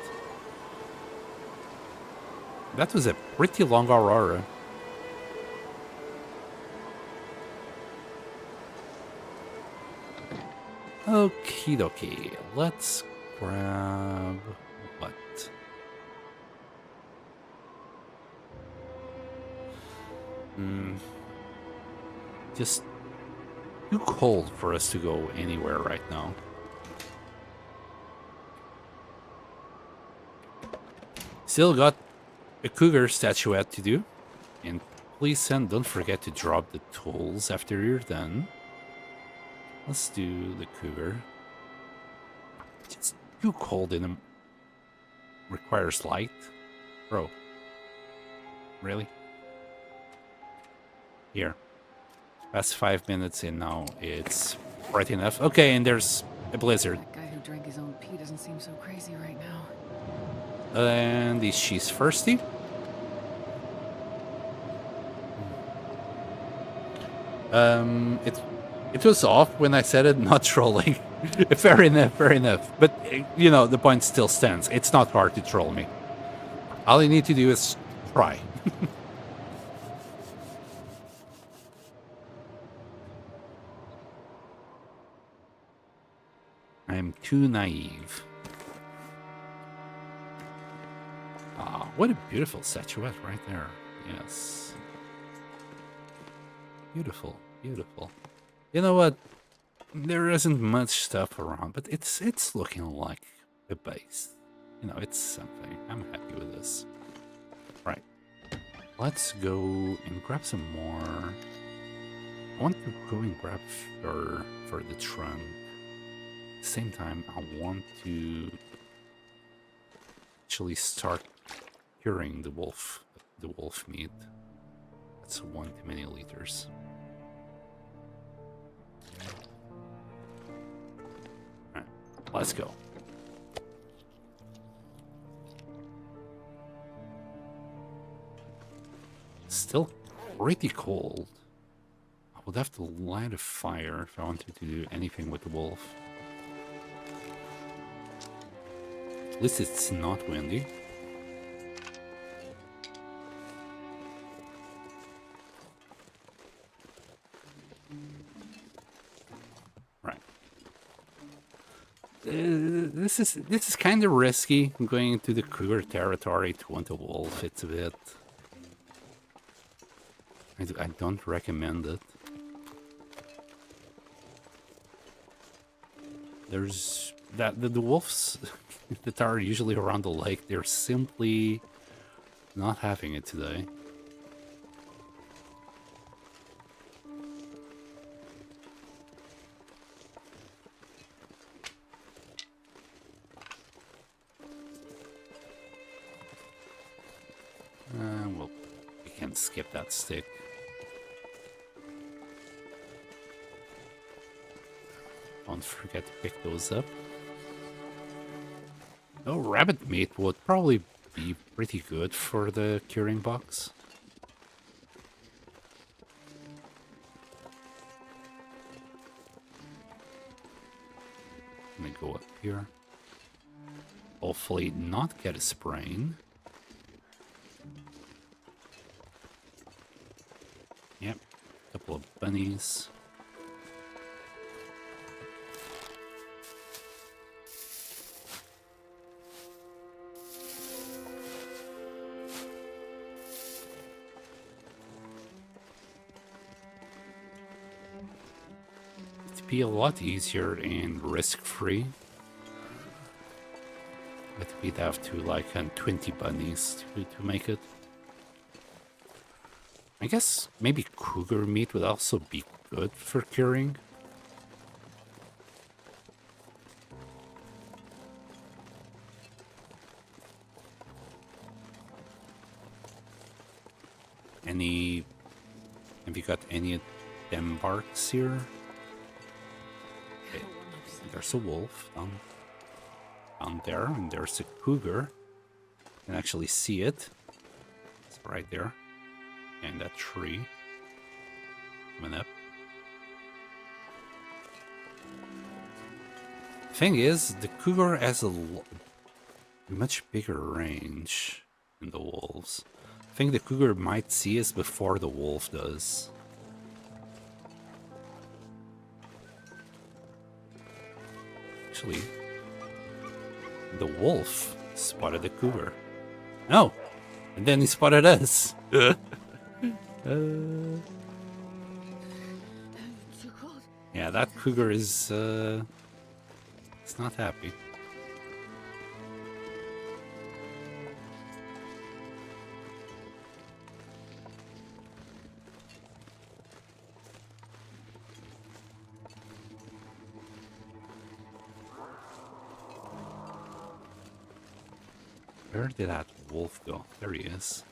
[SPEAKER 1] That was a pretty long Aurora. Okie dokie, let's grab what? Just too cold for us to go anywhere right now. Still got a cougar statuette to do. And please don't forget to drop the tools after you're done. Let's do the cougar. It's too cold in them. Requires light. Bro. Really? Here. Past 5 minutes in now. It's bright enough. Okay, and there's a blizzard.
[SPEAKER 2] That guy who drank his own pee doesn't seem so crazy right now.
[SPEAKER 1] And is she thirsty? It was off when I said it, not trolling. Fair enough, fair enough. But, you know, the point still stands. It's not hard to troll me. All you need to do is try. I'm too naive. Ah, what a beautiful statuette right there. Yes. Beautiful, beautiful. You know what? There isn't much stuff around, but it's looking like a base. You know, it's something. I'm happy with this. Right. Let's go and grab some more. I want to go and grab fur for the trunk. At the same time, I want to actually start curing the wolf meat. That's 1 too many liters. Alright, let's go. Still pretty cold. I would have to light a fire if I wanted to do anything with the wolf. At least it's not windy. Right. This is kind of risky going into the cougar territory to want a wolf. It's a bit. I don't recommend it. There's the wolves that are usually around the lake. They're simply not having it today. Well, we can skip that stick. Don't forget to pick those up. Oh, rabbit meat would probably be pretty good for the curing box. Let me go up here. Hopefully not get a sprain. Yep, a couple of bunnies. Be a lot easier and risk-free, but we'd have to like hunt 20 bunnies to make it. I guess maybe cougar meat would also be good for curing. Have you got any of them barks here? There's a wolf. down there, and there's a cougar. You can actually see it. It's right there. And that tree. Coming up. Thing is, the cougar has a much bigger range than the wolves. I think the cougar might see us before the wolf does. Actually, the wolf spotted the cougar. No! And then he spotted us. Yeah, that cougar is it's not happy. Where did that wolf go? There he is.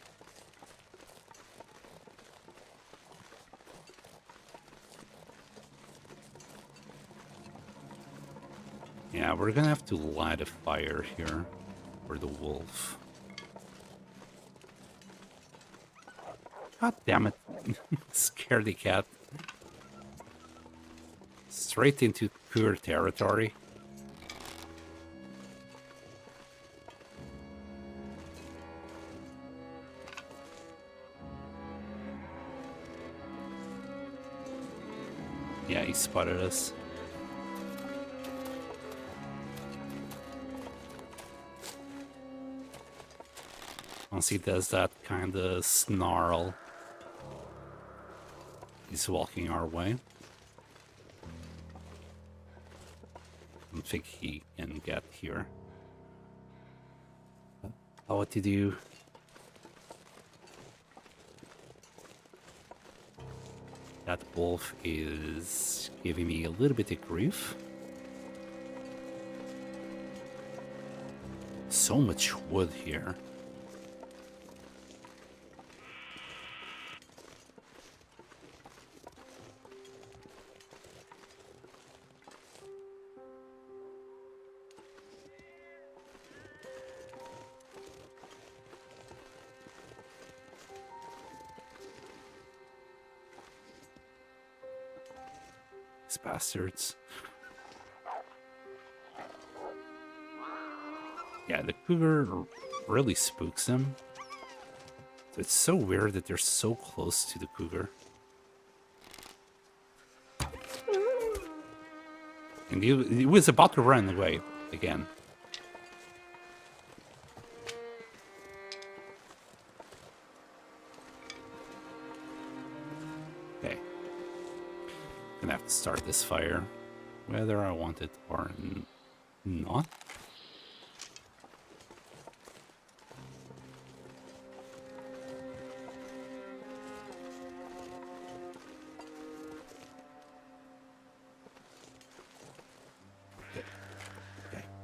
[SPEAKER 1] Yeah, we're gonna have to light a fire here for the wolf. God damn it. Scaredy cat. Straight into cougar territory. Yeah, he spotted us. Once he does that kind of snarl, he's walking our way. I don't think he can get here. Oh, what to do? That wolf is giving me a little bit of grief. So much wood here. These bastards. Yeah, the cougar really spooks him. It's so weird that they're so close to the cougar. And he was about to run away again. Okay. Gonna have to start this fire, whether I want it or not.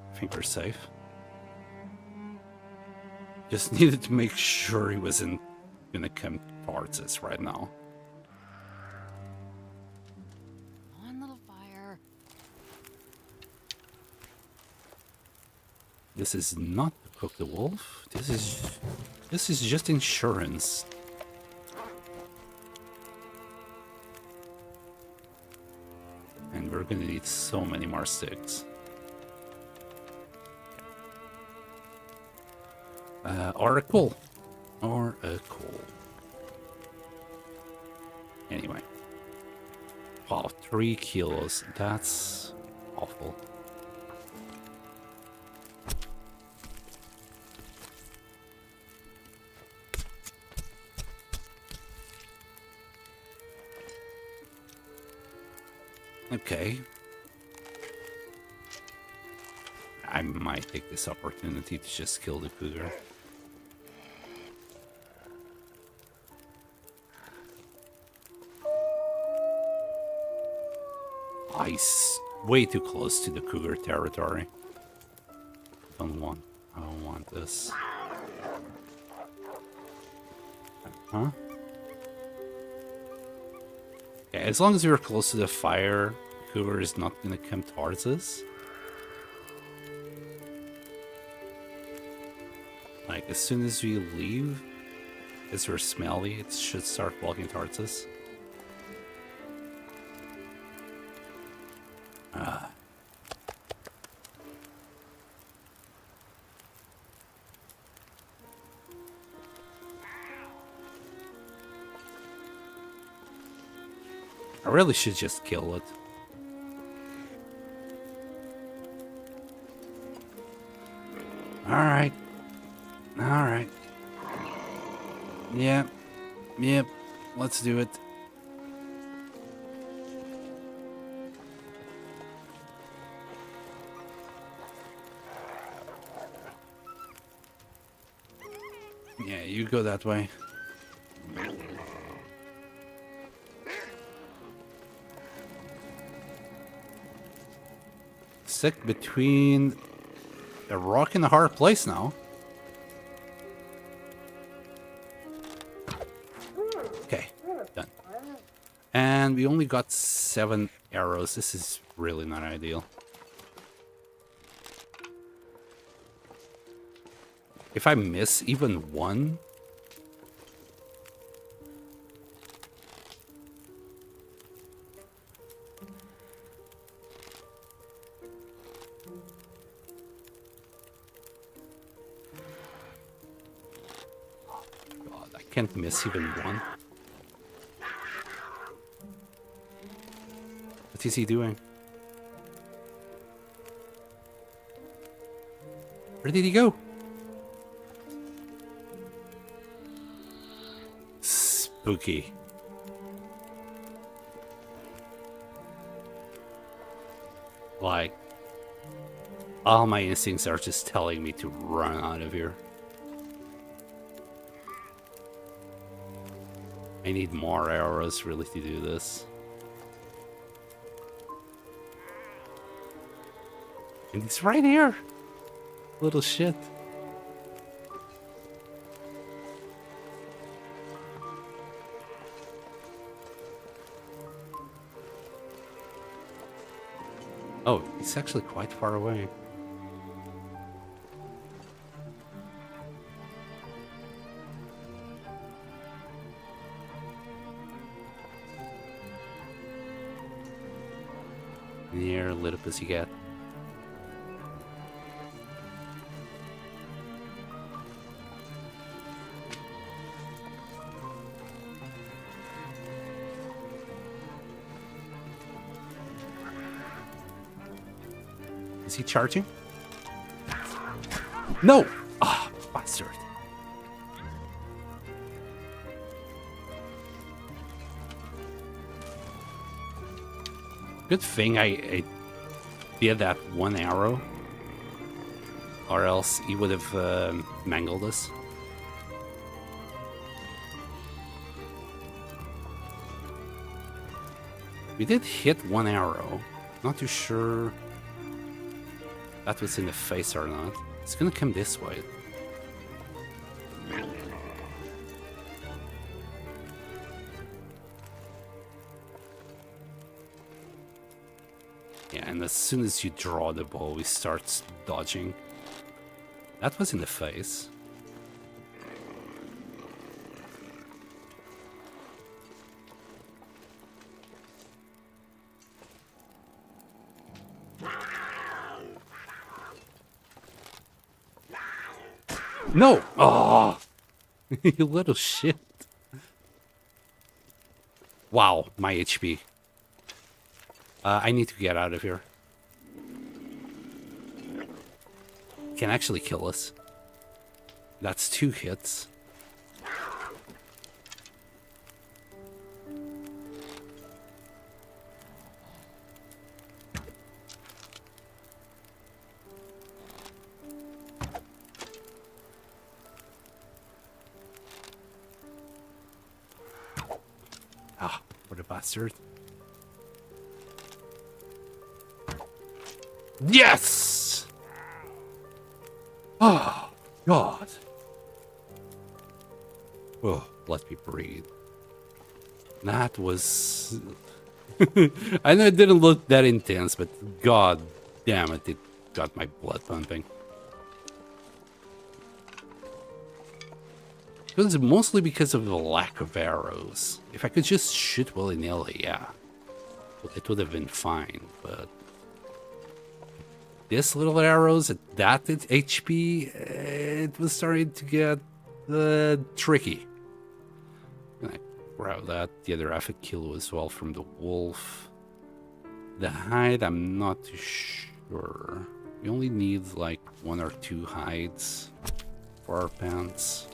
[SPEAKER 1] I think we're safe. Just needed to make sure he wasn't gonna come towards us right now.
[SPEAKER 2] Come on, little fire.
[SPEAKER 1] This is not to cook the wolf. This is just insurance. And we're gonna need so many more sticks. Or a coal. Or a coal. Anyway. Wow, 3 kilos. That's awful. Okay. I might take this opportunity to just kill the cougar. Ice. Way too close to the cougar territory. I don't want this. Huh? Yeah, as long as we're close to the fire, the cougar is not gonna come towards us. Like, as soon as we leave, as we're smelly, it should start walking towards us. I really should just kill it. Alright. Alright. Yep. Yep. Let's do it. Yeah, you go that way. Stuck between a rock and a hard place now. Okay, done. And we only got 7 arrows. This is really not ideal. If I miss even one... God, I can't miss even one. What is he doing? Where did he go? Spooky. Like, all my instincts are just telling me to run out of here. I need more arrows really to do this. And it's right here. Little shit. Oh, it's actually quite far away. Near lit up as you get. Is he charging? No! Ah, bastard. Good thing I did that one arrow. Or else he would have mangled us. We did hit one arrow. Not too sure that was in the face or not. It's gonna come this way. Yeah, and as soon as you draw the bow, he starts dodging. That was in the face. No! Oh! You little shit. Wow, my HP. I need to get out of here. Can actually kill us. That's 2 hits. Ah, what a bastard. Yes! Oh, God. Oh, let me breathe. That was... I know it didn't look that intense, but God damn it, it got my blood pumping. It was mostly because of the lack of arrows. If I could just shoot willy-nilly, yeah. It would have been fine, but... This little arrows at that HP, it was starting to get tricky. I'm gonna grab that. The other half a kilo as well from the wolf. The hide, I'm not too sure. We only need like 1 or 2 hides for our pants.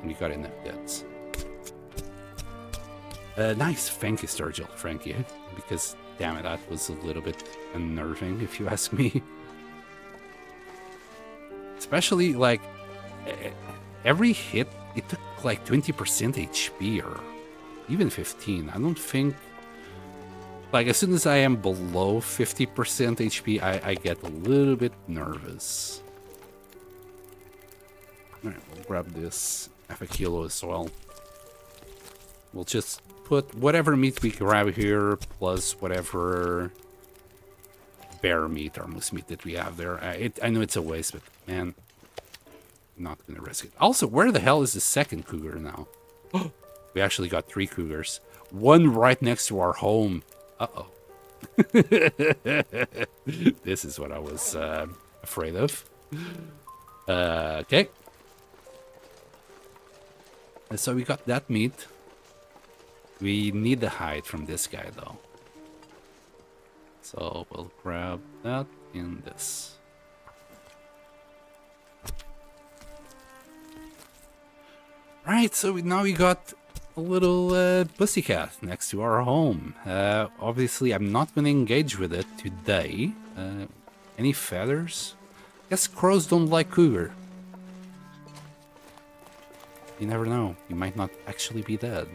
[SPEAKER 1] And we got enough guts. Nice. Thank you, Sturgill, Frankie. Because, damn it, that was a little bit unnerving, if you ask me. Especially, like, every hit, it took like 20% HP or even 15. I don't think... Like, as soon as I am below 50% HP, I get a little bit nervous. Alright, we'll grab this half a kilo as well. We'll just put whatever meat we grab here, plus whatever bear meat or moose meat that we have there. I know it's a waste, but man, I'm not gonna risk it. Also, where the hell is the second cougar now? We actually got 3 cougars. One right next to our home. Uh-oh. This is what I was afraid of. Okay. So we got that meat. We need the hide from this guy, though. So we'll grab that in this. Right, so now we got a little pussycat next to our home. Obviously, I'm not going to engage with it today. Any feathers? Guess crows don't like cougar. You never know. You might not actually be dead.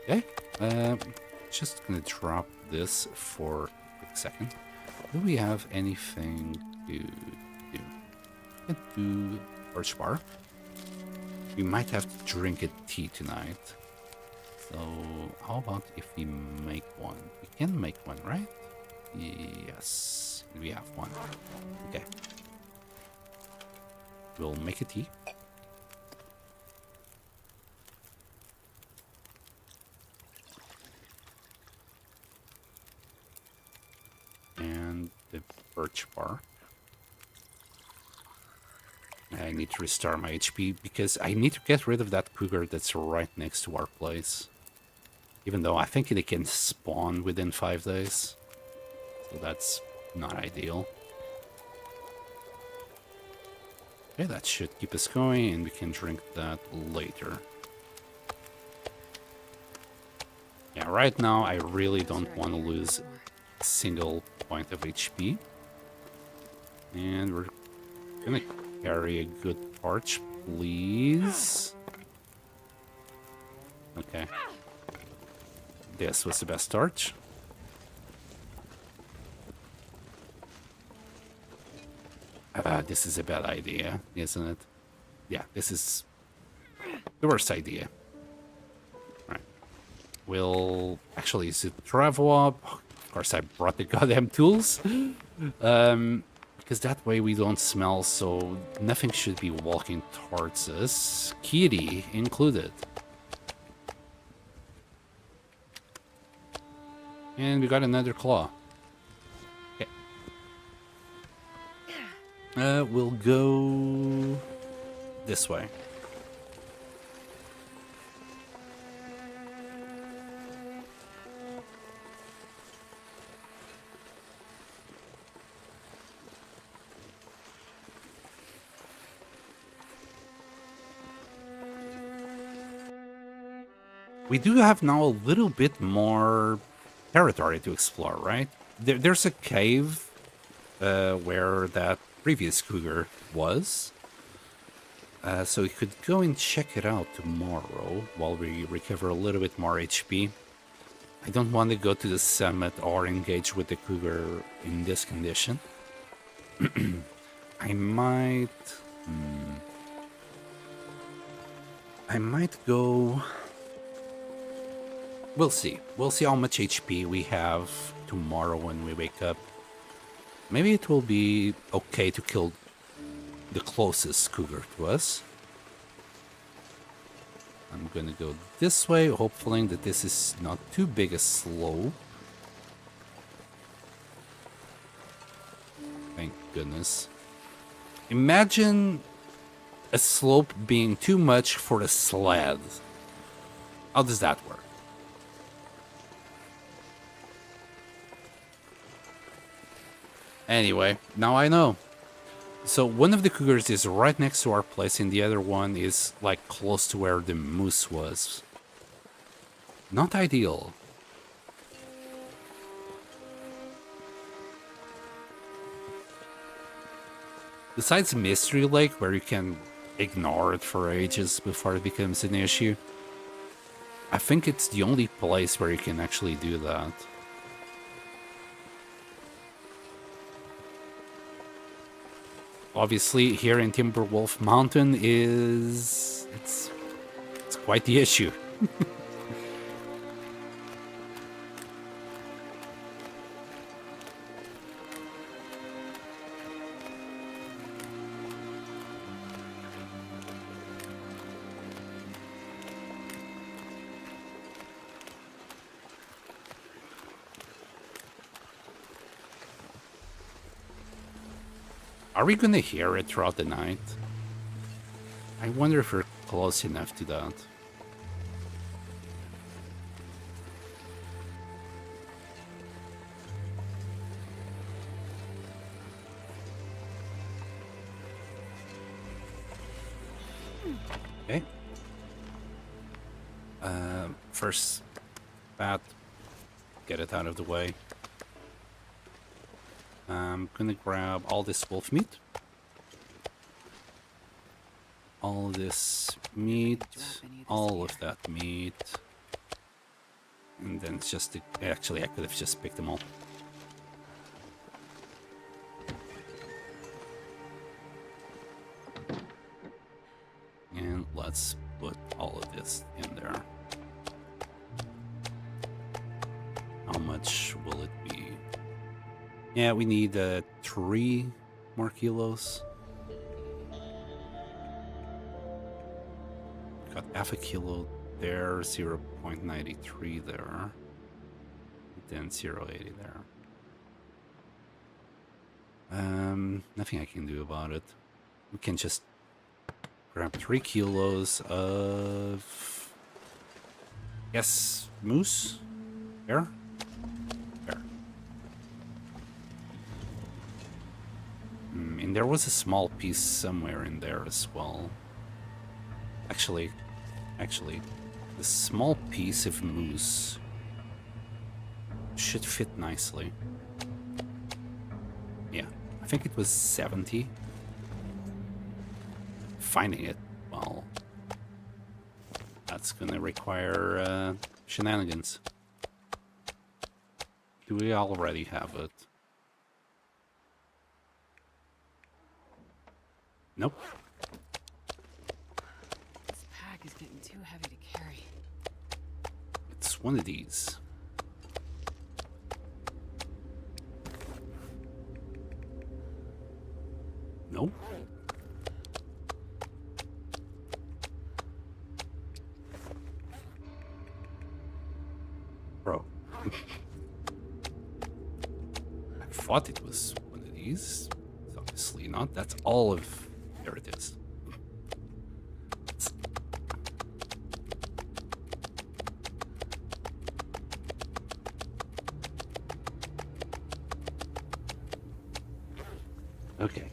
[SPEAKER 1] Okay. Just gonna drop this for a quick second. Do we have anything to do? Can do birch bark. We might have to drink a tea tonight. So how about if we make one? We can make one, right? Yes, we have one. Okay. We'll make a tea. And the birch bark. I need to restore my HP because I need to get rid of that cougar that's right next to our place. Even though I think it can spawn within 5 days. So that's not ideal. Okay, that should keep us going and we can drink that later. Yeah, right now I really don't want to lose a single point of HP. And we're gonna carry a good torch, please. Okay. This was the best torch. This is a bad idea, isn't it? Yeah, this is the worst idea. Right. We'll actually use it to travel up. Of course, I brought the goddamn tools. Because that way we don't smell, so nothing should be walking towards us. Kitty included. And we got another claw. Okay. We'll go this way. We do have now a little bit more territory to explore, right? There's a cave where that previous cougar was. So we could go and check it out tomorrow while we recover a little bit more HP. I don't want to go to the summit or engage with the cougar in this condition. I might go... We'll see. We'll see how much HP we have tomorrow when we wake up. Maybe it will be okay to kill the closest cougar to us. I'm gonna go this way, hoping that this is not too big a slope. Thank goodness. Imagine a slope being too much for a sled. How does that work? Anyway, now I know. So one of the cougars is right next to our place and the other one is like close to where the moose was. Not ideal. Besides Mystery Lake, where you can ignore it for ages before it becomes an issue, I think it's the only place where you can actually do that. Obviously, here in Timberwolf Mountain it's quite the issue. Are we gonna hear it throughout the night? I wonder if we're close enough to that. Okay. First, bat, get it out of the way. I'm gonna grab all this wolf meat. All this meat, all of that meat. And then it's just, actually I could have just picked them all. And let's put all of this in there. How much will it be? Yeah, we need 3 more kilos. Got half a kilo there, 0.93 there, then 0.80 there. Nothing I can do about it. We can just grab 3 kilos of, yes, moose, bear. And there was a small piece somewhere in there as well. Actually, the small piece of moose should fit nicely. Yeah, I think it was 70. Finding it, well, that's gonna require shenanigans. Do we already have it? Nope.
[SPEAKER 2] This pack is getting too heavy to carry.
[SPEAKER 1] It's one of these. Nope. Bro. I thought it was one of these. It's obviously not. That's all of... There it is. Okay.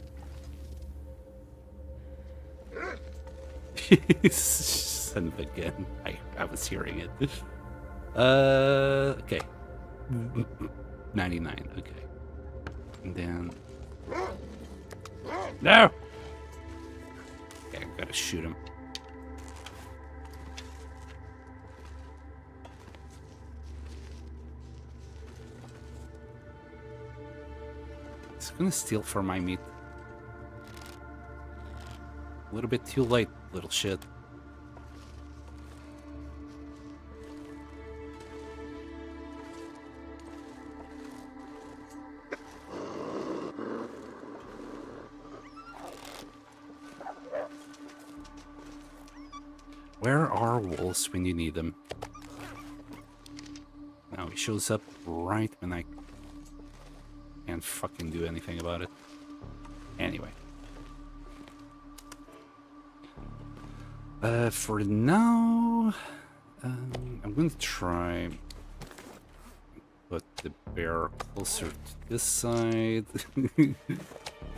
[SPEAKER 1] Son of a gun. I was hearing it. Okay. 99, okay. And then... No! Okay, I gotta shoot him. He's gonna steal for my meat. A little bit too late, little shit. Where are wolves when you need them? Now he shows up right when I can't fucking do anything about it. Anyway. For now, I'm going to try put the bear closer to this side.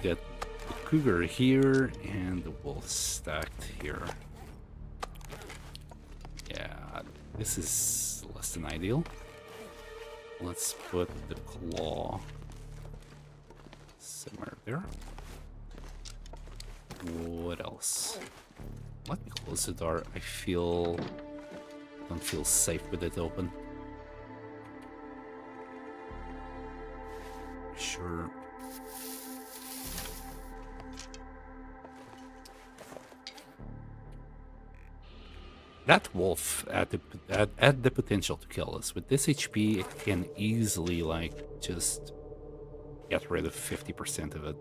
[SPEAKER 1] Get the cougar here and the wolf stacked here. Yeah, this is less than ideal. Let's put the claw somewhere there. What else? Let me close the door. I don't feel safe with it open. Sure. That wolf had the potential to kill us. With this HP, it can easily, like, just get rid of 50% of it.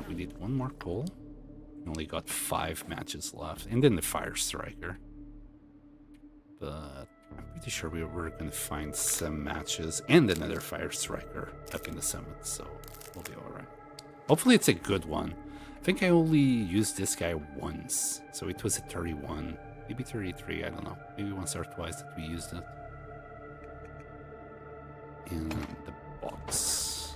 [SPEAKER 1] We need one more coal. We only got 5 matches left. And then the fire striker. But I'm pretty sure we were going to find some matches and another fire striker up in the summit. So we'll be alright. Hopefully it's a good one. I think I only used this guy once. So it was a 31. Maybe 33, I don't know. Maybe once or twice that we used it. In the box.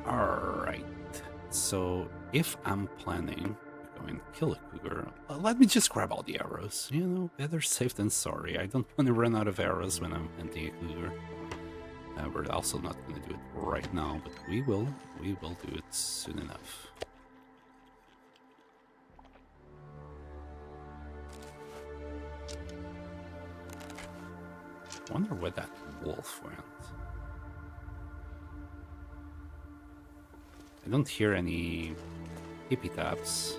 [SPEAKER 1] Alright, so if I'm planning to go and kill a cougar, let me just grab all the arrows. You know, better safe than sorry. I don't want to run out of arrows when I'm hunting a cougar. We're also not going to do it right now, but we will do it soon enough. I wonder where that wolf went. I don't hear any hippie taps.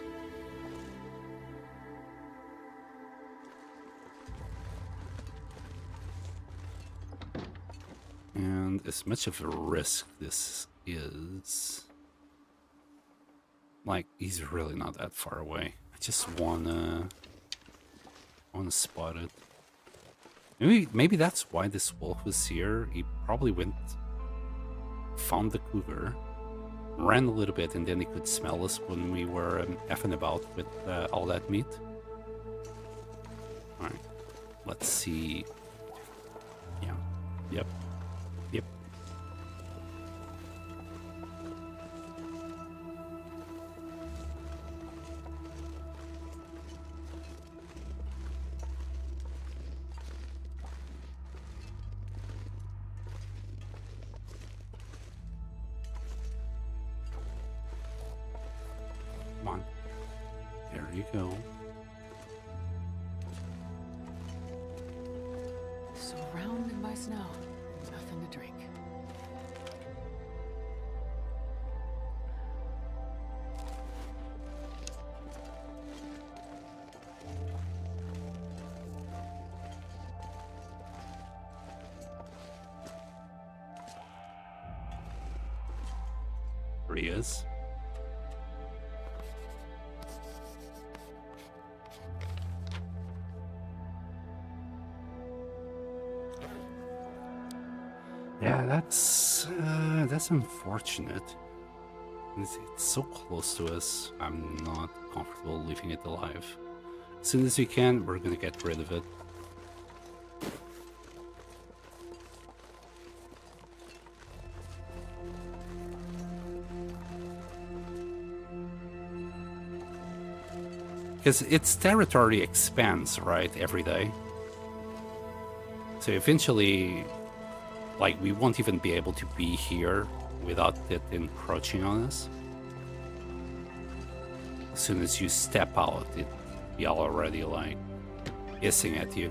[SPEAKER 1] And as much of a risk this is, like, he's really not that far away. I just wanna spot it. Maybe that's why this wolf was here. He probably found the cougar, ran a little bit, and then he could smell us when we were effing about with all that meat. Alright, let's see. Yeah, yep. Come on. There you go.
[SPEAKER 2] Surrounded by snow. Nothing to drink.
[SPEAKER 1] There he is. Yeah, that's unfortunate. It's so close to us. I'm not comfortable leaving it alive. As soon as we can, we're gonna get rid of it. Because its territory expands, right, every day. So eventually, like, we won't even be able to be here without it encroaching on us. As soon as you step out, it'll be already, like, hissing at you.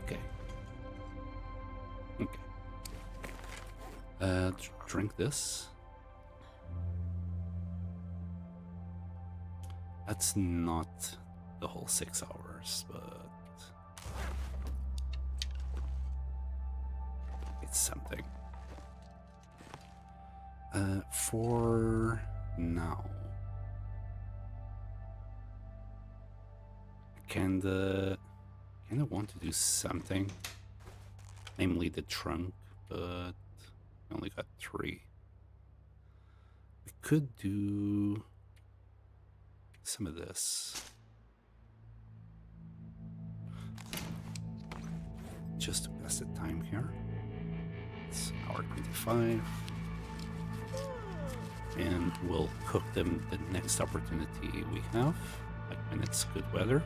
[SPEAKER 1] Okay. Drink this. That's not the whole 6 hours, but it's something. For now, I kinda want to do something, namely the trunk, but we only got 3. We could do some of this. Just to pass the time here. It's hour 25. And we'll cook them the next opportunity we have, like when it's good weather.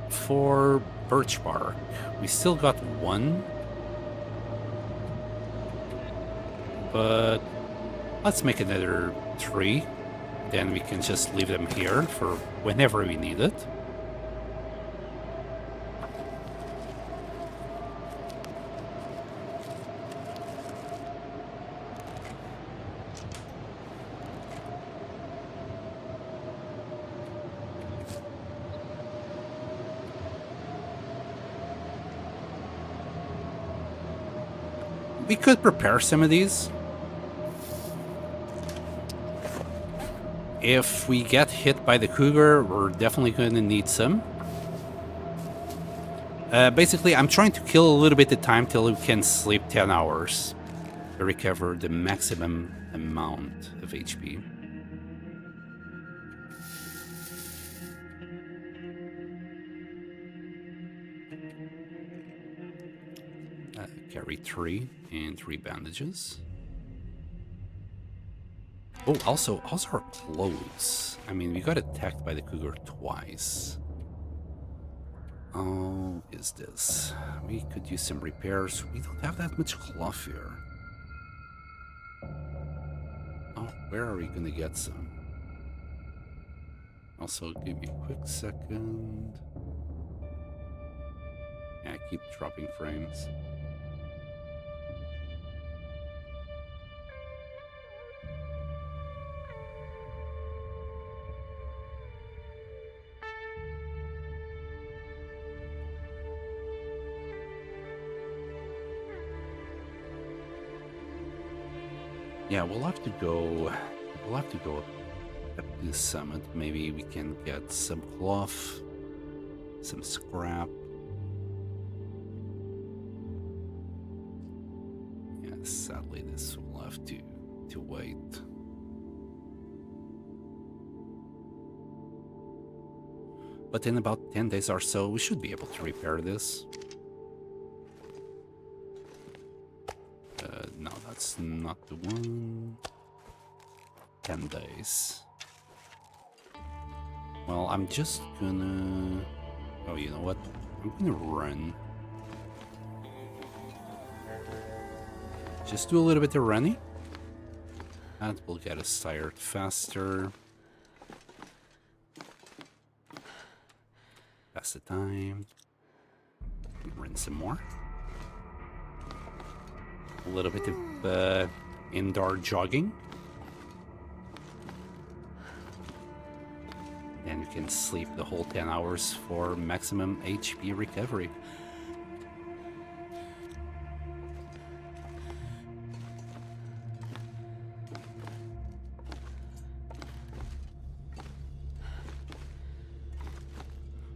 [SPEAKER 1] For birch bark, we still got 1. But let's make another 3. Then we can just leave them here for whenever we need it. We could prepare some of these. If we get hit by the cougar, we're definitely going to need some. Basically, I'm trying to kill a little bit of time till we can sleep 10 hours to recover the maximum amount of HP. Carry 3 and 3 bandages. Oh, also our clothes. I mean, we got attacked by the cougar twice. Oh, is this? We could use some repairs. We don't have that much cloth here. Oh, where are we gonna get some? Also, give me a quick second. Yeah, keep dropping frames. Yeah, we'll have to go up to the summit. Maybe we can get some cloth, some scrap. Yeah, sadly this will have to wait. But in about 10 days or so, we should be able to repair this. No, that's not the one. 10 days. Well, I'm just gonna... Oh, you know what? I'm gonna run. Just do a little bit of running. That will get us tired faster. Pass the time. Run some more. A little bit of indoor jogging. Then you can sleep the whole 10 hours for maximum HP recovery.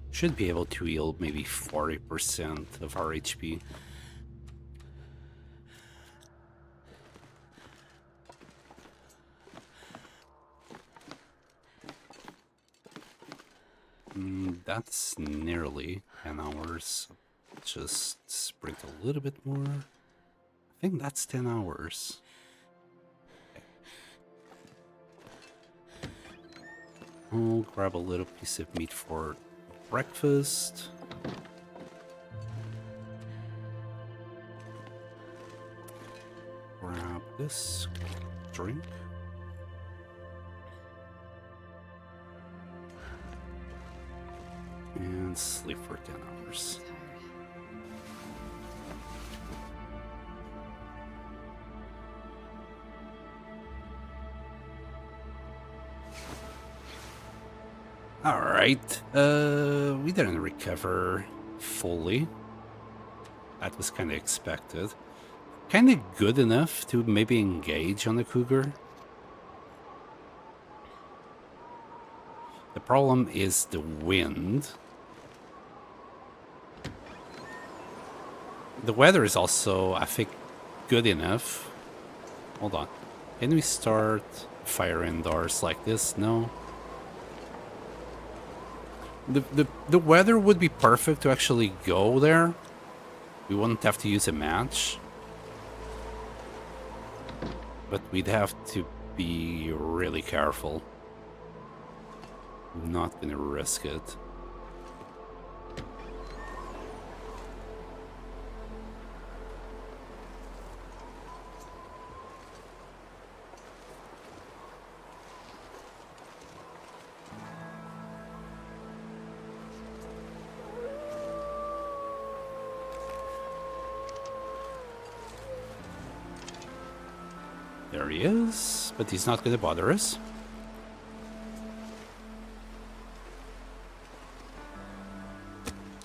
[SPEAKER 1] Should be able to heal maybe 40% of our HP. That's nearly 10 hours. Just sprint a little bit more. I think that's 10 hours. I'll grab a little piece of meat for breakfast. Grab this drink. And sleep for 10 hours. Alright, we didn't recover fully. That was kind of expected. Kind of good enough to maybe engage on the cougar. The problem is the wind. The weather is also, I think, good enough. Hold on. Can we start fire indoors like this? No. The weather would be perfect to actually go there. We wouldn't have to use a match. But we'd have to be really careful. I'm not gonna risk it. There he is, but he's not gonna bother us.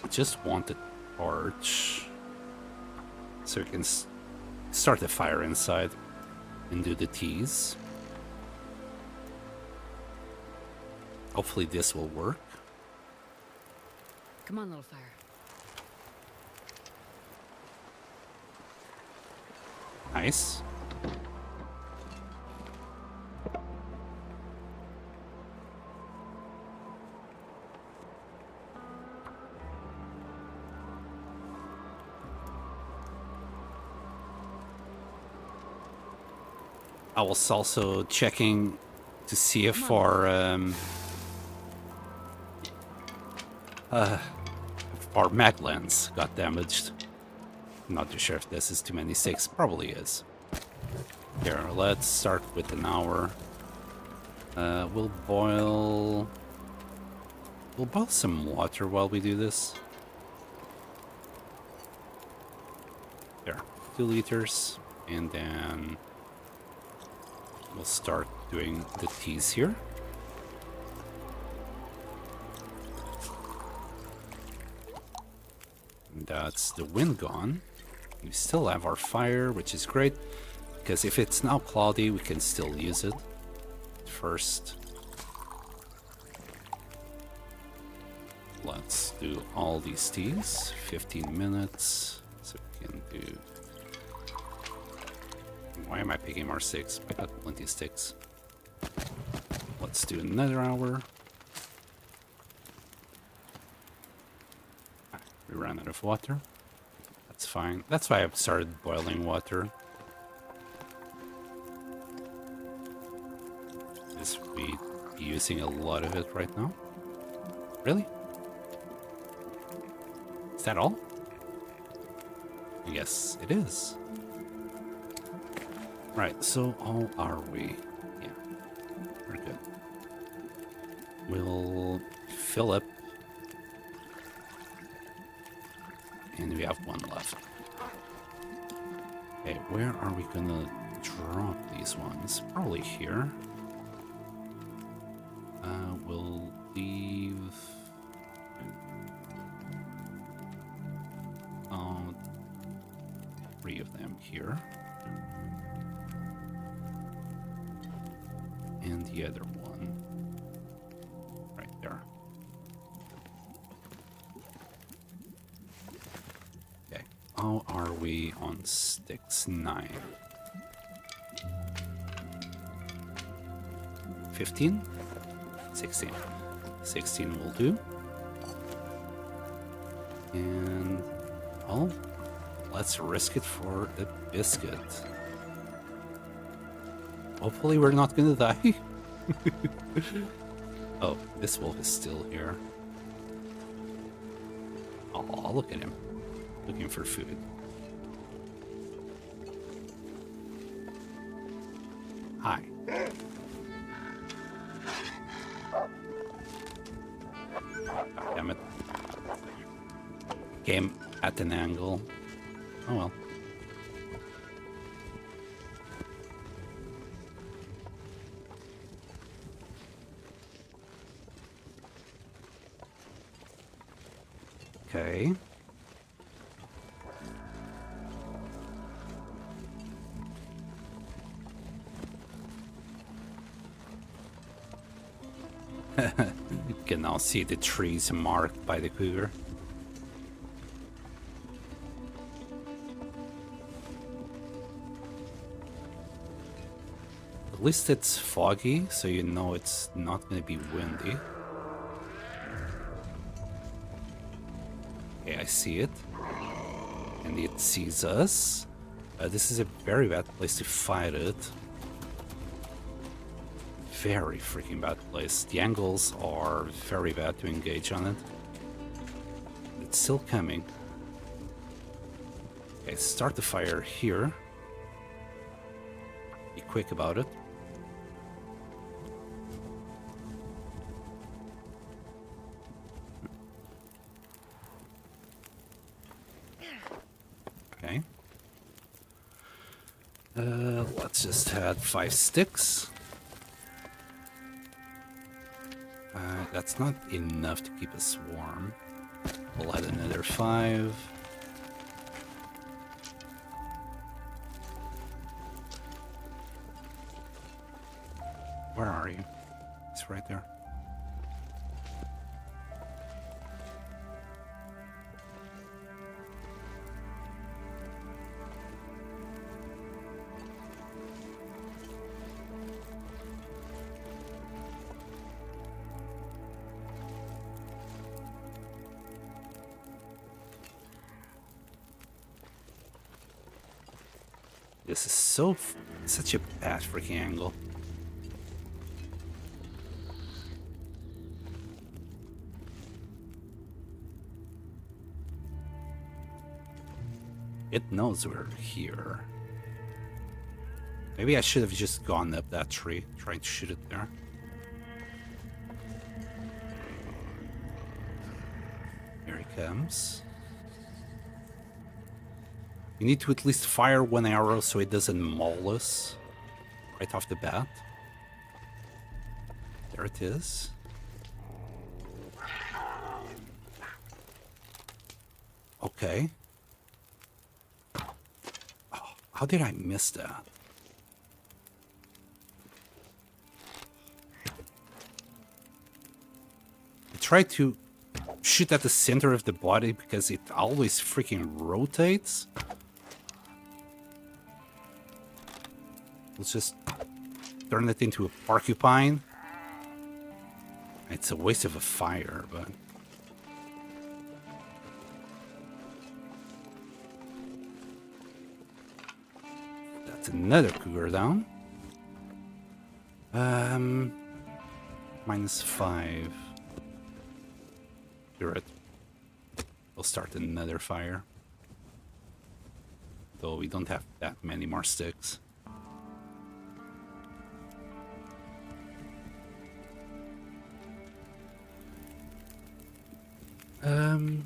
[SPEAKER 1] I just want the torch so we can start the fire inside and do the teas. Hopefully this will work.
[SPEAKER 2] Come on, little fire.
[SPEAKER 1] Nice. I was also checking to see if our mag lens got damaged. I'm not too sure if this is too many sticks. Probably is. Here, let's start with an hour. We'll boil some water while we do this. There, 2 liters, and then we'll start doing the teas here. And that's the wind gone. We still have our fire, which is great, because if it's now cloudy, we can still use it. First, let's do all these teas. 15 minutes, so we can do... Why am I picking R6? I got plenty of sticks. Let's do another hour. We ran out of water. That's fine. That's why I've started boiling water. Is we using a lot of it right now? Really? Is that all? Yes, it is. Right, so how are we? Yeah, we're good. We'll fill up. And we have 1 left. Okay, where are we gonna drop these ones? Probably here. We'll leave... 3 of them here. And the other one right there. Okay, how are we on sticks? 9. 15? 16. 16 will do. And, well, let's risk it for a biscuit. Hopefully we're not gonna die. Oh, this wolf is still here. Oh, look at him. Looking for food. Hi. Damn it. Came at an angle. Oh well. Okay. You can now see the trees marked by the cougar. At least it's foggy, so you know it's not going to be windy. Okay, I see it. And it sees us. This is a very bad place to fight it. Very freaking bad place. The angles are very bad to engage on it. It's still coming. Okay, start the fire here. Be quick about it. Okay. Let's just add 5 sticks. That's not enough to keep us warm. We'll add another 5. Where are you? It's right there. This is such a bad freaking angle. It knows we're here. Maybe I should have just gone up that tree, trying to shoot it there. Here he comes. We need to at least fire 1 arrow so it doesn't maul us right off the bat. There it is. Okay. Oh, how did I miss that? I tried to shoot at the center of the body because it always freaking rotates. Let's just turn it into a porcupine. It's a waste of a fire, but... That's another cougar down. -5. You're it. We'll start another fire. Though we don't have that many more sticks. Okay.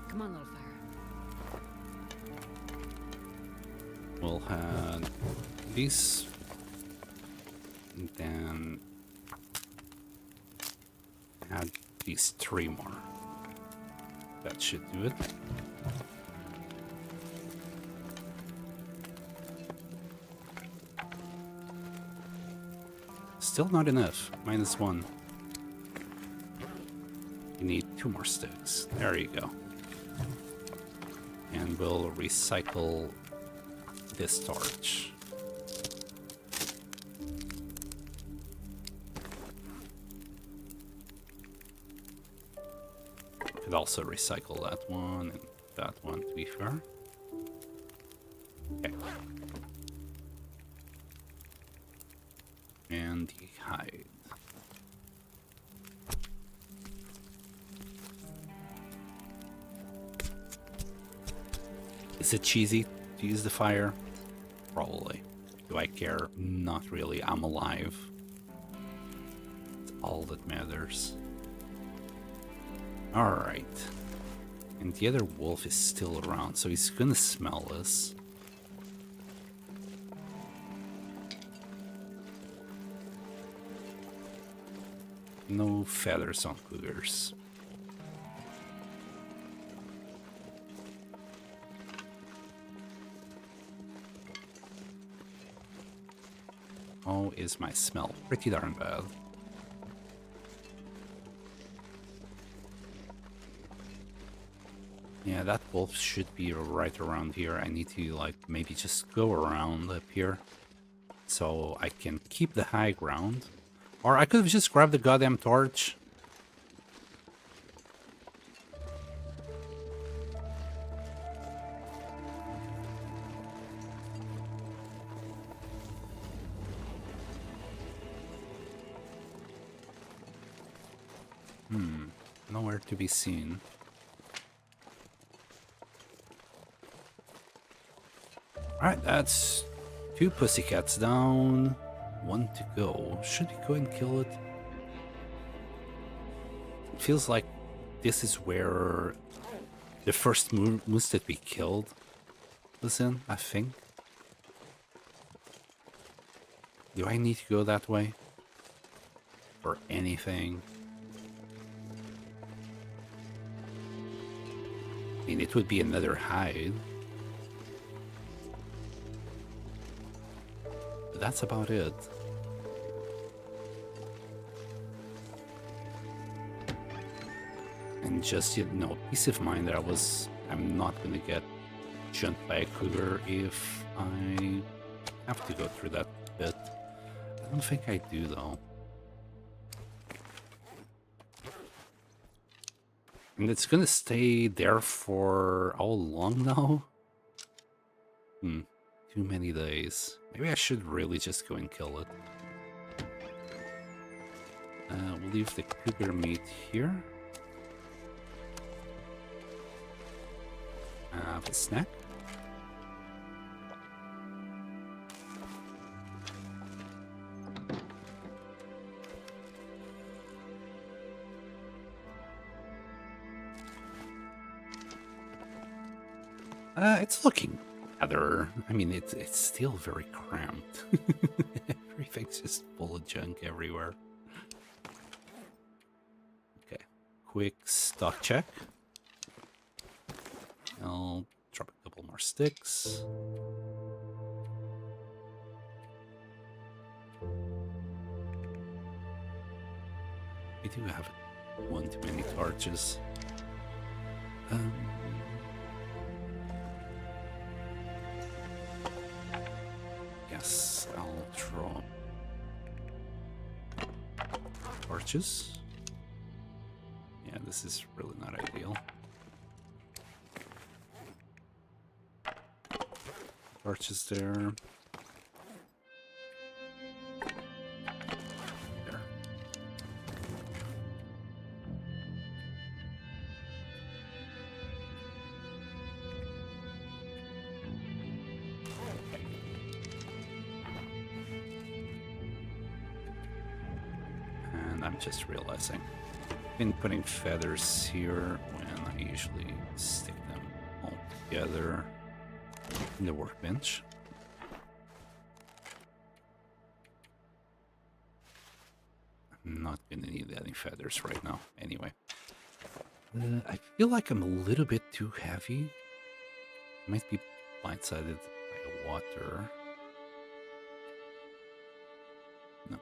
[SPEAKER 2] Come on, little fire.
[SPEAKER 1] We'll have these, and then add these 3 more. That should do it. Still not enough. -1. You need 2 more sticks. There you go. And we'll recycle this torch. Could also recycle that one and that one, to be fair. Okay. And the hide. Is it cheesy to use the fire? Probably. Do I care? Not really. I'm alive. It's all that matters. Alright. And the other wolf is still around, so he's gonna smell us. No feathers on cougars. How is my smell? Pretty darn bad. Yeah, that wolf should be right around here. I need to, like, maybe just go around up here so I can keep the high ground. Or I could have just grabbed the goddamn torch. Nowhere to be seen. Alright, that's 2 pussycats down. 1 to go. Should we go and kill it? It feels like this is where the first moose that we killed was in, I think. Do I need to go that way? For anything? I mean, it would be another hide. But that's about it. And just, you know, peace of mind that I'm not gonna get jumped by a cougar if I have to go through that bit. I don't think I do, though. And it's gonna stay there for how long now? Too many days. Maybe I should really just go and kill it. We'll leave the cougar meat here. Have a snack. It's looking rather... I mean, it's still very cramped. Everything's just full of junk everywhere. Okay, quick stock check. I'll drop a couple more sticks. We do have one too many torches. Yes, I'll draw torches. Yeah, this is really not ideal. Torches there. There. And I'm just realizing I've been putting feathers here when I usually stick them all together in the workbench. I'm not gonna need any feathers right now anyway. I feel like I'm a little bit too heavy. Might be blindsided by water. No.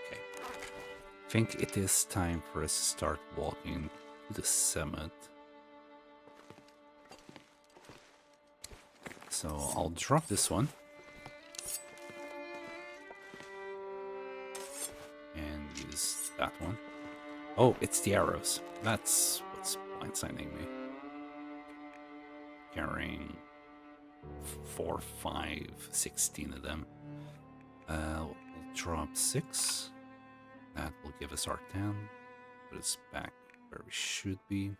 [SPEAKER 1] Okay. I think it is time for us to start walking to the summit. So I'll drop this one. And use that one. Oh, it's the arrows. That's what's blindsiding me. Carrying 4, 5, 16 of them. We'll drop 6. That will give us our 10. Put us back where we should be.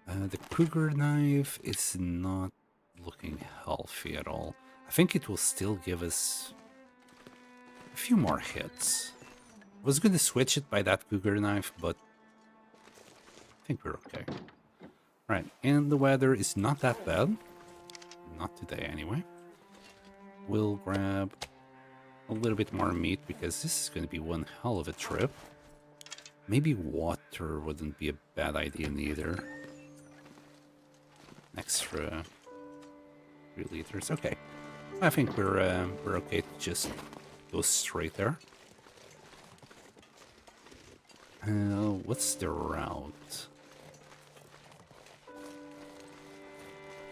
[SPEAKER 1] The cougar knife is not looking healthy at all. I think it will still give us a few more hits. I was going to switch it by that cougar knife, but I think we're okay. Right, and the weather is not that bad. Not today, anyway. We'll grab a little bit more meat because this is going to be one hell of a trip. Maybe water wouldn't be a bad idea neither. An extra 3 liters. Okay, I think we're okay to just go straight there. What's the route?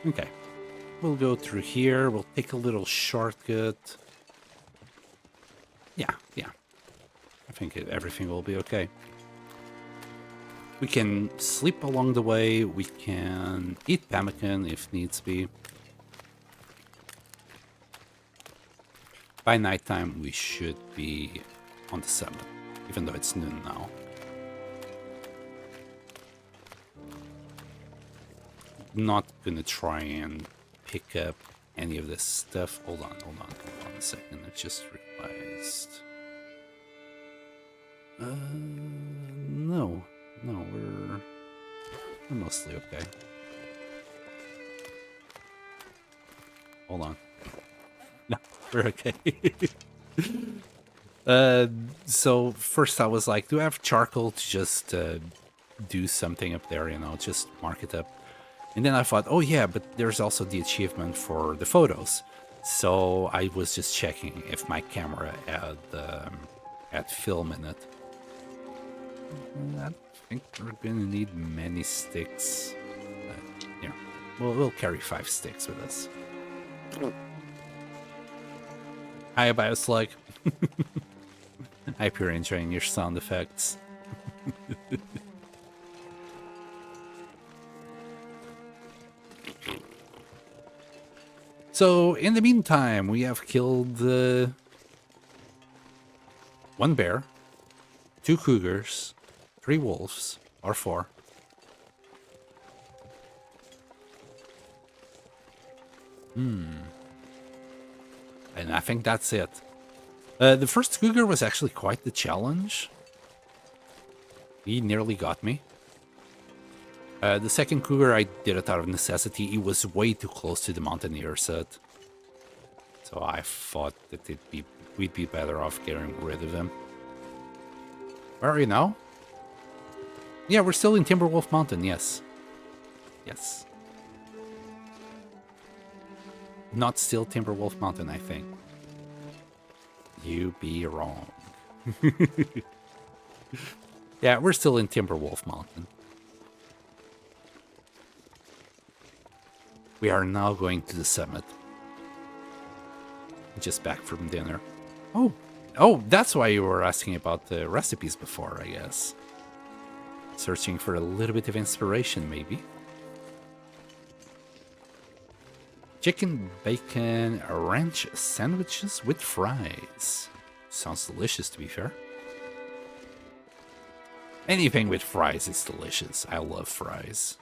[SPEAKER 1] Okay, we'll go through here. We'll take a little shortcut. Yeah. I think everything will be okay. We can sleep along the way. We can eat pemmican if needs be. By nighttime, we should be on the summit, even though it's noon now. Not gonna try and pick up any of this stuff. Hold on a second. I just realized. No, we're mostly okay. Hold on. No, we're okay. So first I was like, do I have charcoal to just do something up there, you know, just mark it up? And then I thought, oh yeah, but there's also the achievement for the photos. So I was just checking if my camera had film in it. I think we're gonna need many sticks. Here, we'll carry 5 sticks with us. Hi, Bioslug. I hope you're enjoying your sound effects. So, in the meantime, we have killed 1 bear, 2 cougars, 3 wolves, or 4. And I think that's it. The first cougar was actually quite the challenge. He nearly got me. The second cougar, I did it out of necessity. He was way too close to the mountaineer set. So I thought that we'd be better off getting rid of him. Where are you now? Yeah, we're still in Timberwolf Mountain, yes. Yes. Not still Timberwolf Mountain, I think. You be wrong. Yeah, we're still in Timberwolf Mountain. We are now going to the summit. Just back from dinner. Oh, that's why you were asking about the recipes before, I guess. Searching for a little bit of inspiration, maybe. Chicken, bacon, ranch sandwiches with fries. Sounds delicious, to be fair. Anything with fries is delicious. I love fries.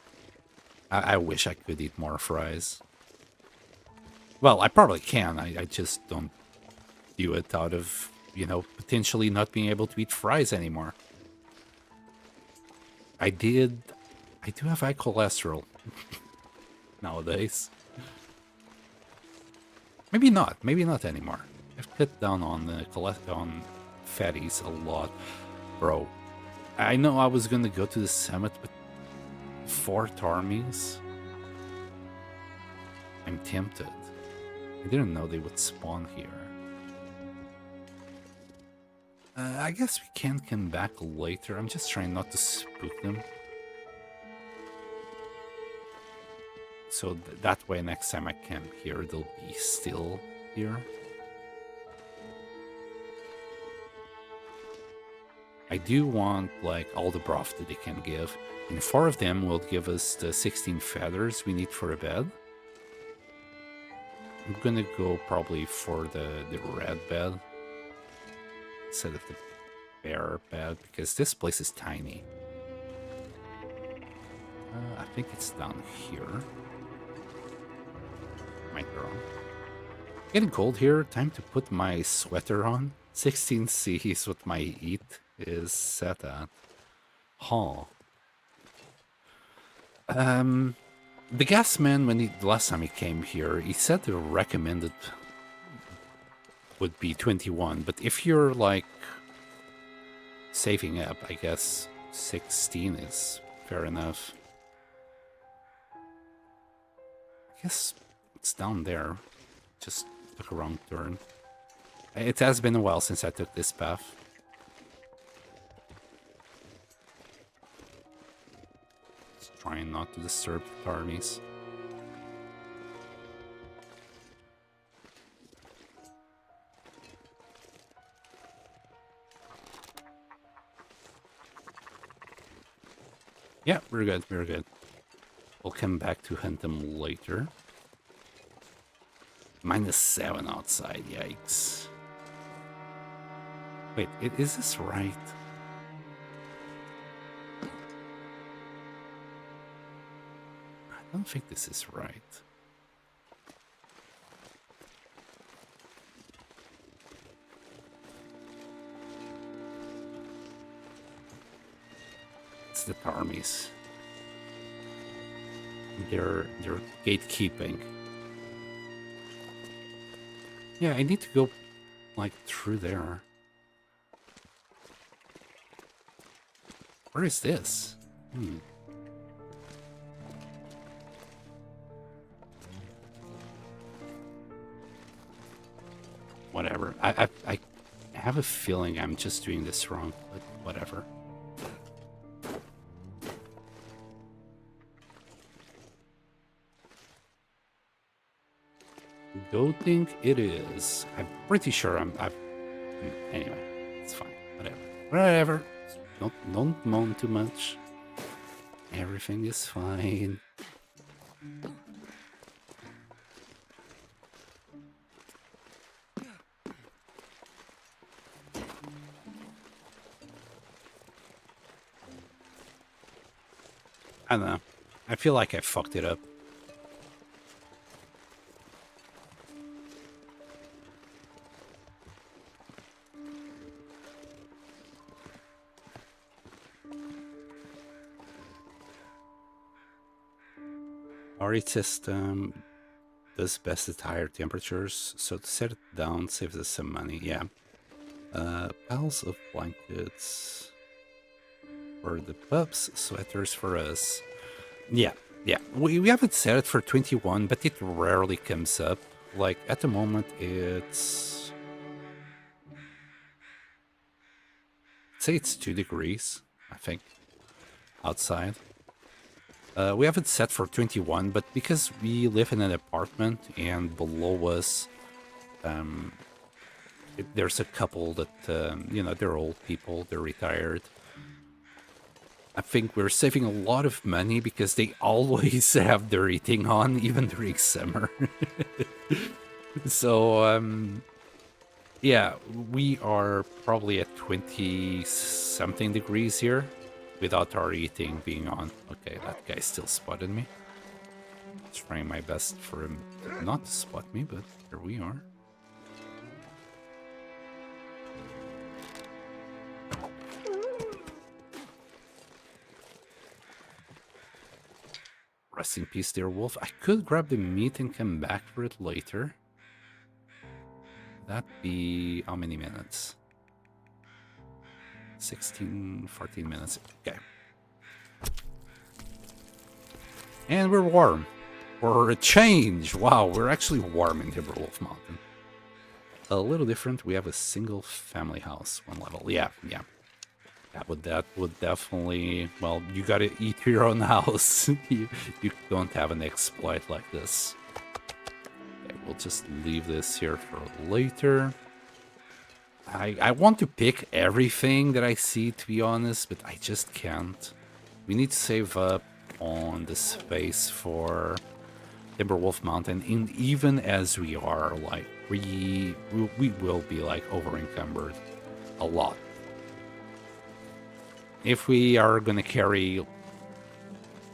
[SPEAKER 1] I wish I could eat more fries. Well, I probably can. I just don't do it out of, you know, potentially not being able to eat fries anymore. I do have high cholesterol nowadays. Maybe not anymore. I've cut down on the on fatties a lot. Bro, I know I was gonna go to the summit, but 4 armies? I'm tempted. I didn't know they would spawn here. I guess we can come back later. I'm just trying not to spook them. So that way next time I camp here, they'll be still here. I do want, like, all the broth that they can give. And 4 of them will give us the 16 feathers we need for a bed. I'm gonna go probably for the red bed instead of the bear bed, because this place is tiny. I think it's down here. Might be wrong. Getting cold here. Time to put my sweater on. 16C is what my heat is set at. Huh. The gas man, the last time he came here, he said the recommended would be 21, but if you're like saving up, I guess 16 is fair enough. I guess it's down there. Just took a wrong turn. It has been a while since I took this path. Just trying not to disturb the armies. Yeah, we're good, we're good. We'll come back to hunt them later. -7 outside, yikes. Wait, is this right? I don't think this is right. It's the armies. They're gatekeeping. Yeah, I need to go, like, through there. Where is this? Whatever. I have a feeling I'm just doing this wrong, but whatever. Don't think it is. I'm pretty sure anyway, it's fine. Whatever. Don't moan too much. Everything is fine. I don't know. I feel like I fucked it up. RE system does best at higher temperatures, so to set it down saves us some money. Yeah. Piles of blankets for the pups, sweaters for us. Yeah. We haven't set it for 21, but it rarely comes up. Like, at the moment, it's... say it's 2 degrees, I think, outside. We have it set for 21, but because we live in an apartment and below us, there's a couple that, you know, they're old people, they're retired. I think we're saving a lot of money because they always have their heating on, even during summer. So, yeah, we are probably at 20-something degrees here. Without our heating being on. Okay, that guy still spotted me. Trying my best for him not to spot me, but here we are. Rest in peace, dear wolf. I could grab the meat and come back for it later. That'd be how many minutes? 14 minutes. Okay. And we're warm. For a change. Wow, we're actually warm in Timberwolf Mountain. A little different. We have a single family house, 1 level. Yeah. That would definitely... well, you gotta eat your own house. you don't have an exploit like this. Okay, we'll just leave this here for later. I want to pick everything that I see, to be honest, but I just can't. We need to save up on the space for Timberwolf Mountain, and even as we are, like, we will be, like, over-encumbered a lot. If we are gonna carry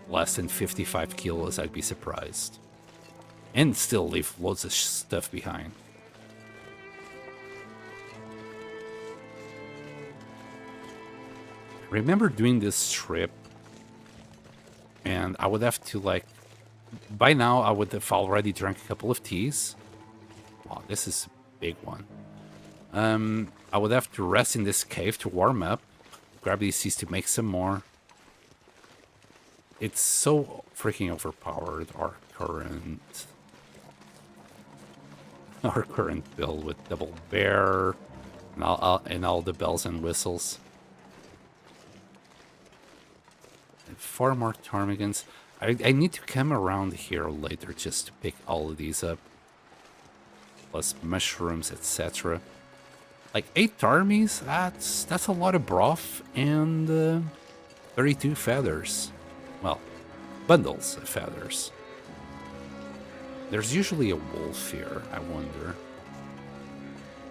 [SPEAKER 1] less than 55 kilos, I'd be surprised. And still leave loads of stuff behind. Remember doing this trip, and I would have to, like, by now I would have already drank a couple of teas. Wow, this is a big one. I would have to rest in this cave to warm up, grab these seeds to make some more. It's so freaking overpowered, our current build with double bear and all the bells and whistles. And 4 more ptarmigans. I need to come around here later just to pick all of these up. Plus mushrooms, etc. Like 8 ptarmies, that's a lot of broth and 32 feathers. Well, bundles of feathers. There's usually a wolf here, I wonder.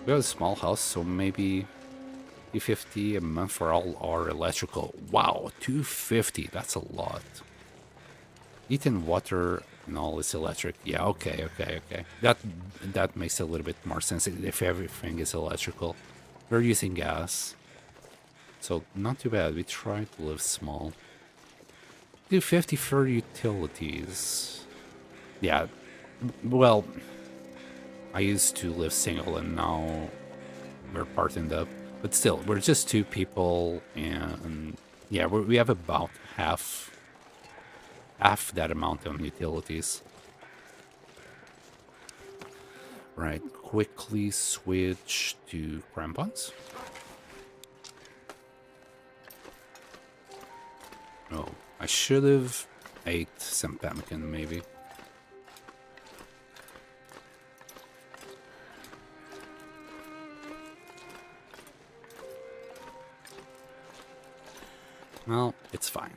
[SPEAKER 1] We have a small house, so maybe $250 a month for all our electrical. Wow, $250, that's a lot. Eating water and all is electric. Yeah, okay. That makes a little bit more sense if everything is electrical. We're using gas. So not too bad. We try to live small. $250 for utilities. Yeah, well, I used to live single and now we're partnered up. But still, we're just 2 people and yeah, we have about half that amount on utilities. Right, quickly switch to crampons. Oh, I should have ate some pemmican, maybe. Well, it's fine.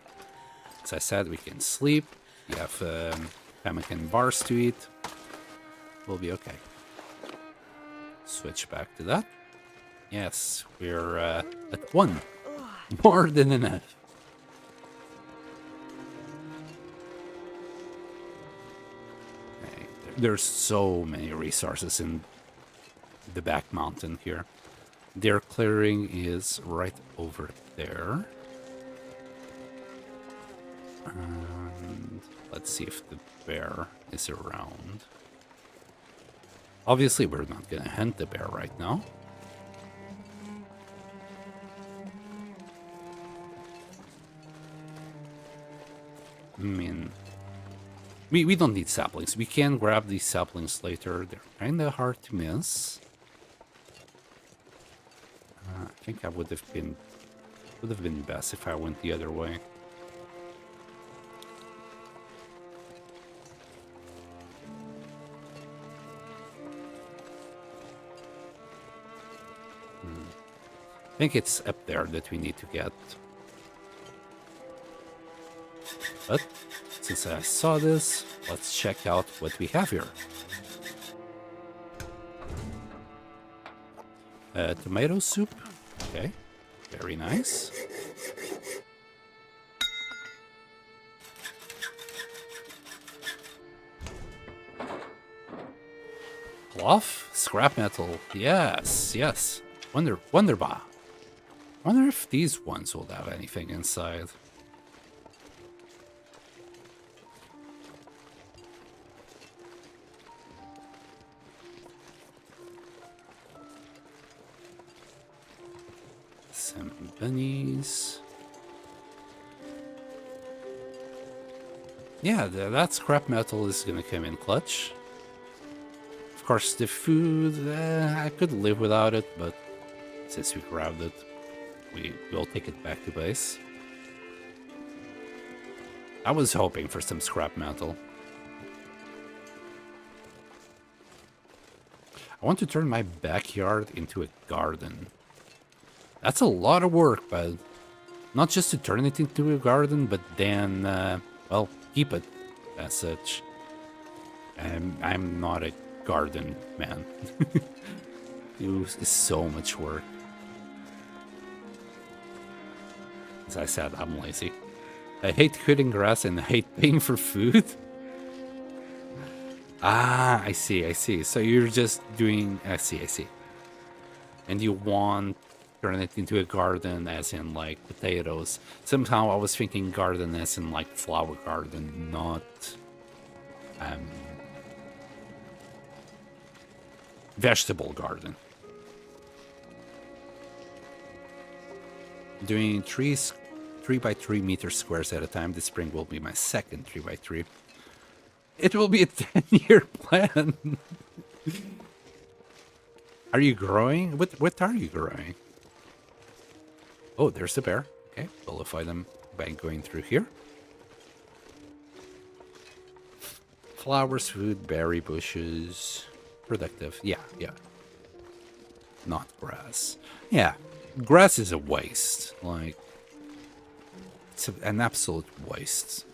[SPEAKER 1] As I said, we can sleep. You have pemmican bars to eat. We'll be okay. Switch back to that. Yes, we're at 1. More than enough. Okay. There's so many resources in the back mountain here. Their clearing is right over there. And let's see if the bear is around. Obviously, we're not gonna hunt the bear right now. I mean, we don't need saplings. We can grab these saplings later. They're kinda hard to miss. I think I would have been best if I went the other way. I think it's up there that we need to get. But since I saw this, let's check out what we have here. Tomato soup. Okay, very nice. Cloth, scrap metal. Yes. Wonderbar. Wonder if these ones will have anything inside. Some bunnies. Yeah, that scrap metal is gonna come in clutch. Of course, the food, I could live without it, but since we grabbed it, we'll take it back to base. I was hoping for some scrap metal. I want to turn my backyard into a garden. That's a lot of work, but not just to turn it into a garden, but then, well, keep it as such. I'm not a garden man. It is so much work. As I said, I'm lazy. I hate cutting grass and I hate paying for food. Ah, I see. So you're just doing... I see. And you want to turn it into a garden as in, like, potatoes. Somehow I was thinking garden as in, like, flower garden, not... vegetable garden. doing 3 by 3 meter squares at a time. This spring will be my second 3 by 3. It will be a 10-year plan. Are you growing? What are you growing? Oh, there's a bear. Okay, vilify them by going through here. Flowers, food, berry bushes. Productive. Yeah. Not grass. Yeah, grass is a waste. Like, it's an absolute waste.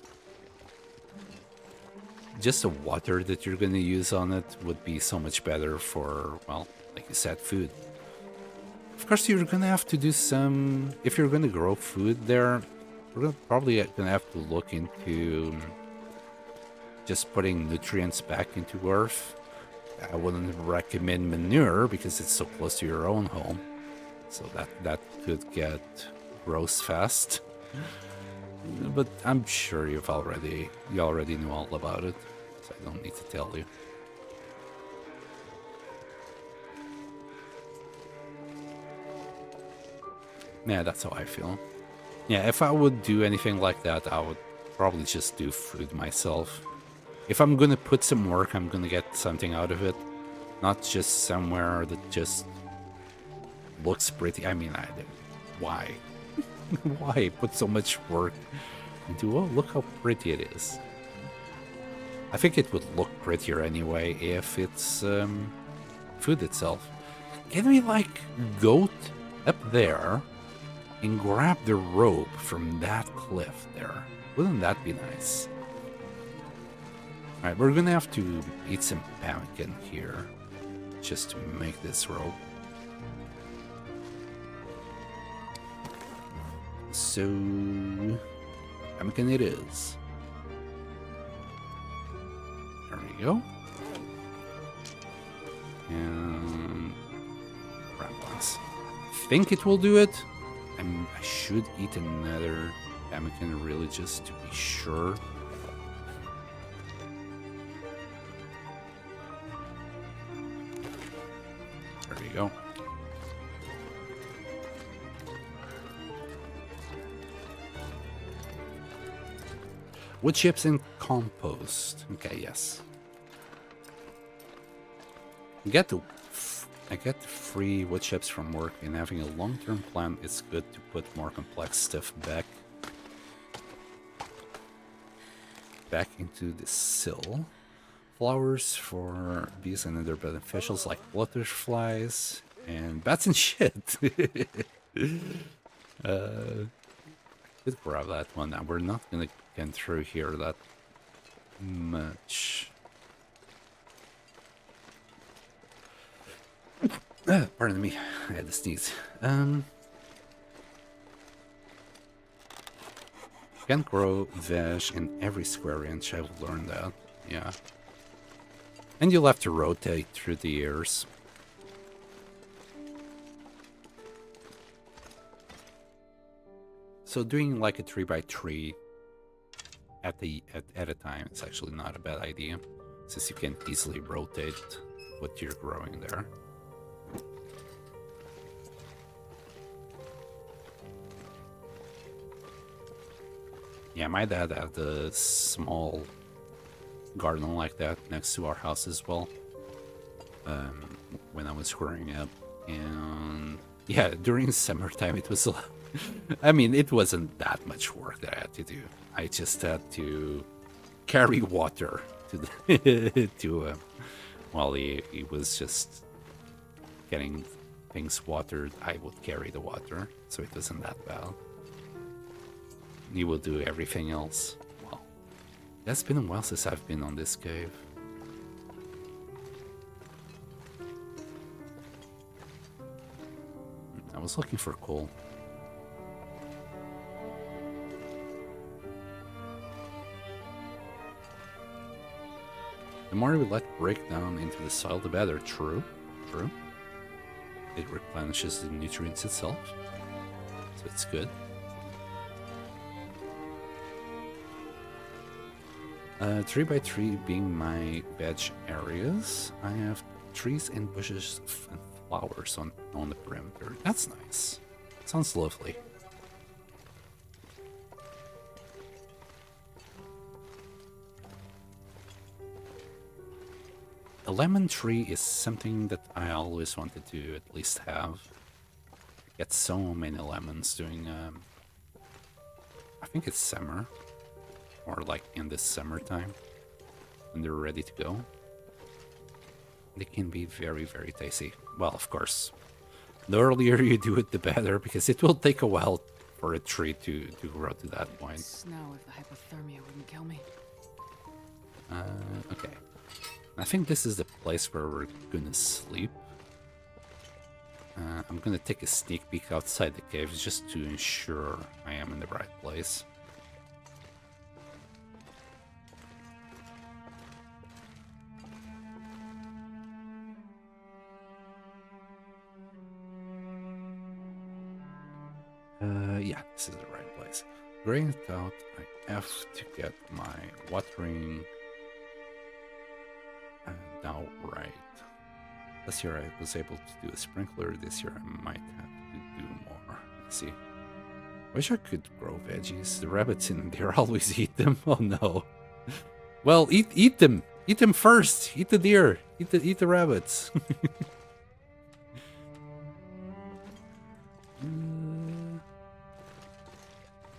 [SPEAKER 1] Just the water that you're going to use on it would be so much better for, well, like you said, food. Of course, you're going to have to do some... If you're going to grow food there, we're probably going to have to look into just putting nutrients back into earth. I wouldn't recommend manure because it's so close to your own home. So that could get gross fast. But I'm sure you already know all about it, so I don't need to tell you. Yeah, that's how I feel. Yeah, if I would do anything like that, I would probably just do food myself. If I'm gonna put some work, I'm gonna get something out of it. Not just somewhere that just looks pretty. I mean, why? Why put so much work into, oh, look how pretty it is. I think it would look prettier anyway if it's food itself. Can we, like, go up there and grab the rope from that cliff there? Wouldn't that be nice? Alright, we're gonna have to eat some pumpkin here just to make this rope. So, pumpkin it is. There we go. And ramblings. Think it will do it. I should eat another pumpkin really just to be sure. There we go. Wood chips and compost. Okay, yes. I get the free wood chips from work, and having a long-term plan is good to put more complex stuff back into the sill. Flowers for bees and other beneficials like butterflies and bats and shit. Could grab that one. Now we're not gonna get through here that much. Pardon me, I had to sneeze. Can't grow veg in every square inch. I've learned that. Yeah. And you'll have to rotate through the years. So doing like a 3x3 at a time, it's actually not a bad idea, since you can easily rotate what you're growing there. Yeah, my dad had a small garden like that next to our house as well, when I was growing up. And yeah, during summertime it was a lot. I mean, it wasn't that much work that I had to do. I just had to carry water to the to him while he was just getting things watered. I would carry the water, so it wasn't that bad. He will do everything else. Well, it's been a while since I've been on this cave. I was looking for coal. The more we let break down into the soil, the better. True. True. It replenishes the nutrients itself, so it's good. 3x3 being my veg areas, I have trees and bushes and flowers on the perimeter. That's nice. Sounds lovely. A lemon tree is something that I always wanted to at least have. Get so many lemons during, I think it's summer, or like in the summertime, when they're ready to go. They can be very, very tasty. Well, of course, the earlier you do it, the better, because it will take a while for a tree to grow to that point.
[SPEAKER 2] Snow if the hypothermia wouldn't kill me.
[SPEAKER 1] Okay. I think this is the place where we're gonna sleep. I'm gonna take a sneak peek outside the cave just to ensure I am in the right place. Yeah, this is the right place. Graying it out, I have to get my watering now right. Last year I was able to do a sprinkler. This year I might have to do more. Let's see. Wish I could grow veggies. The rabbits in there always eat them. Oh no. Well, eat them. Eat them first. Eat the deer. Eat the rabbits.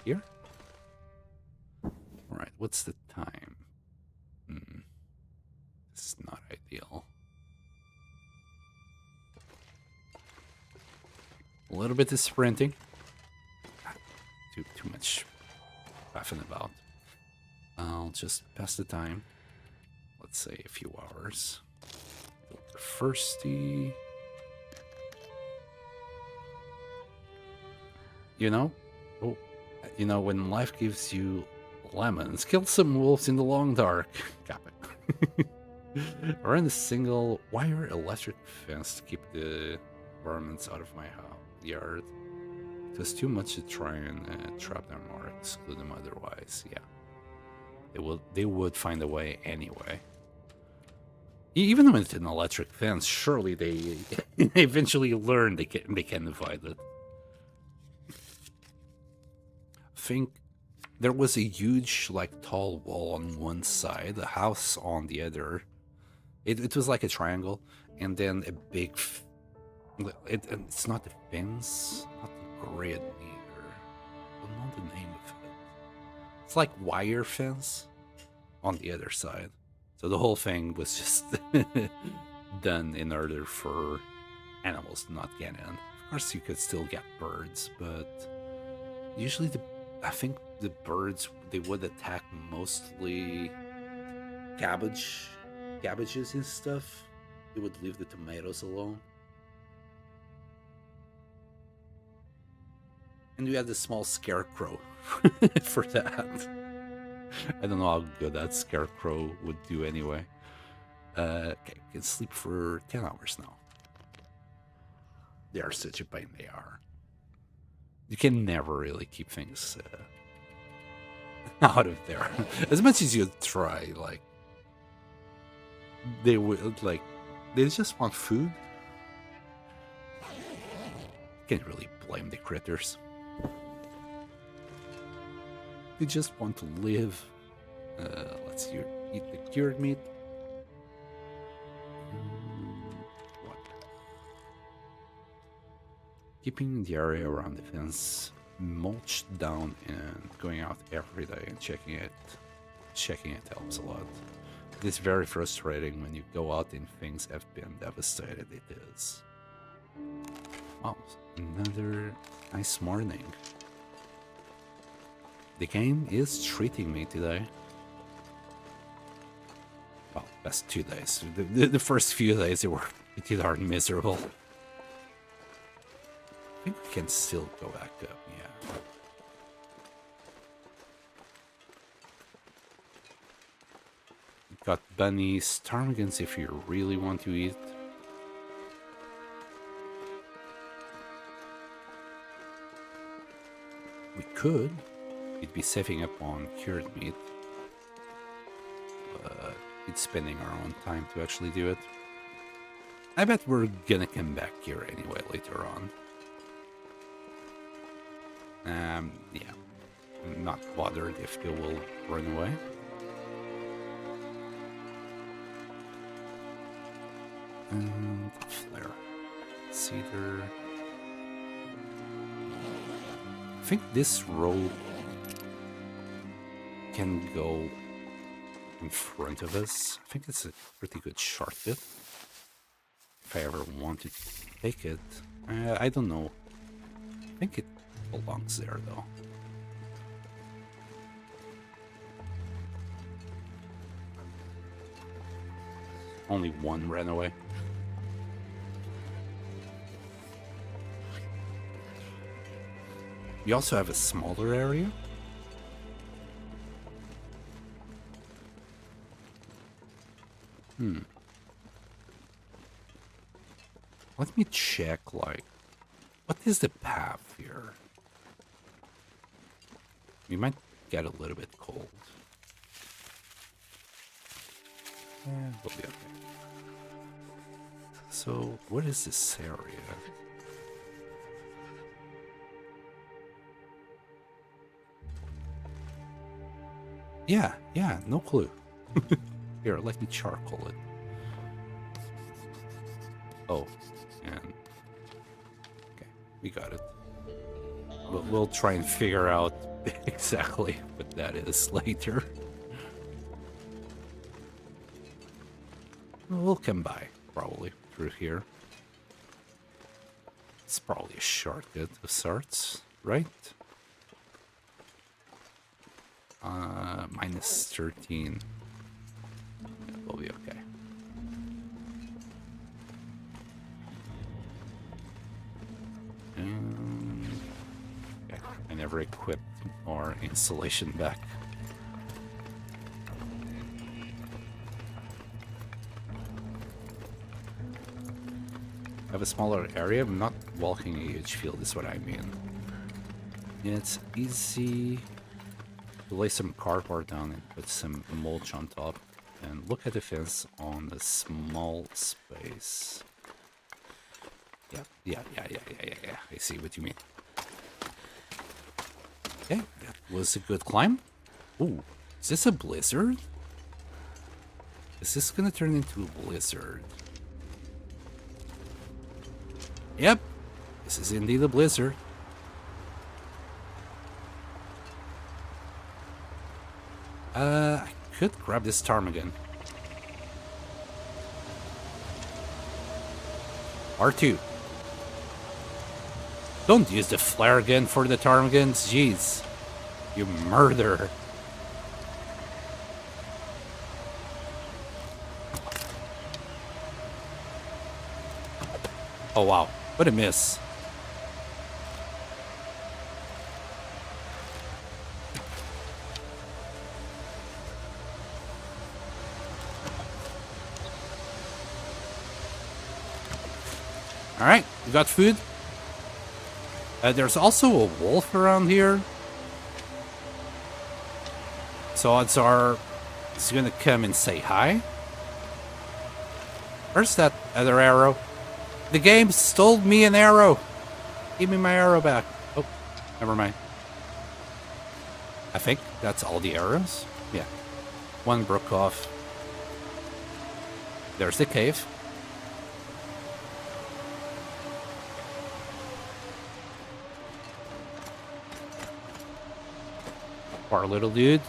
[SPEAKER 1] Here? Alright, what's the time? This is not ideal. A little bit of sprinting. Too much laughing about. I'll just pass the time. Let's say a few hours. Thirsty. You know? Oh, you know, when life gives you lemons, kill some wolves in the long dark. Got it. Run a single wire electric fence to keep the varmints out of my yard. It was too much to try and trap them or exclude them otherwise. Yeah, they would find a way anyway. Even with an electric fence, surely they eventually learn they can avoid it. I think there was a huge, like, tall wall on one side, a house on the other. It was like a triangle, and then a big. It's not a fence, not a grid either. I don't know the name of it. It's like wire fence on the other side. So the whole thing was just done in order for animals to not get in. Of course, you could still get birds, but usually I think the birds, they would attack mostly cabbages and stuff. They would leave the tomatoes alone. And we had the small scarecrow for that. I don't know how good that scarecrow would do anyway. Okay, I can sleep for 10 hours now. They are such a pain, they are. You can never really keep things out of there. As much as you try, like, they would, like, they just want food. Can't really blame the critters. They just want to live. Let's see, eat the cured meat. What? Keeping the area around the fence mulched down and going out every day and checking it helps a lot. It is very frustrating when you go out and things have been devastated. It is. Wow, another nice morning. The game is treating me today. Well, that's 2 days. The first few days they were pretty darn miserable. I think we can still go back up, yeah. Got bunnies, ptarmigans if you really want to eat. We could. We'd be saving up on cured meat. But it's spending our own time to actually do it. I bet we're gonna come back here anyway later on. Yeah. I'm not bothered if they will run away. And flare. Cedar. I think this road can go in front of us. I think it's a pretty good shortcut. If I ever want to take it. I don't know. I think it belongs there though. Only one ran away. We also have a smaller area. Let me check, like, what is the path here? We might get a little bit cold. Yeah, we'll be okay. So, what is this area? Yeah, no clue. Here, let me charcoal it. Oh, and... Okay, we got it. We'll try and figure out exactly what that is later. We'll come by, probably, through here. It's probably a shortcut of sorts, right? Minus 13. Yeah, we'll be okay. Okay, I never equipped our insulation back. I have a smaller area. I'm not walking a huge field, is what I mean. It's easy to lay some cardboard down and put some mulch on top. And look at the fence on a small space. Yeah. I see what you mean. Okay, that was a good climb. Ooh, is this a blizzard? Is this gonna turn into a blizzard? Yep, this is indeed a blizzard. I could grab this ptarmigan. R2. Don't use the flare gun for the ptarmigans, jeez. You murderer. Oh wow, what a miss. Alright, we got food. There's also a wolf around here. So odds are he's gonna come and say hi. Where's that other arrow? The game stole me an arrow. Give me my arrow back. Oh, never mind. I think that's all the arrows. Yeah. One broke off. There's the cave. Poor little dude.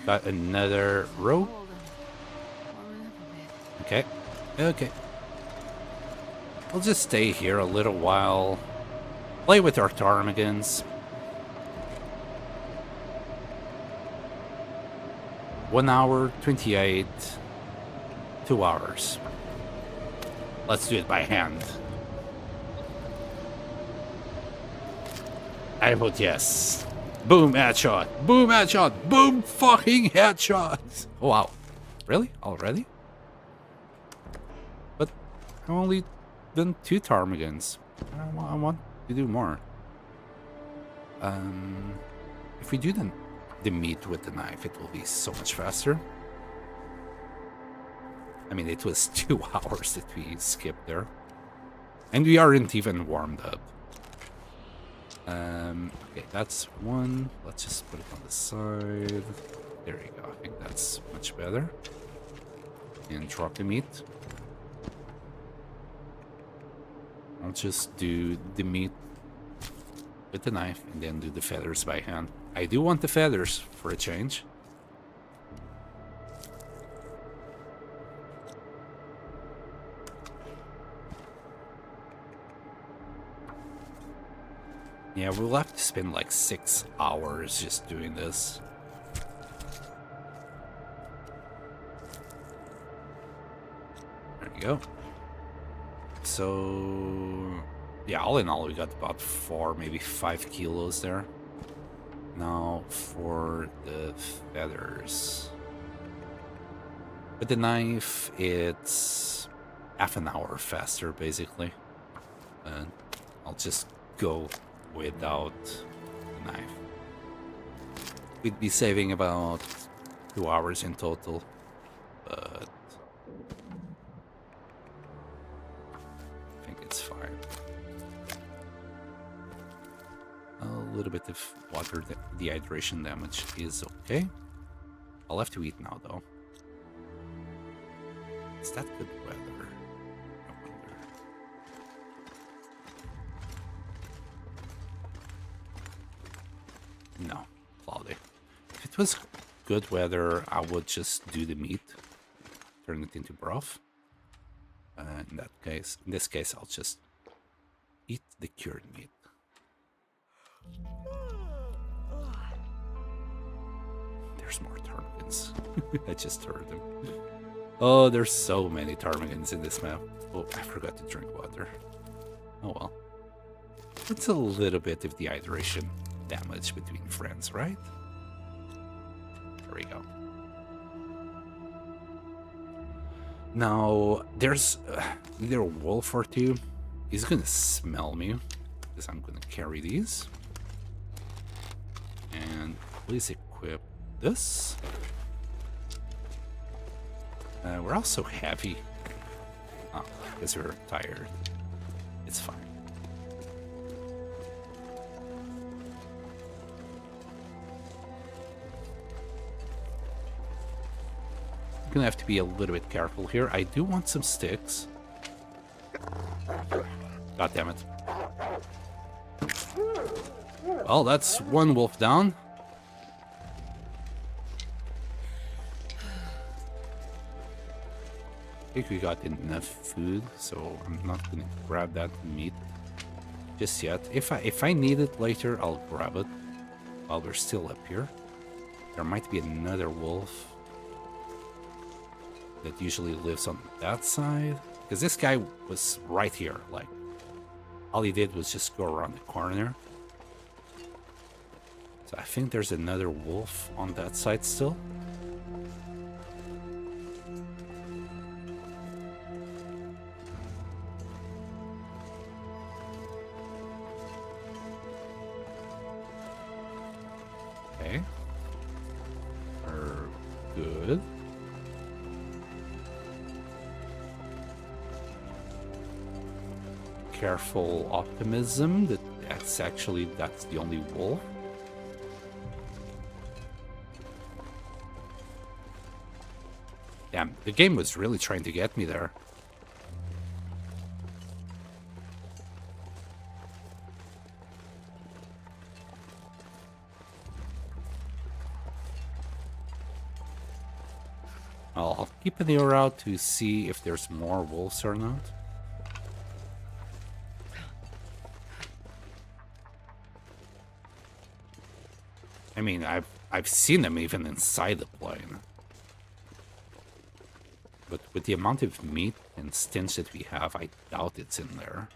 [SPEAKER 1] Got another row. Okay. Okay. We'll just stay here a little while. Play with our ptarmigans. 1 hour, 28. 2 hours. Let's do it by hand. I vote yes. Boom, headshot. Boom, headshot. Boom, fucking headshot. Oh, wow. Really? Already? But I've only done 2 ptarmigans. I want to do more. If we do the meat with the knife, it will be so much faster. I mean, it was 2 hours that we skipped there. And we aren't even warmed up. Okay, that's one. Let's just put it on the side. There you go. I think that's much better. And drop the meat. I'll just do the meat with the knife and then do the feathers by hand. I do want the feathers for a change. Yeah, we'll have to spend like 6 hours just doing this. There you go. So, yeah, all in all, we got about 4, maybe 5 kilos there. Now for the feathers. With the knife, it's half an hour faster, basically. And I'll just go without the knife. We'd be saving about 2 hours in total, but I think it's fine. A little bit of water dehydration damage is okay. I'll have to eat now, though. Is that good weather? I wonder. No, cloudy. If it was good weather, I would just do the meat, turn it into broth. In this case, I'll just eat the cured meat. There's more ptarmigans. I just heard them. Oh, there's so many ptarmigans in this map. Oh, I forgot to drink water. Oh well. It's a little bit of dehydration damage between friends, right? There we go. Now, there's either a wolf or two. He's gonna smell me, because I'm gonna carry these. And please equip this. We're also heavy. Oh, because we're tired. It's fine. I'm gonna have to be a little bit careful here. I do want some sticks. God damn it. Well, that's one wolf down. I think we got enough food, so I'm not gonna grab that meat just yet. If I need it later, I'll grab it while we're still up here. There might be another wolf that usually lives on that side, because this guy was right here. Like, all he did was just go around the corner. So I think there's another wolf on that side still. Okay. We're good. Careful optimism that's the only wolf. Damn, the game was really trying to get me there. I'll keep an ear out to see if there's more wolves or not. I mean, I've seen them even inside the plane. But with the amount of meat and stench that we have, I doubt it's in there.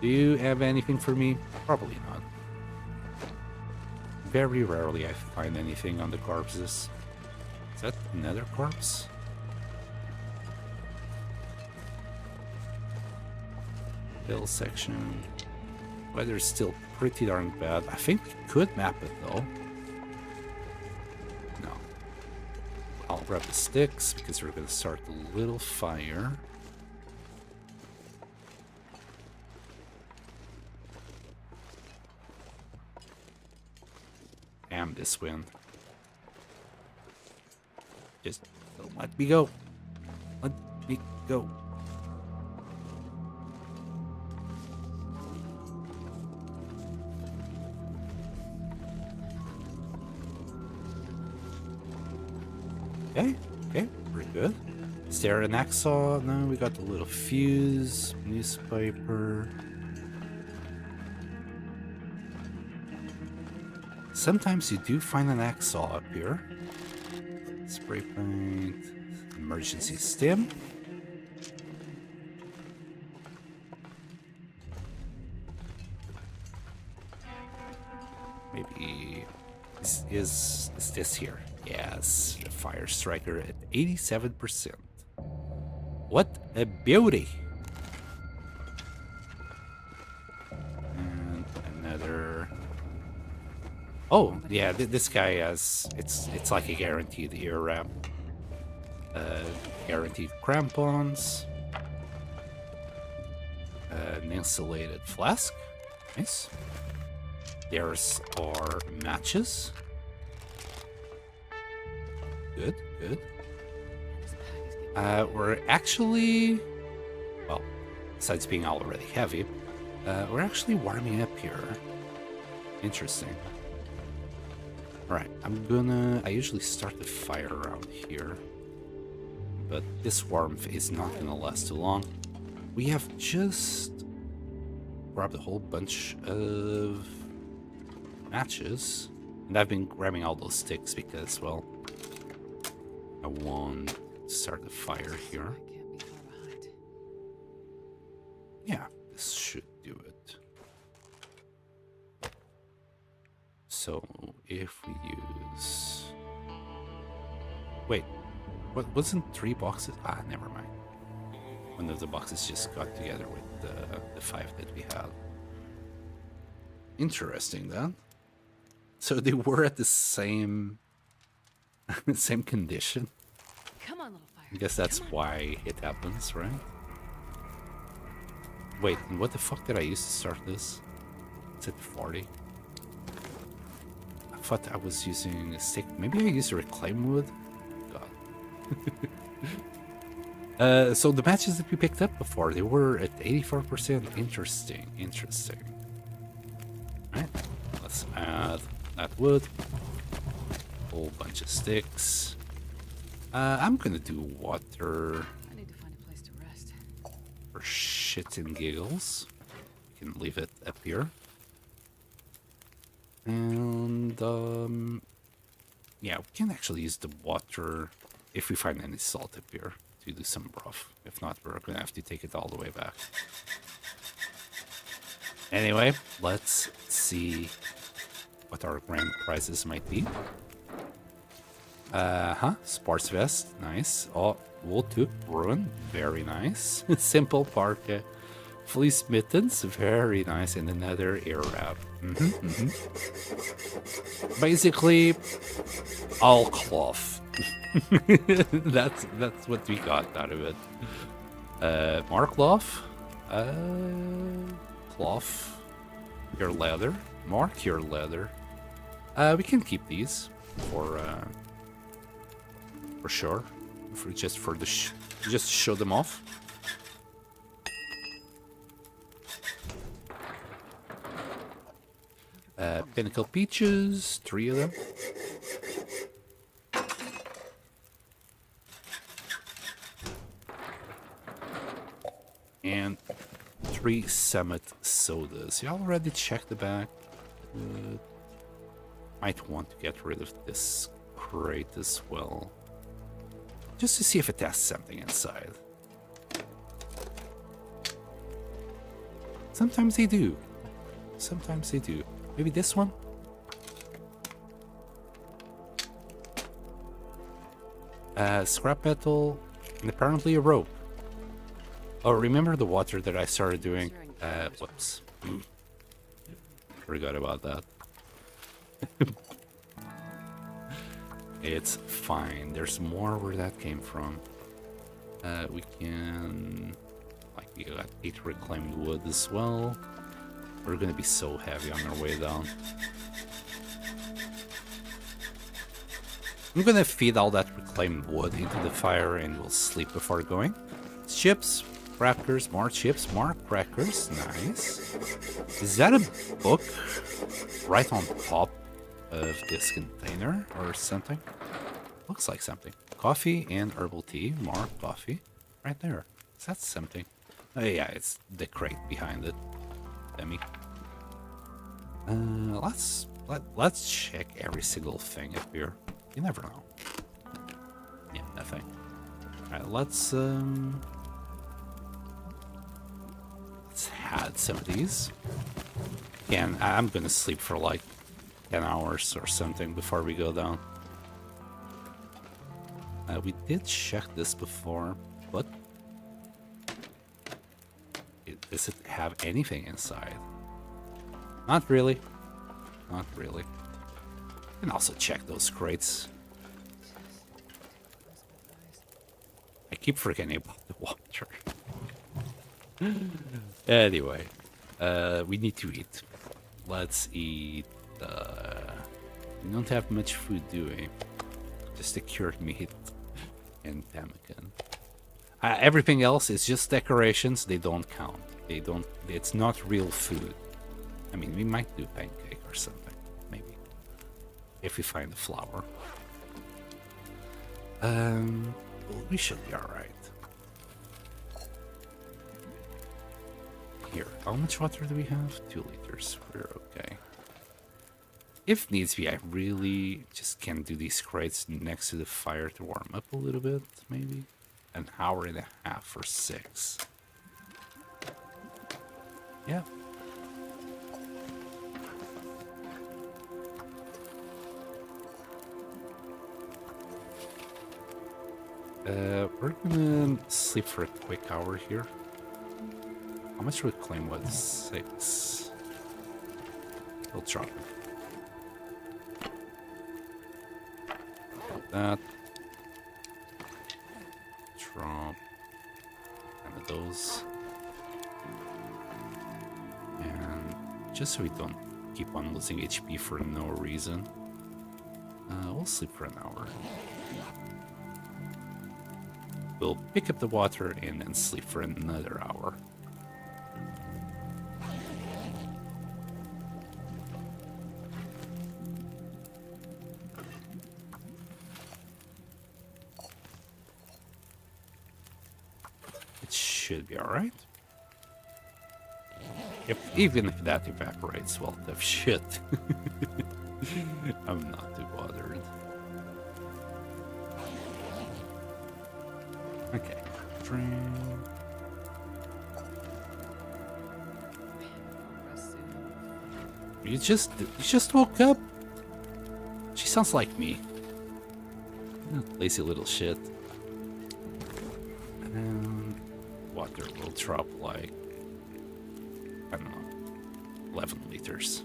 [SPEAKER 1] Do you have anything for me? Probably not. Very rarely I find anything on the corpses. Is that another corpse? Hill section. Weather's still pretty darn bad. I think we could map it though. No. Well, grab the sticks because we're going to start a little fire. Damn this wind. Just don't let me go. Let me go. Okay, we're good. Is there an axle? No, we got the little fuse, newspaper. Sometimes you do find an axle up here. Spray paint, emergency stim. Maybe is this here? Yes, the fire striker at 87%. What a beauty! And another. Oh yeah, this guy has it's like a guaranteed ear wrap. Guaranteed crampons. An insulated flask. Nice. There's our matches. Good. We're actually, well, besides being already heavy, we're actually warming up here. Interesting. Alright, I usually start the fire around here, but this warmth is not gonna last too long. We have just grabbed a whole bunch of matches, and I've been grabbing all those sticks because, well, I won't start the fire here. Yeah, this should do it. So if we use... Wait, what wasn't 3 boxes? Ah, never mind. One of the boxes just got together with the 5 that we had. Interesting then. So they were at the same same condition.
[SPEAKER 2] Come on, little fire.
[SPEAKER 1] I guess that's why it happens, right? Wait, and what the fuck did I use to start this? It's at 40. I thought I was using a stick. Maybe I used a reclaim wood? God. So the matches that we picked up before, they were at 84%. Interesting. Right, let's add that wood. Whole bunch of sticks. I'm gonna do water.
[SPEAKER 2] I need to find a place to rest.
[SPEAKER 1] For shits and giggles. We can leave it up here. And yeah, we can actually use the water if we find any salt up here to do some broth. If not, we're gonna have to take it all the way back. Anyway, let's see what our grand prizes might be. Sports vest, nice. Oh, wool tube, ruin, very nice. Simple parka, fleece mittens, very nice, and another ear wrap. Basically, all cloth. that's what we got out of it. More cloth, cloth, pure leather, more pure leather. We can keep these for sure, just to show them off. Pinnacle peaches, 3 of them. And 3 Summit sodas. You already checked the back. Might want to get rid of this crate as well, just to see if it has something inside. Sometimes they do. Sometimes they do. Maybe this one? Scrap metal, and apparently a rope. Oh, remember the water that I started doing? Whoops. Forgot about that. It's fine. There's more where that came from. We can... Like, we got 8 reclaimed wood as well. We're gonna be so heavy on our way down. I'm gonna feed all that reclaimed wood into the fire and we'll sleep before going. Chips, crackers, more chips, more crackers. Nice. Is that a book right on top of this container or something? Looks like something. Coffee and herbal tea. More coffee. Right there. Is that something? Oh yeah, it's the crate behind it. Demi. Let's check every single thing up here. You never know. Yeah, nothing. Alright, let's add some of these. Again, I'm gonna sleep for like 10 hours or something before we go down. We did check this before, but does it have anything inside? Not really. Not really. You can also check those crates. I keep forgetting about the water. Anyway, we need to eat. Let's eat. We don't have much food, do we? Just the cured meat and pemmican. Everything else is just decorations. They don't count. They don't. It's not real food. I mean, we might do pancake or something, maybe, if we find the flour. Well, we should be all right. Here, how much water do we have? 2 liters. We're okay. If needs be, I really just can do these crates next to the fire to warm up a little bit, maybe. An hour and a half or 6. Yeah. We're gonna sleep for a quick hour here. How much would claim was 6? We'll drop it. That. Drop. And those. And just so we don't keep on losing HP for no reason, we'll sleep for an hour. We'll pick up the water and then sleep for another hour. It should be alright. Even if that evaporates, well, tough shit. I'm not too bothered. Okay. Drink. You just woke up? She sounds like me. Lazy little shit. And water will drop like, I don't know, 11 liters.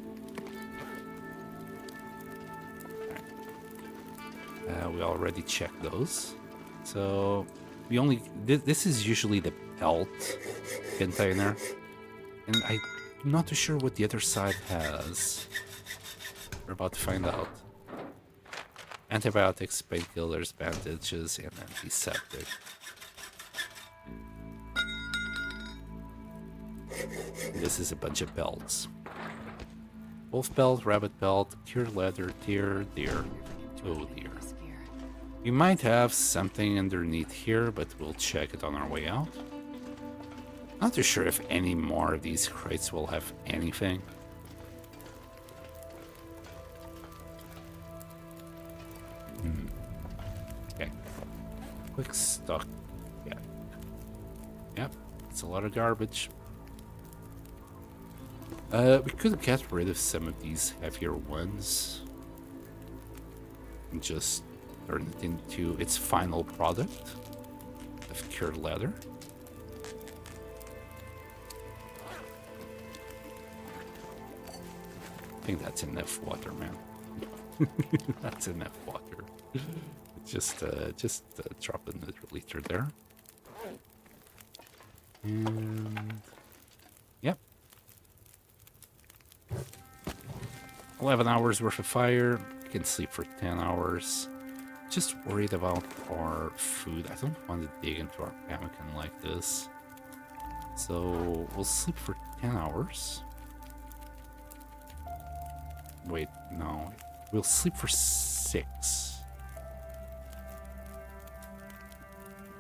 [SPEAKER 1] Right. We already checked those. So we only, this is usually the pelt container. And I'm not too sure what the other side has. We're about to find out. Antibiotics, painkillers, bandages, and antiseptic. This is a bunch of pelts. Wolf pelt, rabbit pelt, cured leather, deer. Oh dear. We might have something underneath here, but we'll check it on our way out. Not too sure if any more of these crates will have anything. Okay. Quick stock. Yeah. Yep. It's a lot of garbage. We could get rid of some of these heavier ones and just turn it into its final product of cured leather. I think that's enough water, man. That's enough water. Just drop another liter there. And yep. 11 hours worth of fire. We can sleep for 10 hours. Just worried about our food. I don't want to dig into our pemmican like this. So we'll sleep for 10 hours. Wait, no. We'll sleep for 6.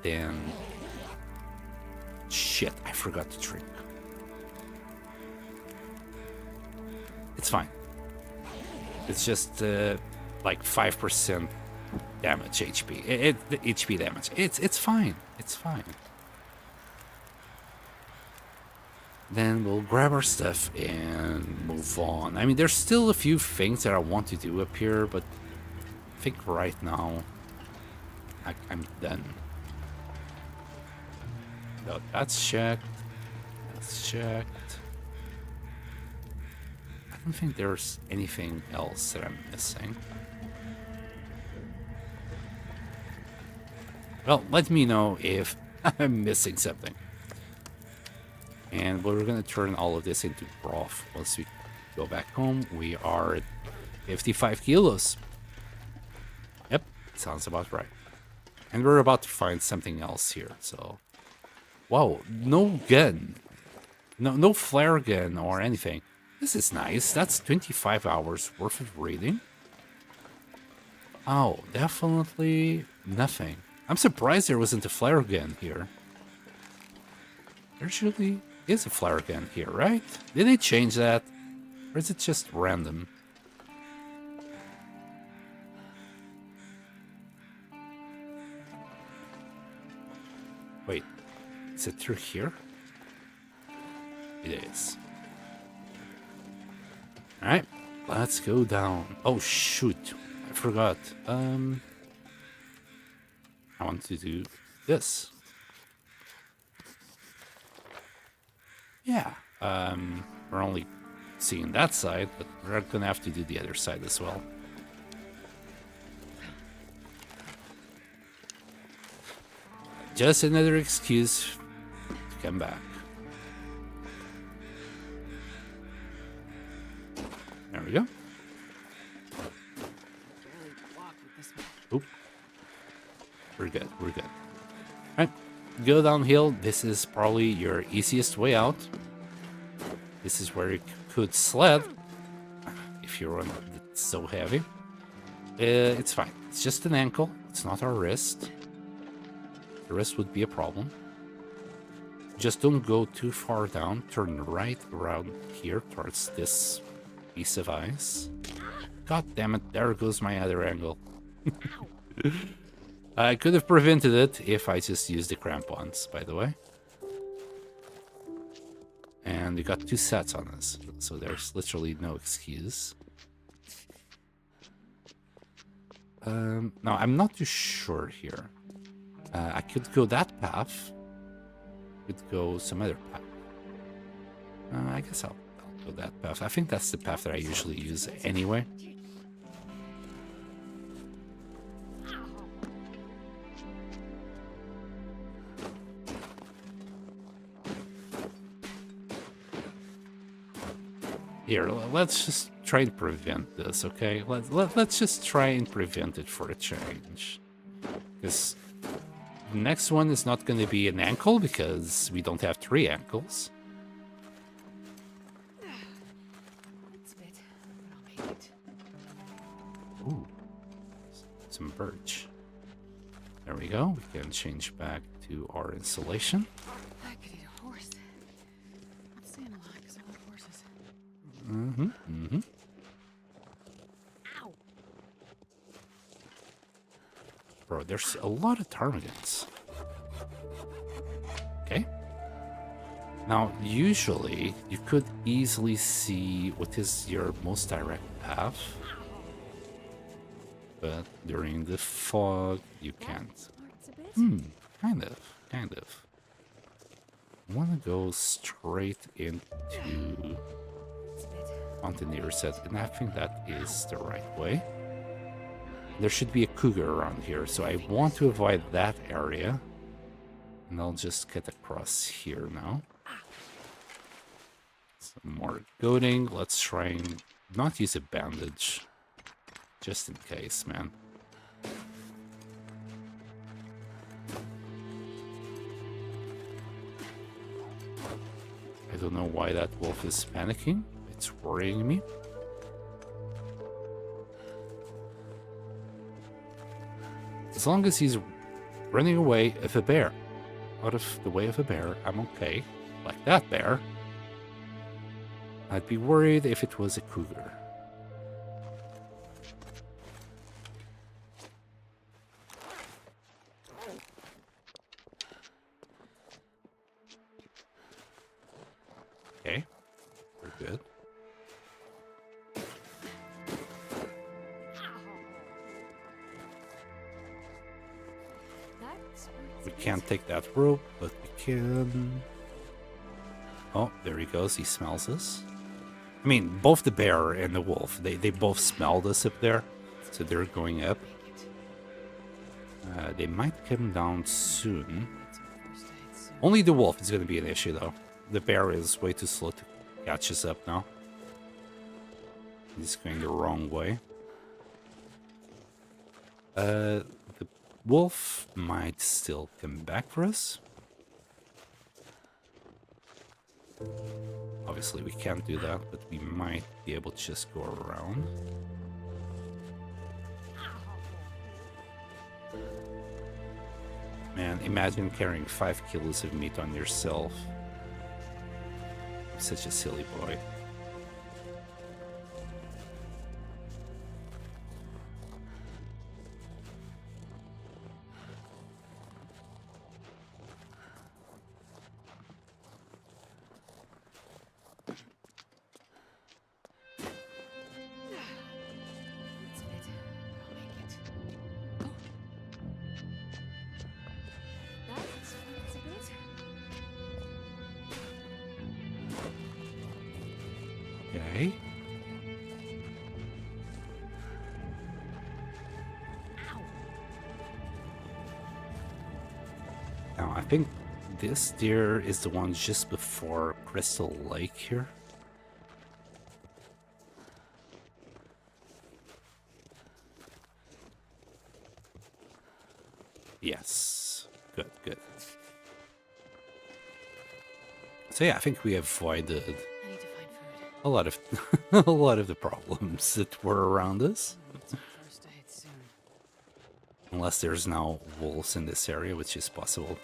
[SPEAKER 1] Then... Shit, I forgot to drink. It's fine. It's just like 5% damage HP. The HP damage. It's fine. It's fine. Then we'll grab our stuff and move on. I mean, there's still a few things that I want to do up here, but I think right now I'm done. So that's checked. That's checked. I don't think there's anything else that I'm missing. Well, let me know if I'm missing something. And we're going to turn all of this into broth once we go back home. We are at 55 kilos. Yep, sounds about right. And we're about to find something else here, so... Wow, no gun. No flare gun or anything. This is nice. That's 25 hours worth of reading. Oh, definitely nothing. I'm surprised there wasn't a flare gun here. There usually is a flare gun here, right? Did they change that? Or is it just random? Wait, is it through here? It is. Alright, let's go down. Oh shoot, I forgot. I want to do this. Yeah, we're only seeing that side, but we're gonna have to do the other side as well. Just another excuse to come back. There we go. Oop. We're good, we're good. Alright, go downhill. This is probably your easiest way out. This is where you could sled, if you're on it's so heavy. It's fine. It's just an ankle. It's not our wrist. The rest would be a problem. Just don't go too far down. Turn right around here towards this piece of ice. God damn it, there goes my other angle. I could have prevented it if I just used the crampons, by the way. And we got 2 sets on us, so there's literally no excuse. No, I'm not too sure here. I could go that path. Could go some other path. I guess I'll go that path. I think that's the path that I usually use anyway. Here, let's just try and prevent this, okay? Let's just try and prevent it for a change. Because the next one is not going to be an ankle, because we don't have 3 ankles. Ooh, some birch. There we go. We can change back to our insulation.
[SPEAKER 2] I could eat a horse. I'm seeing a lot because I love horses.
[SPEAKER 1] Mm-hmm, mm-hmm.
[SPEAKER 2] Ow!
[SPEAKER 1] Bro, there's a lot of ptarmigans. Okay. Now, usually, you could easily see what is your most direct path. But during the fog, you can't. Kind of. I want to go straight into Mountaineer set, and I think that is the right way. There should be a cougar around here, so I want to avoid that area. And I'll just get across here now. Some more goading. Let's try and not use a bandage. Just in case, man. I don't know why that wolf is panicking. It's worrying me. As long as he's running away of a bear, out of the way of a bear, I'm okay. Like that bear. I'd be worried if it was a cougar. Okay, we're good. We can't take that rope, but we can... Oh, there he goes. He smells us. I mean, both the bear and the wolf, they both smelled us up there, so they're going up. They might come down soon. Only the wolf is going to be an issue, though. The bear is way too slow to catch us up now. He's going the wrong way. The wolf might still come back for us. Obviously, we can't do that, but we might be able to just go around. Man, imagine carrying 5 kilos of meat on yourself. I'm such a silly boy. Okay. Now, I think this deer is the one just before Crystal Lake here. Yes. Good, good. So yeah, I think we avoided
[SPEAKER 2] I need to find food.
[SPEAKER 1] a lot of a lot of the problems that were around us.
[SPEAKER 2] I need some first aid soon.
[SPEAKER 1] Unless there's now wolves in this area, which is possible.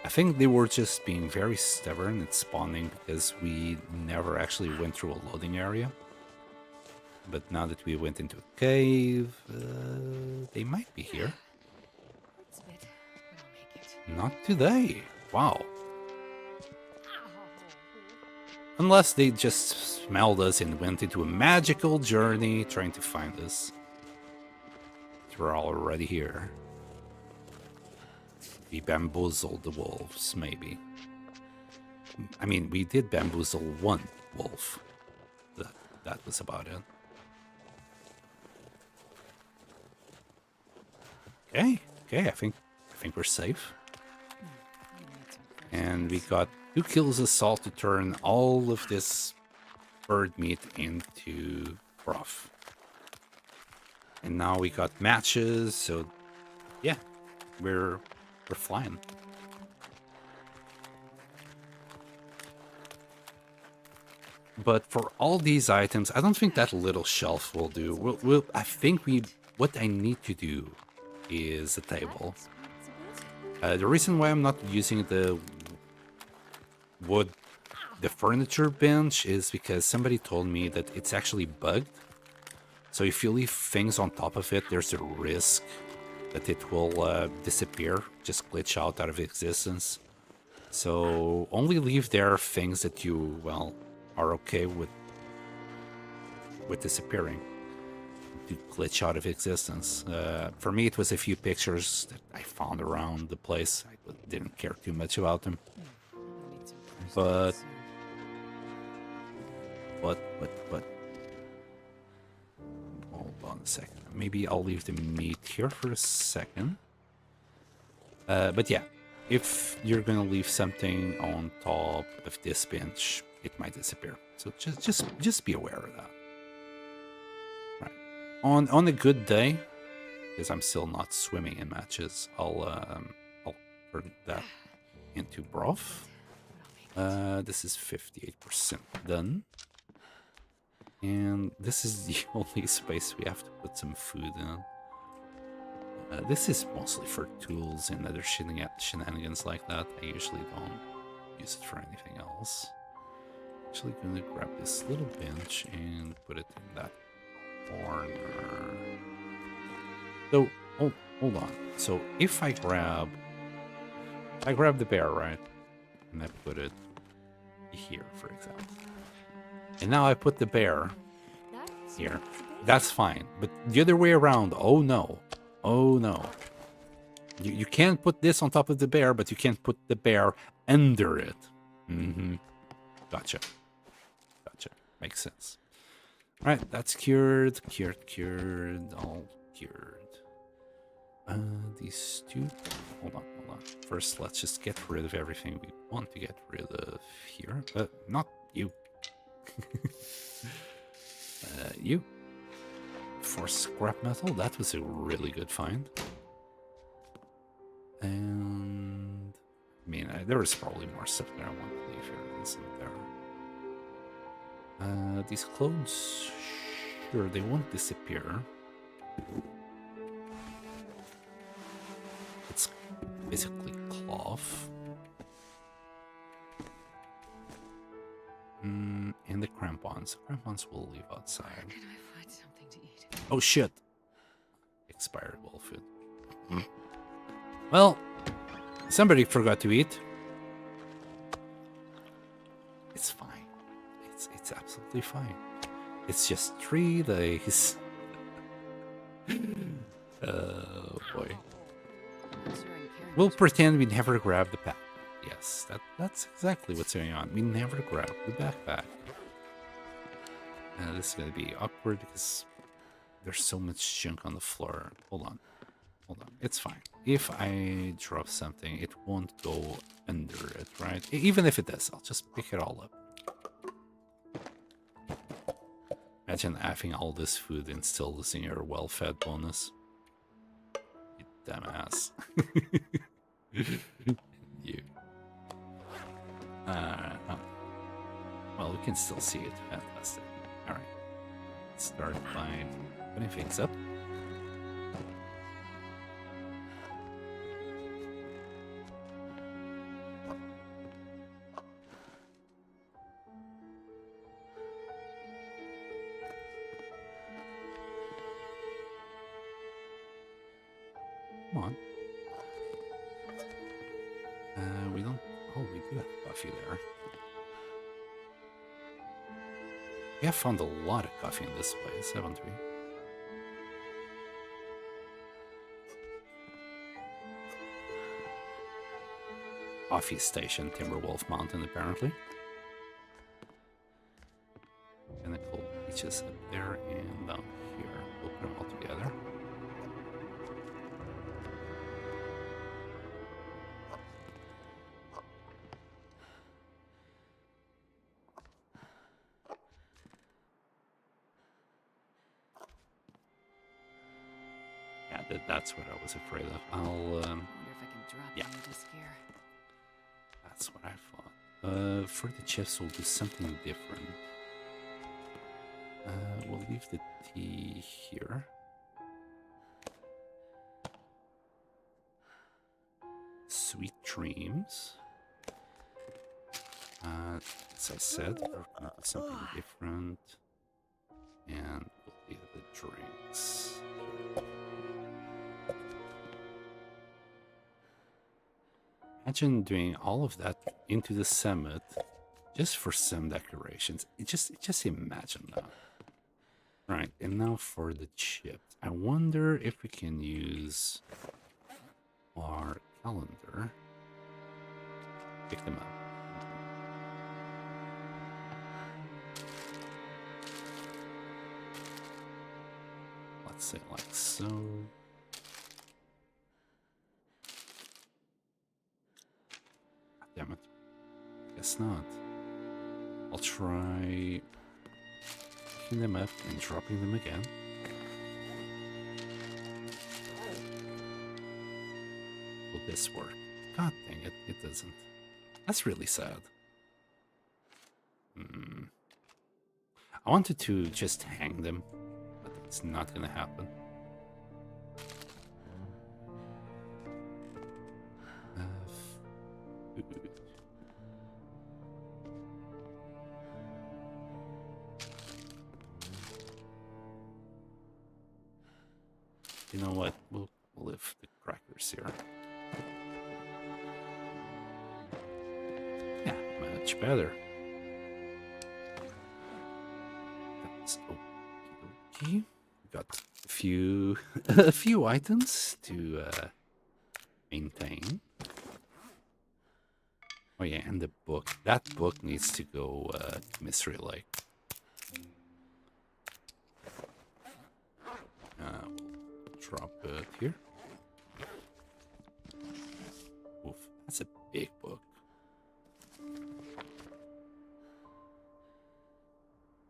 [SPEAKER 1] I think they were just being very stubborn and spawning because we never actually went through a loading area. But now that we went into a cave, they might be here.
[SPEAKER 2] It's a bit, but I'll make it.
[SPEAKER 1] Not today. Wow. Unless they just smelled us and went into a magical journey trying to find us. We're already here. We bamboozled the wolves, maybe. I mean, we did bamboozle one wolf. That was about it. Okay, I think we're safe. And we got 2 kills of salt to turn all of this bird meat into broth. And now we got matches, so yeah, we're flying. But for all these items, I don't think that little shelf will do. I think what I need to do is a table. The reason why I'm not using the furniture bench is because somebody told me that it's actually bugged. So if you leave things on top of it, there's a risk that it will disappear, just glitch out of existence. So only leave there things that you, well, are okay with disappearing, to glitch out of existence. For me, it was a few pictures that I found around the place. I didn't care too much about them. But hold on a second. maybe I'll leave the meat here for a second. But yeah, if you're gonna leave something on top of this bench, it might disappear. So just be aware of that. Right. On a good day, because I'm still not swimming in matches, I'll turn that into broth. This is 58% done. And this is the only space we have to put some food in. This is mostly for tools and other shenanigans like that. I usually don't use it for anything else. Actually gonna grab this little bench and put it in that corner. So, hold on. So if I grab the bear, right? And I put it here, for example. And now I put the bear here. That's fine. But the other way around, oh no. Oh no. You can't put this on top of the bear, but you can't put the bear under it. Mm-hmm. Gotcha. Makes sense. Alright, that's cured. All cured. These two. Hold on. First, let's just get rid of everything we want to get rid of here. Not you. You. For scrap metal, that was a really good find. And I mean, there is probably more stuff that I want to leave here, isn't there? These clothes, sure, they won't disappear. It's basically cloth. And the crampons. Crampons we'll leave outside.
[SPEAKER 2] Where can I find something to eat?
[SPEAKER 1] Oh shit! Expired wolf food. Well, somebody forgot to eat. It's fine. It's absolutely fine. It's just 3 days. Oh boy. We'll pretend we never grabbed the pack. Yes, that's exactly what's going on. We never grabbed the backpack. This is gonna be awkward because there's so much junk on the floor. Hold on. It's fine. If I drop something, it won't go under it, right? Even if it does, I'll just pick it all up. Imagine having all this food and still losing your well-fed bonus. You dumbass. You. Well, we can still see it. Fantastic. Alright. Let's start by putting things up. Come on. We don't... Oh, we do have coffee there. We have found a lot of coffee in this place, haven't we? Coffee station, Timberwolf Mountain, apparently. Pinnacle beaches up there and down here. We'll put them all together. That's what I was afraid of. I'll,
[SPEAKER 2] Wonder if I can drop
[SPEAKER 1] yeah.
[SPEAKER 2] any of this gear.
[SPEAKER 1] That's what I thought. For the chips, we'll do something different. We'll leave the tea here. Sweet dreams. As I said, we're going to do something different. And we'll leave the drinks. Imagine doing all of that into the summit just for some decorations. Just imagine that. Right, and now for the chips. I wonder if we can use our calendar. Pick them up. Let's say like so. Damn it. Guess not. I'll try picking them up and dropping them again. Will this work? God dang it, it doesn't. That's really sad. I wanted to just hang them, but it's not gonna happen. Food. You know what? We'll leave the crackers here. Yeah, much better. That's okie. Got a few a few items to maintain. Oh yeah, and the book. That book needs to go Mystery Lake. We'll drop it here. Oof, that's a big book.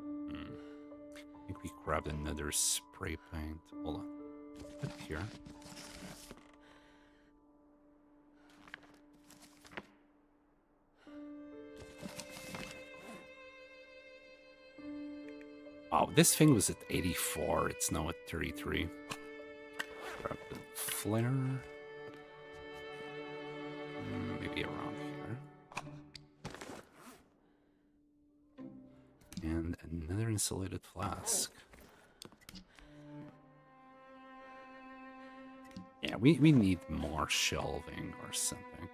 [SPEAKER 1] I think we grabbed another spray paint. Hold on. Put it here. Wow, this thing was at 84. It's now at 33. Grab the flare. Maybe around here. And another insulated flask. Yeah, we need more shelving or something.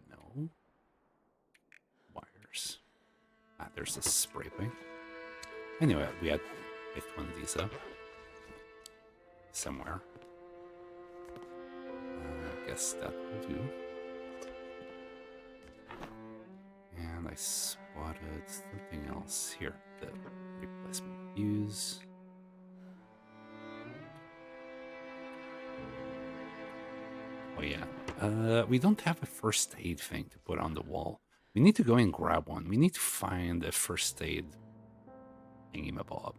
[SPEAKER 1] No. Wires. Ah, there's a spray paint. Anyway, we had picked one of these up. Somewhere. I guess that will do. And I spotted something else here. The replacement fuse. Oh yeah. We don't have a first aid thing to put on the wall. We need to go and grab one. We need to find a first aid thingy-mabob.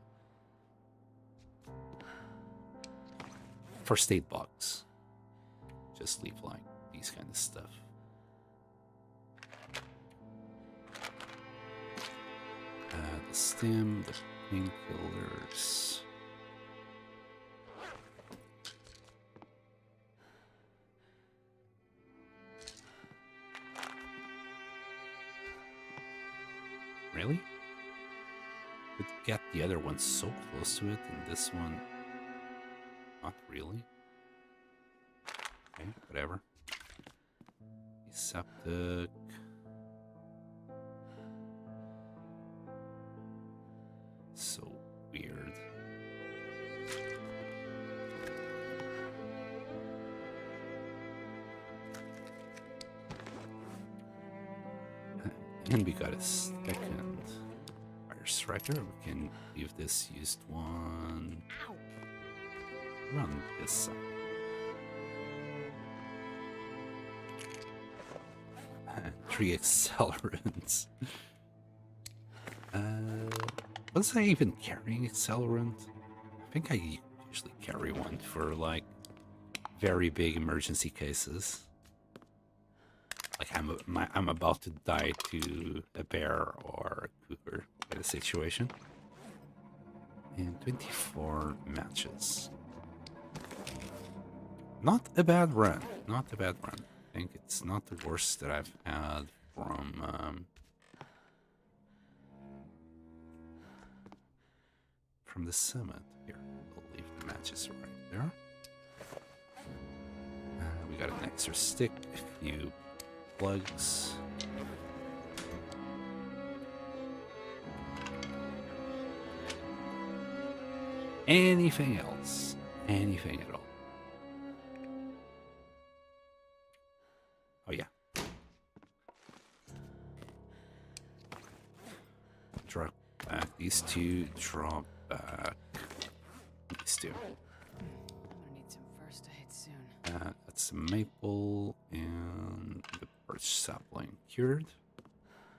[SPEAKER 1] First aid box. Just leave like these kind of stuff. The stem, the painkillers. Really? Could get the other one so close to it, and this one not really. Okay, whatever. Septic. So weird. And we got a second fire striker. We can leave this used one around this side. And 3 accelerants. Was I even carrying accelerant? I think I usually carry one for like very big emergency cases. Like I'm about to die to a bear or a cougar kind of situation. And 24 matches. Not a bad run. Not a bad run. I think it's not the worst that I've had from the summit. Here, we'll leave the matches right there. We got an extra stick, a few plugs. Anything else? Anything at all? Oh yeah. These two drop back. These two.
[SPEAKER 2] I'm gonna need some first aid soon.
[SPEAKER 1] That's the maple and the birch sapling. Cured.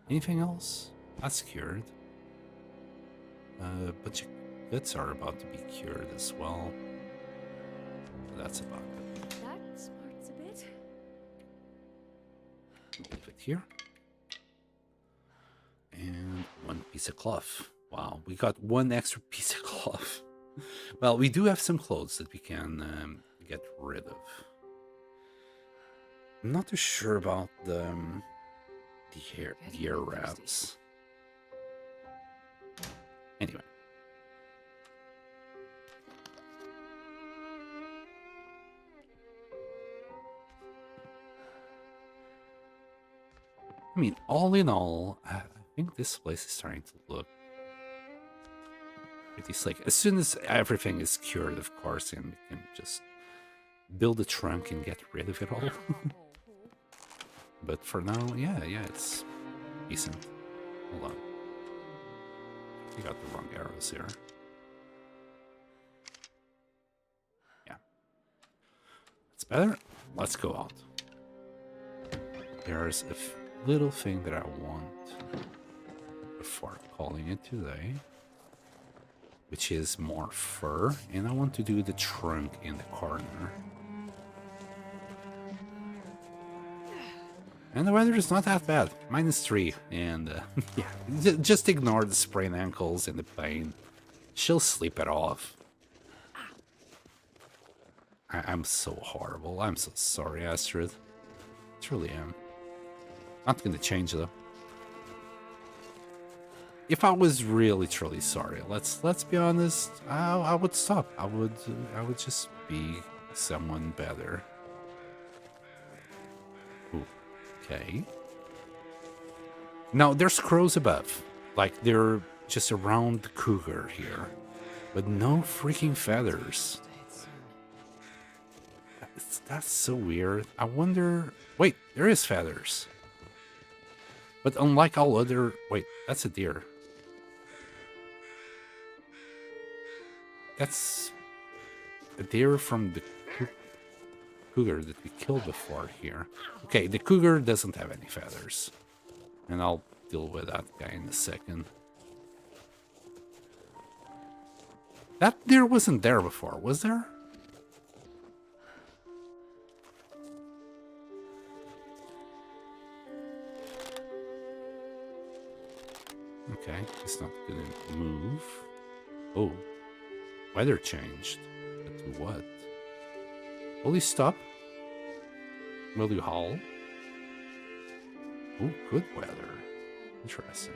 [SPEAKER 1] Anything else? That's cured. But your guts are about to be cured as well. That's about it.
[SPEAKER 3] That smarts a bit.
[SPEAKER 1] Leave it here. And one piece of cloth. Wow, we got one extra piece of cloth. Well, we do have some clothes that we can get rid of. I'm not too sure about the ear wraps. Anyway. I mean, all in all, I think this place is starting to look pretty slick. As soon as everything is cured, of course, and we can just build a trunk and get rid of it all. But for now, yeah, it's decent. Hold on. We got the wrong arrows here. Yeah. That's better. Let's go out. There's a little thing that I want before calling it today, which is more fur, and I want to do the trunk in the corner. And the weather is not that bad. -3, and yeah, just ignore the sprained ankles and the pain. She'll sleep it off. I'm so horrible. I'm so sorry, Astrid. Truly am. Not gonna change though. If I was really truly sorry, let's be honest, I would stop. I would just be someone better. Ooh, okay. Now there's crows above, like they're just around the cougar here, but no freaking feathers. That's so weird. I wonder. Wait, there is feathers. But unlike all other... Wait, that's a deer. That's a deer from the cougar that we killed before here. Okay, the cougar doesn't have any feathers. And I'll deal with that guy in a second. That deer wasn't there before, was there? Okay, he's not gonna move. Oh, weather changed. But to what? Will he stop? Will you howl? Oh, good weather. Interesting.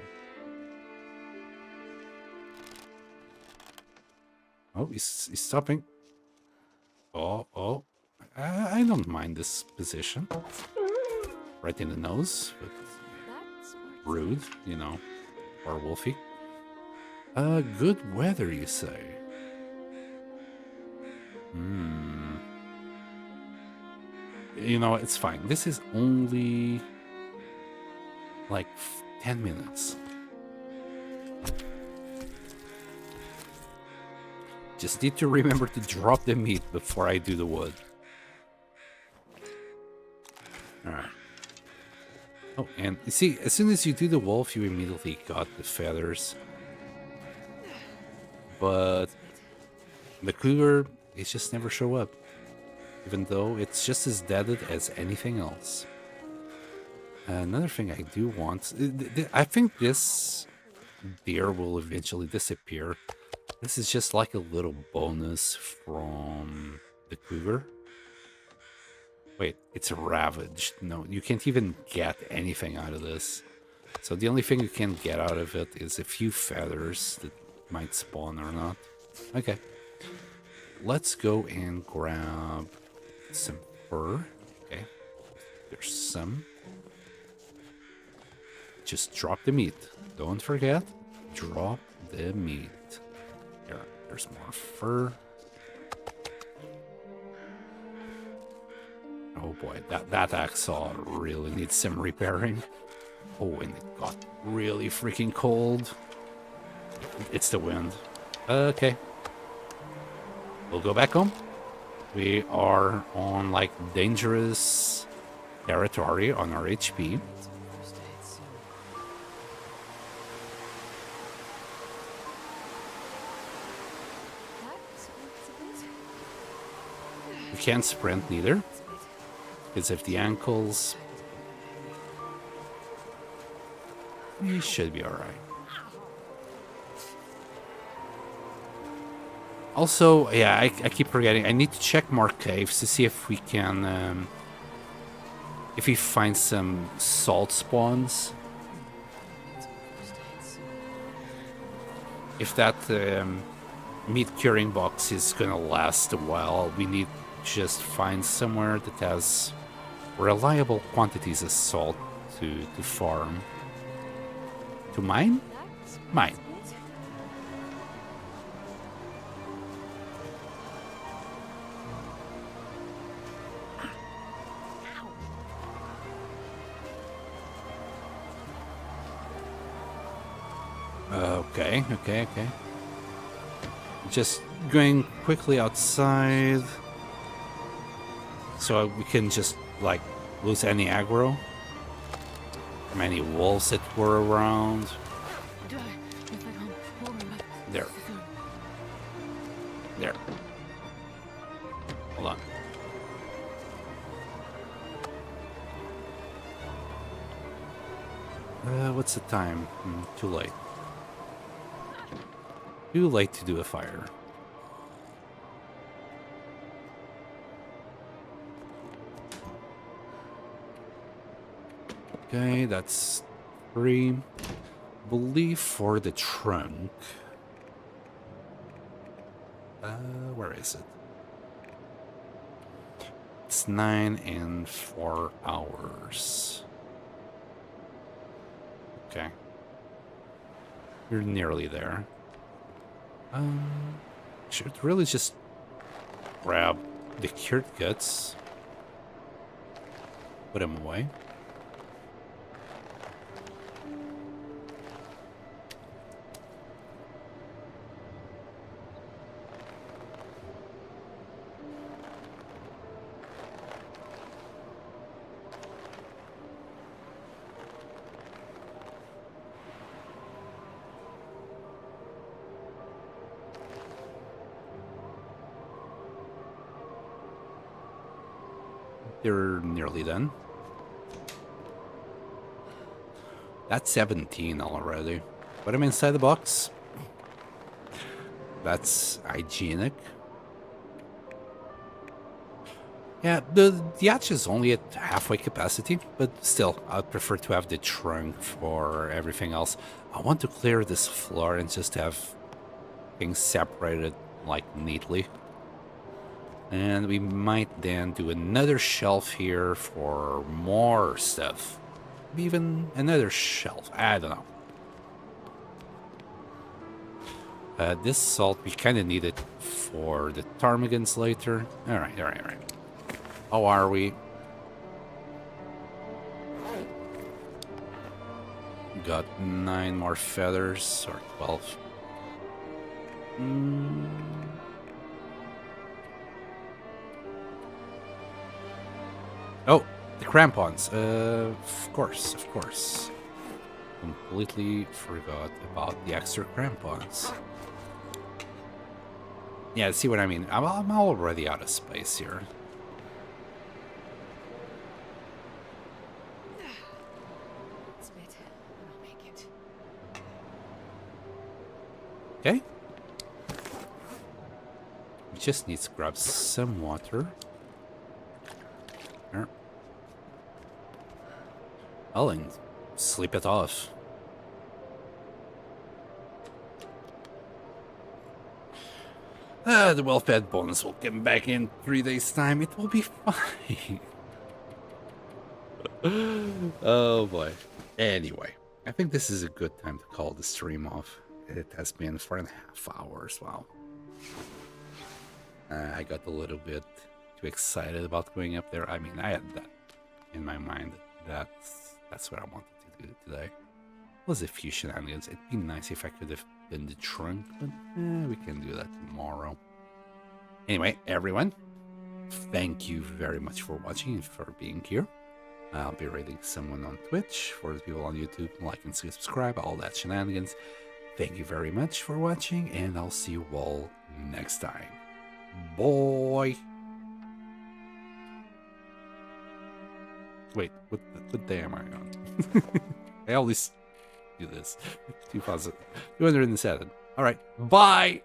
[SPEAKER 1] Oh, he's stopping. Oh. I don't mind this position. Right in the nose, but rude, you know. Or Wolfie. Good weather, you say? You know, it's fine. This is only like 10 minutes. Just need to remember to drop the meat before I do the wood. Alright. Oh, and you see, as soon as you do the wolf, you immediately got the feathers. But the cougar, it just never show up. Even though it's just as deaded as anything else. Another thing I do want... I think this deer will eventually disappear. This is just like a little bonus from the cougar. Wait, it's ravaged. No, you can't even get anything out of this. So the only thing you can get out of it is a few feathers that might spawn or not. Okay. Let's go and grab some fur. Okay. There's some. Just drop the meat. Don't forget, drop the meat. There's more fur. Oh boy, that hacksaw really needs some repairing. Oh, and it got really freaking cold. It's the wind. Okay. We'll go back home. We are on, like, dangerous territory on our HP.
[SPEAKER 2] First aid soon.
[SPEAKER 1] We can't sprint neither. Because of the ankles. We should be alright. Also, yeah, I keep forgetting. I need to check more caves to see if we can... if we find some salt spawns.
[SPEAKER 2] First aid soon.
[SPEAKER 1] If that meat curing box is gonna last a while, we need to just find somewhere that has reliable quantities of salt to farm. To mine? Mine. Okay. Just going quickly outside so we can just, like, lose any aggro from any wolves that were around. There. Hold on. What's the time? Too late. Too late to do a fire. Okay, that's 3. Believe for the trunk. Where is it? It's 9 and 4 hours. Okay. You're nearly there. Should really just grab the cured guts. Put them away. They're nearly done. That's 17 already. Put them inside the box. That's hygienic. Yeah, the hatch is only at halfway capacity, but still, I'd prefer to have the trunk for everything else. I want to clear this floor and just have things separated, like, neatly. And we might then do another shelf here for more stuff. Maybe even another shelf. I don't know. This salt, we kind of need it for the ptarmigans later. Alright. How are we? Got 9 more feathers, or 12. Oh, the crampons. Of course. Completely forgot about the extra crampons. Yeah, see what I mean? I'm already out of space here. Okay. We just need to grab some water. There. Oh, and sleep it off. The well-fed bonus will come back in 3 days' time. It will be fine. Oh boy. Anyway, I think this is a good time to call the stream off. It has been 4.5 hours. Wow. I got a little bit too excited about going up there. I mean, I had that in my mind. That's what I wanted to do today. Was a few shenanigans. It'd be nice if I could have in the trunk, but we can do that tomorrow. Anyway, everyone, thank you very much for watching and for being here. I'll be rating someone on Twitch. For the people on YouTube, like and subscribe, all that shenanigans. Thank you very much for watching, and I'll see you all next time. Bye. Wait, what day am I on? I always do this. 2,207. All right, bye.